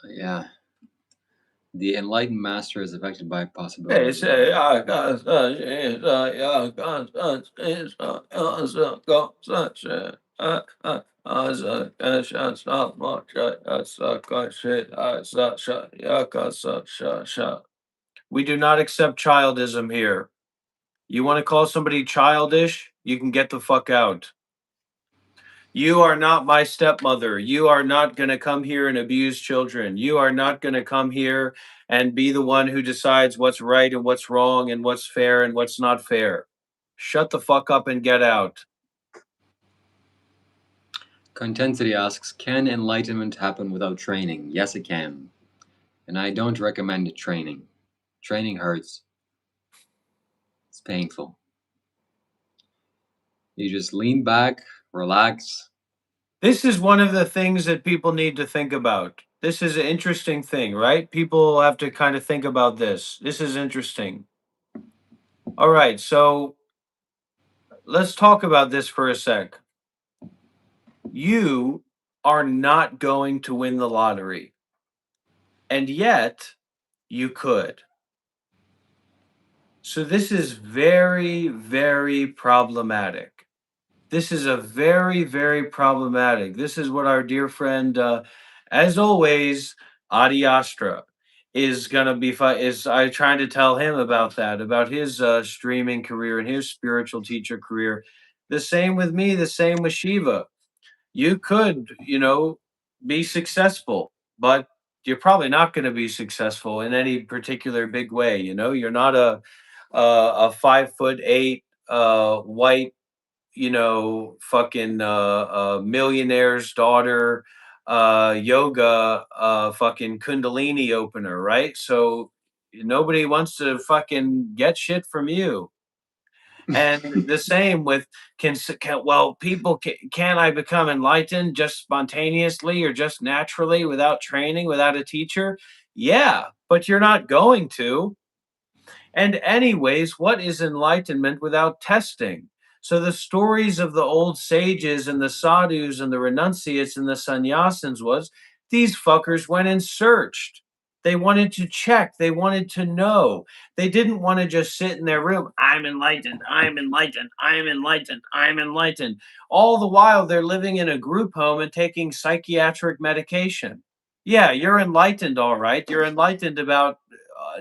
Yeah. The enlightened master is affected by They possibility. say, I got such is, yeah, got such is, got such shut not much, got shit, yeah, got such. We do not accept childism here. You want to call somebody childish? You can get the fuck out. You are not my stepmother. You are not going to come here and abuse children. You are not going to come here and be the one who decides what's right and what's wrong and what's fair and what's not fair. Shut the fuck up and get out. Contensity asks, can enlightenment happen without training? Yes, it can. And I don't recommend training. Training hurts. It's painful. You just lean back, relax. This is one of the things that people need to think about. This is an interesting thing, right? People have to kind of think about this. This is interesting. All right, so let's talk about this for a sec. You are not going to win the lottery, and yet you could. So this is very, very problematic. This is a very, very problematic. This is what our dear friend, as always, Adi Astra, is gonna be. Is I trying to tell him about that, about his streaming career and his spiritual teacher career. The same with me. The same with Shiva. You could, be successful, but you're probably not going to be successful in any particular big way. You're not a 5'8" white, fucking millionaire's daughter yoga fucking kundalini opener, right? So nobody wants to fucking get shit from you. And the same with people can I become enlightened just spontaneously or just naturally without training, without a teacher? Yeah, but you're not going to. And, anyways, what is enlightenment without testing? So, the stories of the old sages and the sadhus and the renunciates and the sannyasins was these fuckers went and searched. They wanted to check, they wanted to know. They didn't want to just sit in their room. I'm enlightened, I'm enlightened, I'm enlightened, I'm enlightened. All the while, they're living in a group home and taking psychiatric medication. Yeah, you're enlightened, all right. You're enlightened about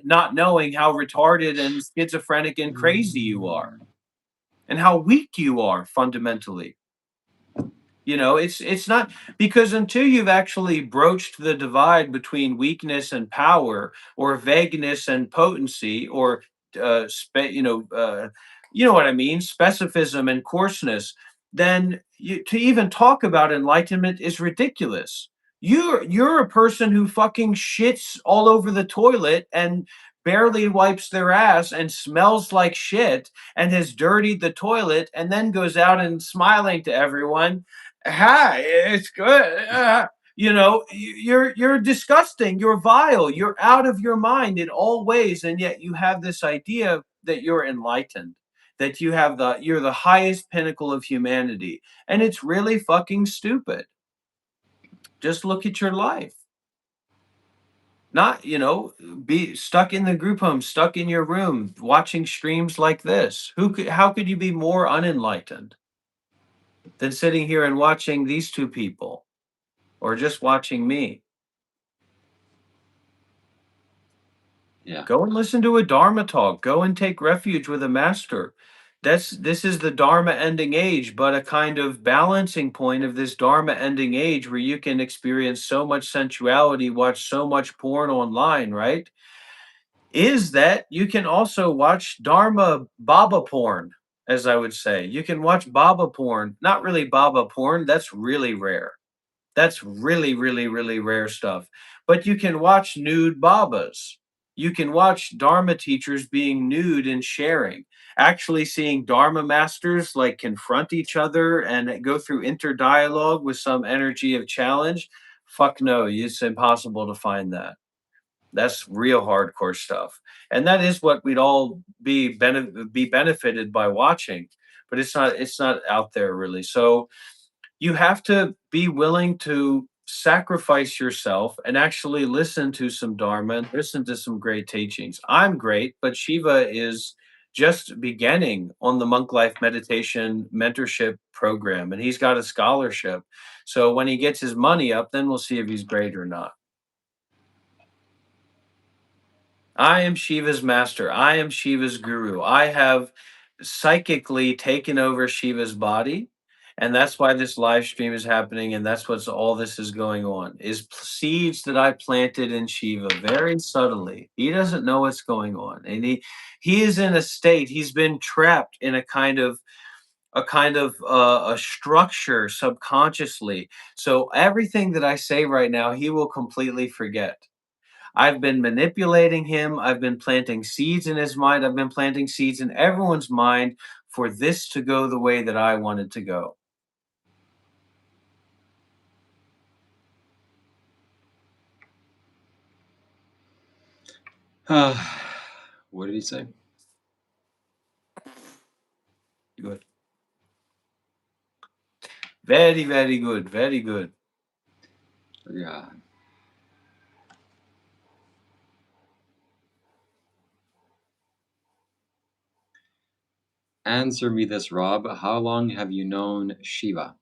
not knowing how retarded and schizophrenic and crazy you are and how weak you are fundamentally. It's not because until you've actually broached the divide between weakness and power, or vagueness and potency, or you know what I mean, specificism and coarseness, then to even talk about enlightenment is ridiculous. You're a person who fucking shits all over the toilet and barely wipes their ass and smells like shit and has dirtied the toilet and then goes out and smiling to everyone. Hi, it's good. You're disgusting. You're vile. You're out of your mind in all ways, and yet you have this idea that you're enlightened, that you're the highest pinnacle of humanity, and it's really fucking stupid. Just look at your life. Not, be stuck in the group home, stuck in your room, watching streams like this. How could you be more unenlightened than sitting here and watching these two people? Or just watching me. Yeah. Go and listen to a Dharma talk. Go and take refuge with a master. This is the Dharma ending age, but a kind of balancing point of this Dharma ending age where you can experience so much sensuality, watch so much porn online, right? Is that you can also watch Dharma Baba porn, as I would say. You can watch Baba porn, not really Baba porn, that's really rare. That's really, really, really rare stuff. But you can watch nude Babas. You can watch Dharma teachers being nude and sharing. Actually seeing Dharma masters like confront each other and go through interdialogue with some energy of challenge. Fuck no, it's impossible to find that. That's real hardcore stuff. And that is what we'd all be benefited by watching, but it's not out there really. So you have to be willing to sacrifice yourself and actually listen to some dharma and listen to some great teachings. I'm great, but Shiva is just beginning on the monk life meditation mentorship program, and he's got a scholarship. So when he gets his money up, then we'll see if he's great or not. I am Shiva's master. I am Shiva's guru. I have psychically taken over Shiva's body. And that's why this live stream is happening. And that's what's all this is going on is seeds that I planted in Shiva very subtly. He doesn't know what's going on. And he is in a state, he's been trapped in a structure subconsciously. So everything that I say right now, he will completely forget. I've been manipulating him. I've been planting seeds in his mind. I've been planting seeds in everyone's mind for this to go the way that I want it to go. What did he say? Good. Very, very good. Very good. Yeah. Answer me this, Rob. How long have you known Shiva?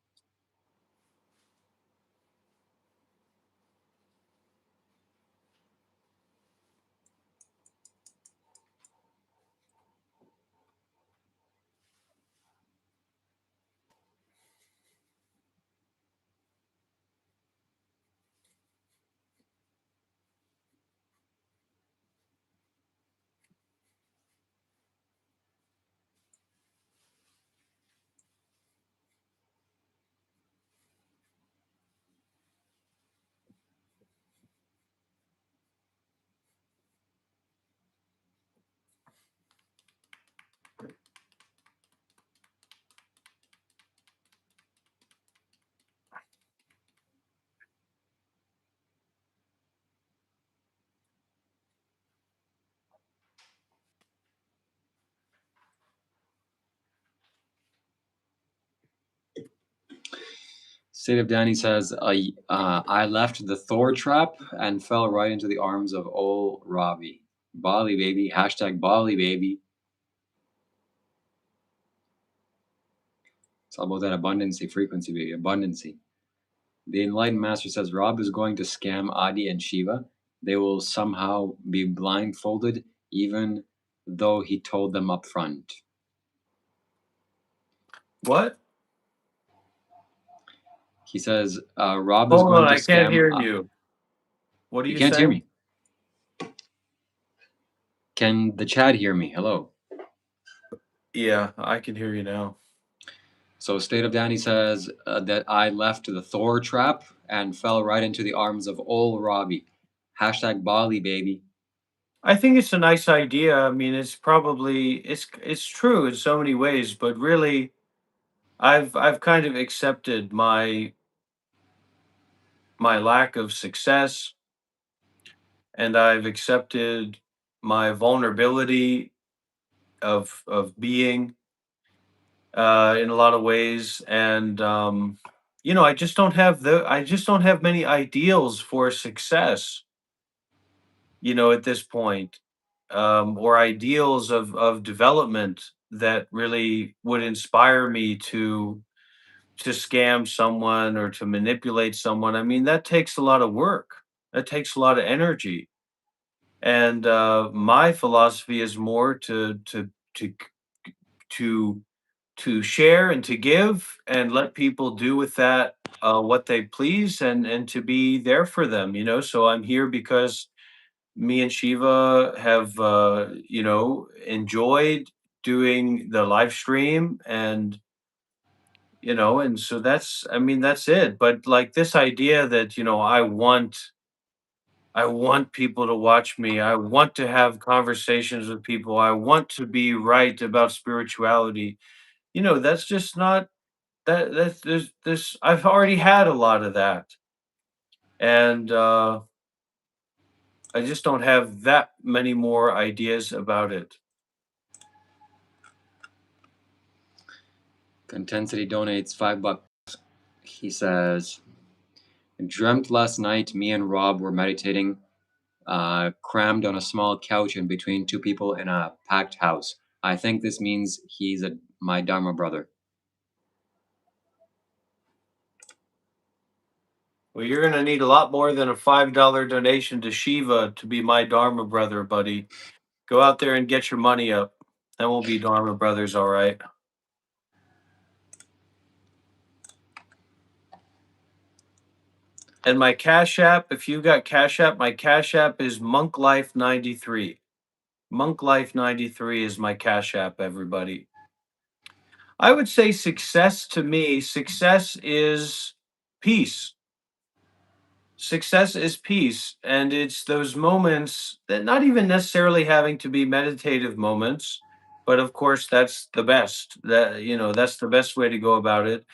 State of Danny says, I left the Thor trap and fell right into the arms of old Robbie. Bali baby. Hashtag Bali baby. It's all about that abundancy frequency, baby. Abundancy. The enlightened master says Rob is going to scam Adi and Shiva. They will somehow be blindfolded, even though he told them up front. What? He says Rob is Hold going on, to I can't scam. hear you. What are You you can't hear saying? me. Can the chat hear me? Hello. Yeah, I can hear you now. So State of Danny says that I left the Thor trap and fell right into the arms of old Robbie. Hashtag Bali baby. I think it's a nice idea. I mean, it's true in so many ways, but really, I've kind of accepted my lack of success, and I've accepted my vulnerability of being in a lot of ways, and I just don't have many ideals for success, at this point, or ideals of development that really would inspire me to scam someone or to manipulate someone. I mean, that takes a lot of work. That takes a lot of energy. And my philosophy is more to to to share and to give and let people do with that what they please, and to be there for them. So I'm here because me and Shiva have enjoyed doing the live stream, and so that's it. But like this idea that I want people to watch me. I want to have conversations with people. I want to be right about spirituality. That's just not that's there's I've already had a lot of that. And I just don't have that many more ideas about it. Contensity donates $5. He says, dreamt last night me and Rob were meditating, crammed on a small couch in between two people in a packed house. I think this means he's my Dharma brother. Well, you're gonna need a lot more than a $5 donation to Shiva to be my Dharma brother, buddy. Go out there and get your money up. Then we'll be Dharma brothers, all right. And my Cash App, if you got Cash App, my Cash App is MonkLife93. MonkLife93 is my Cash App, everybody. I would say success to me, success is peace. Success is peace. And it's those moments that not even necessarily having to be meditative moments, but of course that's the best. That's the best way to go about it.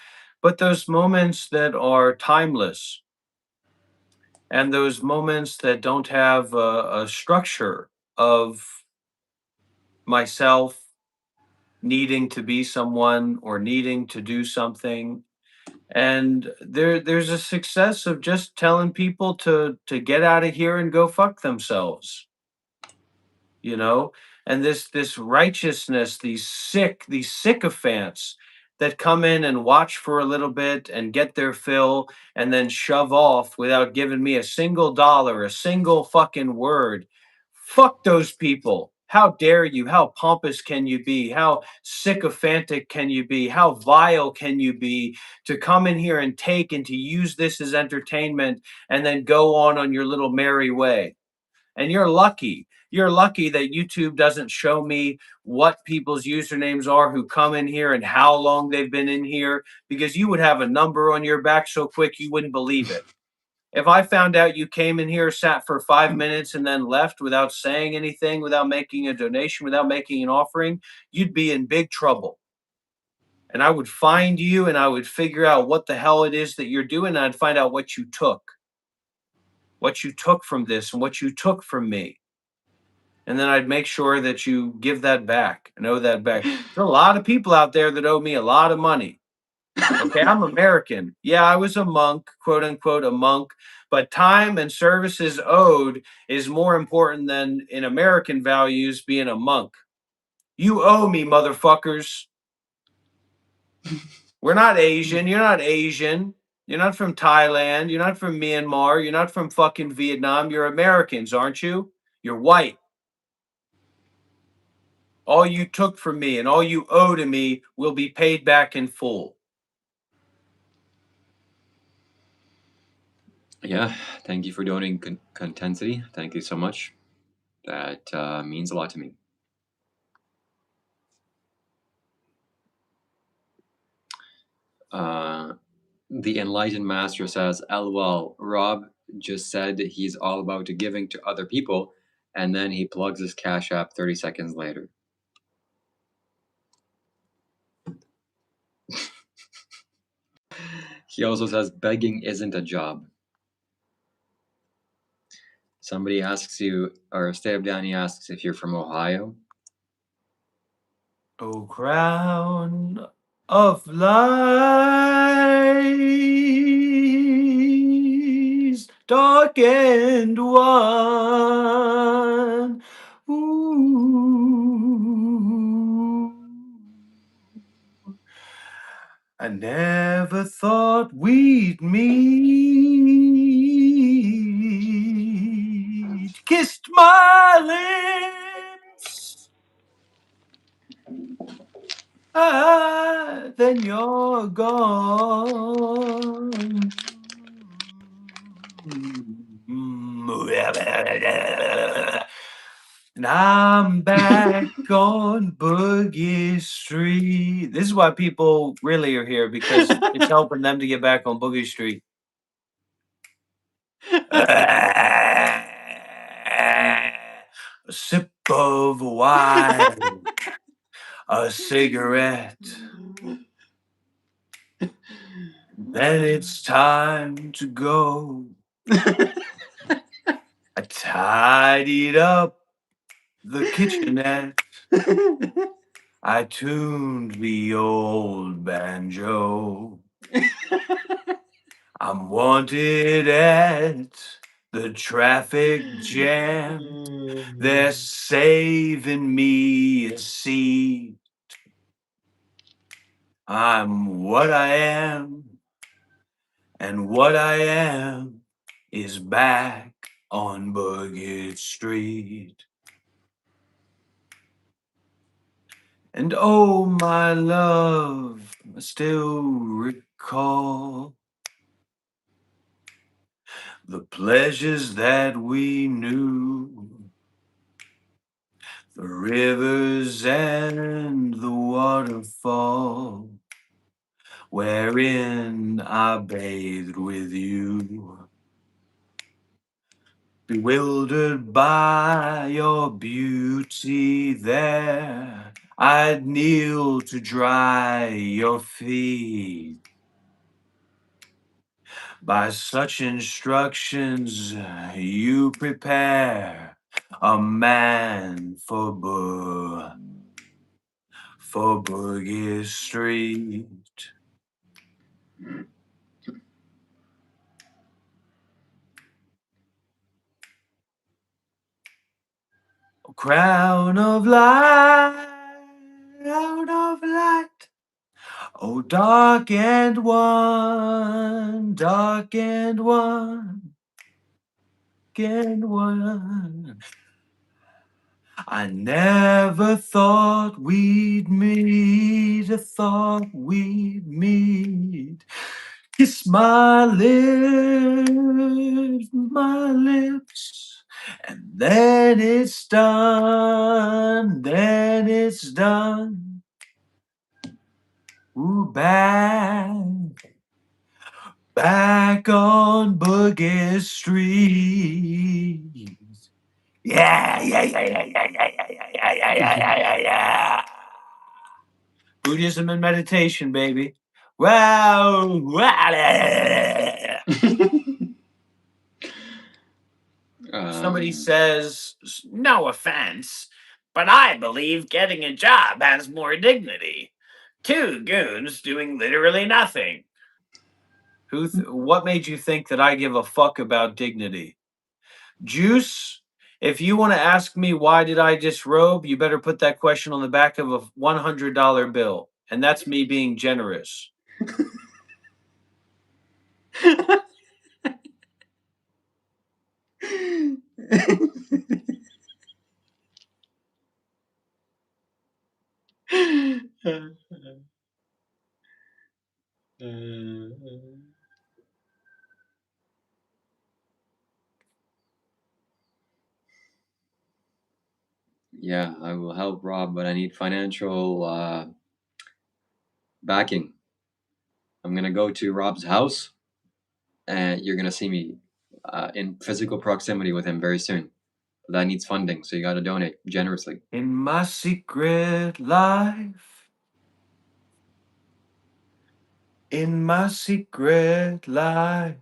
But those moments that are timeless and those moments that don't have a structure of myself needing to be someone or needing to do something. And there's a success of just telling people to get out of here and go fuck themselves, you know. And this righteousness, these sycophants that come in and watch for a little bit and get their fill and then shove off without giving me a single dollar, a single fucking word. Fuck those people. How dare you? How pompous can you be? How sycophantic can you be? How vile can you be to come in here and take and to use this as entertainment and then go on your little merry way? And you're lucky. You're lucky that YouTube doesn't show me what people's usernames are who come in here and how long they've been in here, because you would have a number on your back so quick you wouldn't believe it. If I found out you came in here, sat for 5 minutes, and then left without saying anything, without making a donation, without making an offering, you'd be in big trouble. And I would find you and I would figure out what the hell it is that you're doing. And I'd find out what you took from this and what you took from me. And then I'd make sure that you give that back and owe that back. There's a lot of people out there that owe me a lot of money. Okay, I'm American. Yeah, I was a monk, quote unquote, a monk, but time and services owed is more important than in American values being a monk. You owe me, motherfuckers. We're not Asian. You're not Asian. You're not from Thailand. You're not from Myanmar. You're not from fucking Vietnam. You're Americans, aren't you? You're white. All you took from me and all you owe to me will be paid back in full. Yeah, thank you for donating Contensity. Thank you so much. That means a lot to me. The Enlightened Master says, LOL, Rob just said he's all about giving to other people, and then he plugs his Cash App 30 seconds later. He also says begging isn't a job. Somebody asks you, or Steve Danny asks if you're from Ohio. O crown of lies, dark and one. Ooh. I never thought we'd meet. Kissed my lips. Then you're gone. And I'm back on Boogie Street. This is why people really are here, because it's helping them to get back on Boogie Street. A sip of wine, a cigarette. Then it's time to go. I tidied up the kitchenette. I tuned the old banjo. I'm wanted at the traffic jam. They're saving me a seat. I'm what I am, and what I am is back on Bugget Street. And oh, my love, I still recall the pleasures that we knew, the rivers and the waterfall, wherein I bathed with you. Bewildered by your beauty there, I'd kneel to dry your feet. By such instructions, you prepare a man for Boogie Street. Crown of light, crown of light. Oh, dark and one, dark and one, and one. I never thought we'd meet, I thought we'd meet. Kiss my lips, and then it's done, then it's done. Ooh, back on Boogie Street. Yeah, yeah, yeah, yeah, yeah, yeah, yeah, yeah, yeah, yeah, yeah, yeah, yeah. Buddhism and meditation, baby. Wow. Somebody says, no offense, but I believe getting a job has more dignity. Two goons doing literally nothing. What made you think that I give a fuck about dignity? Juice, if you want to ask me why did I disrobe, you better put that question on the back of a $100 bill. And that's me being generous. Yeah, I will help Rob, but I need financial backing. I'm gonna go to Rob's house, and you're gonna see me in physical proximity with him very soon. But that needs funding, so you got to donate generously. In my secret life, in my secret life,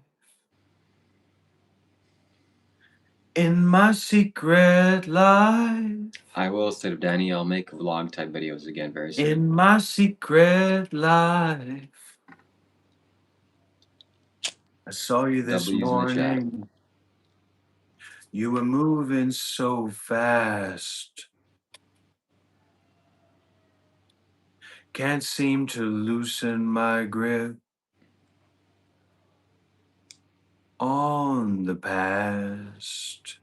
in my secret life, I will, instead of Danny, I'll make vlog type videos again very soon. in my secret life, I saw you this W's in the chat. morning. You were moving so fast. Can't seem to loosen my grip on the past.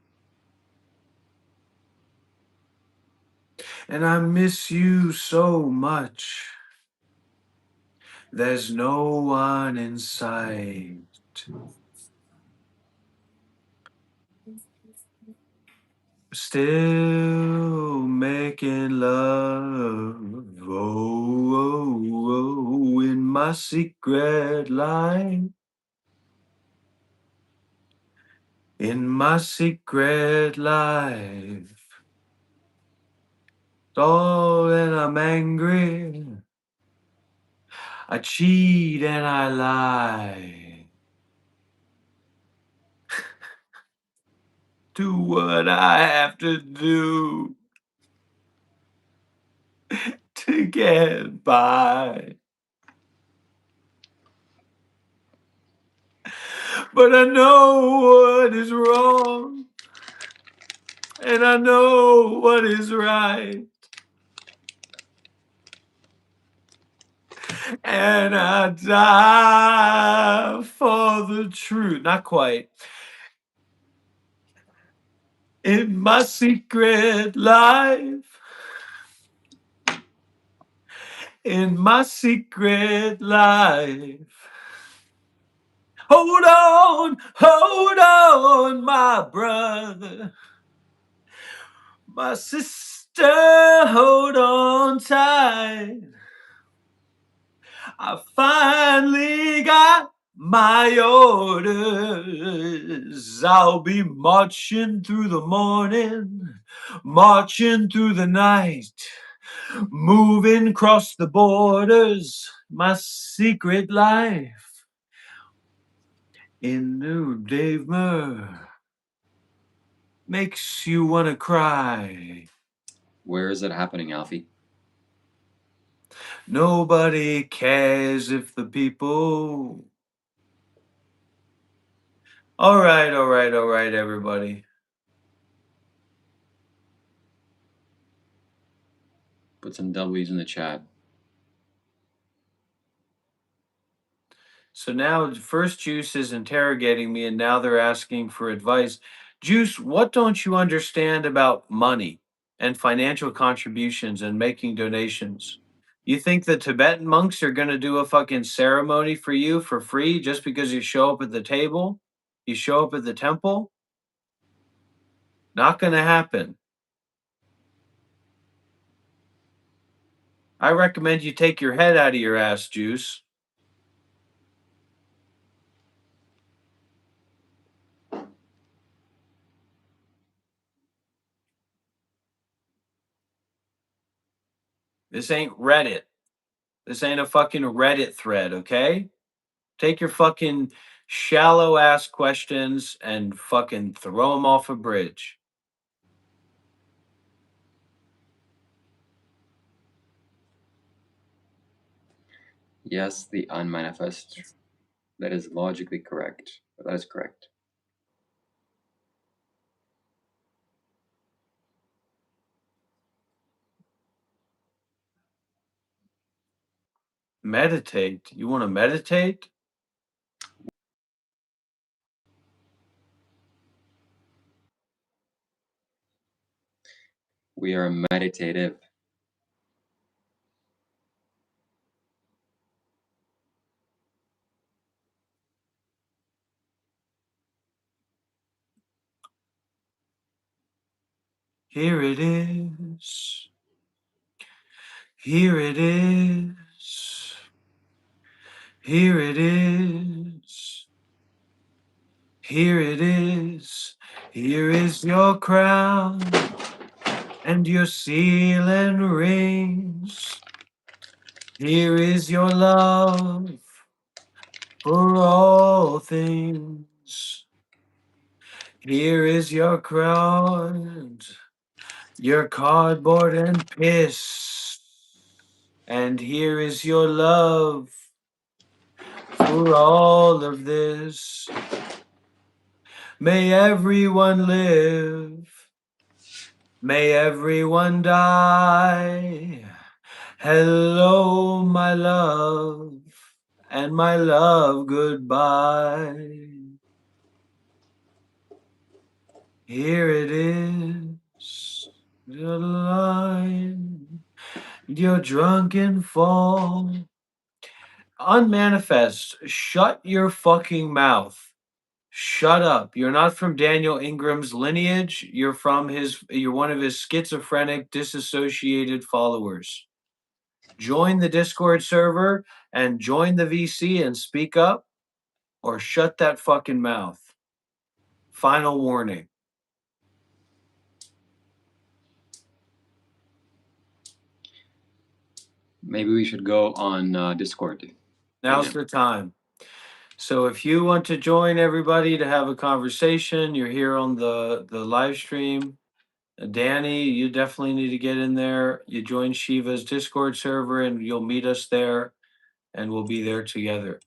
And I miss you so much. There's no one in sight. Still making love, oh, oh, oh, in my secret life. In my secret life. Oh, and I'm angry. I cheat and I lie. do what I have to do to get by. But I know what is wrong, and I know what is right. And I die for the truth. Not quite. In my secret life. In my secret life. Hold on, my brother. My sister, hold on tight. I finally got my orders. I'll be marching through the morning, marching through the night, moving across the borders, my secret life. In New Dave Murr makes you want to cry. Where is it happening, Alfie? Nobody cares if the people. All right, everybody. Put some W's in the chat. So now first Juice is interrogating me and now they're asking for advice. Juice, what don't you understand about money and financial contributions and making donations? You think the Tibetan monks are going to do a fucking ceremony for you for free just because you show up at the table? You show up at the temple? Not going to happen. I recommend you take your head out of your ass, Juice. This ain't Reddit. This ain't a fucking Reddit thread, okay? Take your fucking shallow ass questions and fucking throw them off a bridge. Yes, the unmanifest. That is logically correct. That is correct. Meditate. You want to meditate? We are meditative. Here it is. Here it is. Here it is. Here it is. Here is your crown and your seal and rings. Here is your love for all things. Here is your crown, your cardboard and piss. And here is your love for all of this. May everyone live. May everyone die. Hello, my love, and my love, goodbye. Here it is, the line, your drunken fall. Unmanifest, shut your fucking mouth. Shut up. You're not from Daniel Ingram's lineage. You're one of his schizophrenic, disassociated followers. Join the Discord server and join the VC and speak up or shut that fucking mouth. Final warning. Maybe we should go on Discord. Now's the time. So if you want to join everybody to have a conversation, you're here on the live stream. Danny, you definitely need to get in there. You join Shiva's Discord server and you'll meet us there and we'll be there together.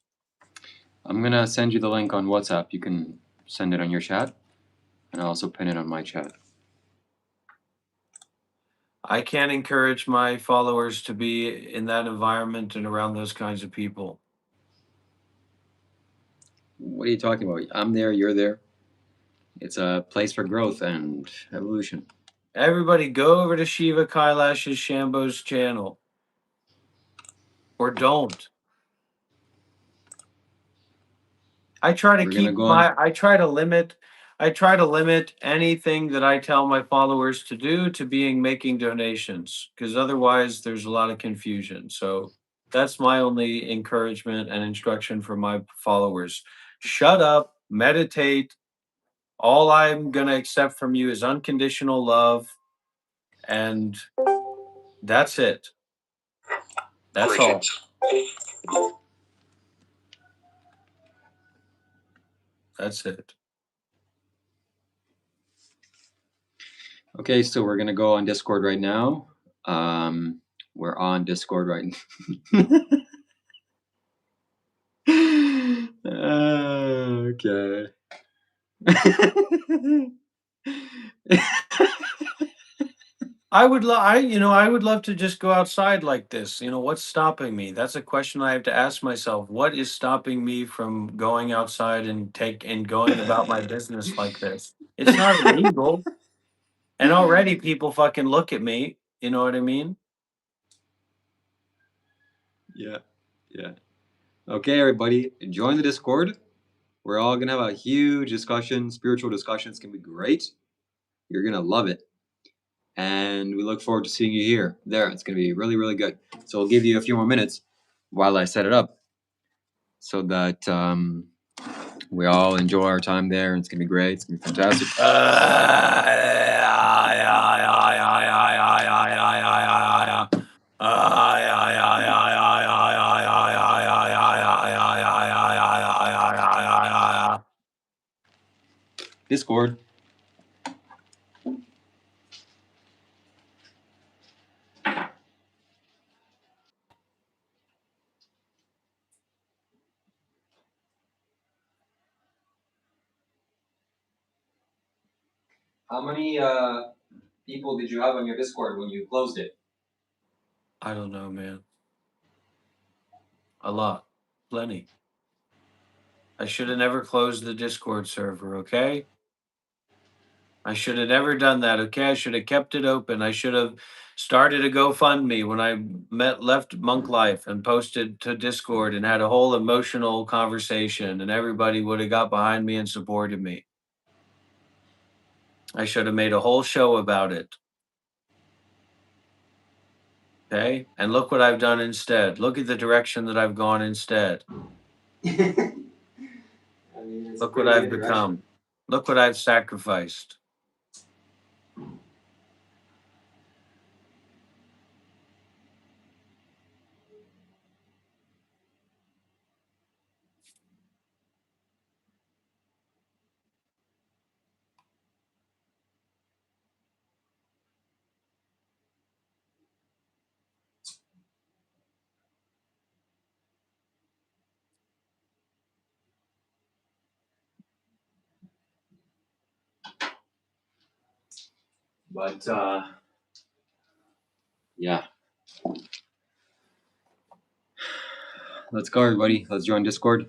I'm gonna send you the link on WhatsApp. You can send it on your chat, and I'll also pin it on my chat. I can't encourage my followers to be in that environment and around those kinds of people. What are you talking about? I'm there, you're there. It's a place for growth and evolution. Everybody go over to Shiva Kailash's Shambho's channel. Or don't. I try to We're gonna keep go on. I try to limit anything that I tell my followers to do to being making donations because otherwise there's a lot of confusion. So that's my only encouragement and instruction for my followers. Shut up, meditate. All I'm going to accept from you is unconditional love and that's it. That's all. That's it. Okay, so we're gonna go on Discord right now. We're on Discord right now. Okay. I would love to just go outside like this. What's stopping me? That's a question I have to ask myself. What is stopping me from going outside and going about my business like this? It's not illegal. And already people fucking look at me. You know what I mean? Yeah, yeah. Okay, everybody, join the Discord. We're all gonna have a huge discussion. Spiritual discussion. It's gonna be great. You're gonna love it. And we look forward to seeing you here. There, it's gonna be really, really good. So we'll give you a few more minutes while I set it up so that we all enjoy our time there. It's gonna be great. It's gonna be fantastic. Discord. How many people did you have on your Discord when you closed it? I don't know, man. A lot. Plenty. I should have never closed the Discord server, okay? I should have never done that, okay? I should have kept it open. I should have started a GoFundMe when I left Monk Life and posted to Discord and had a whole emotional conversation and everybody would have got behind me and supported me. I should have made a whole show about it. Okay? And look what I've done instead. Look at the direction that I've gone instead. Look what I've become. Look what I've sacrificed. But yeah. Let's go, everybody. Let's join Discord.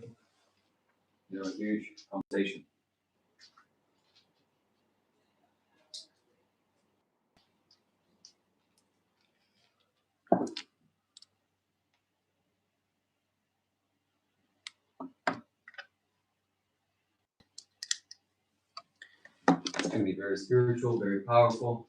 A huge conversation. It's going to be very spiritual, very powerful.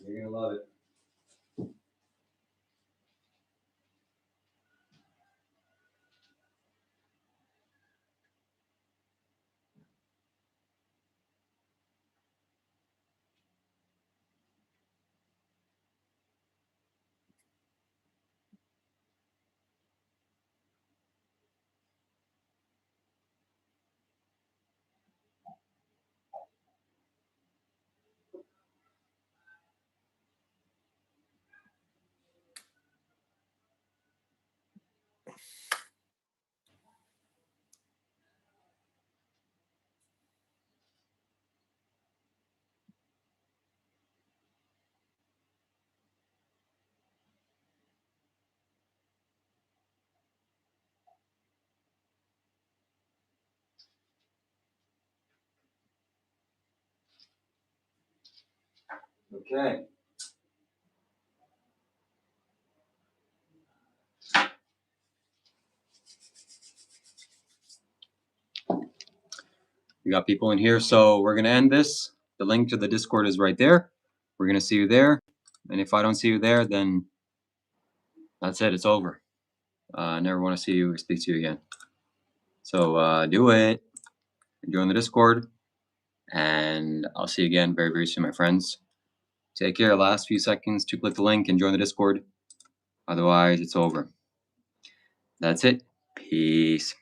You're going to love it. Okay. We got people in here, so we're going to end this. The link to the Discord is right there. We're going to see you there. And if I don't see you there, then that's it. It's over. I never want to see you or speak to you again. So do it. Join the Discord. And I'll see you again very, very soon, my friends. Take care. Last few seconds to click the link and join the Discord. Otherwise, it's over. That's it. Peace.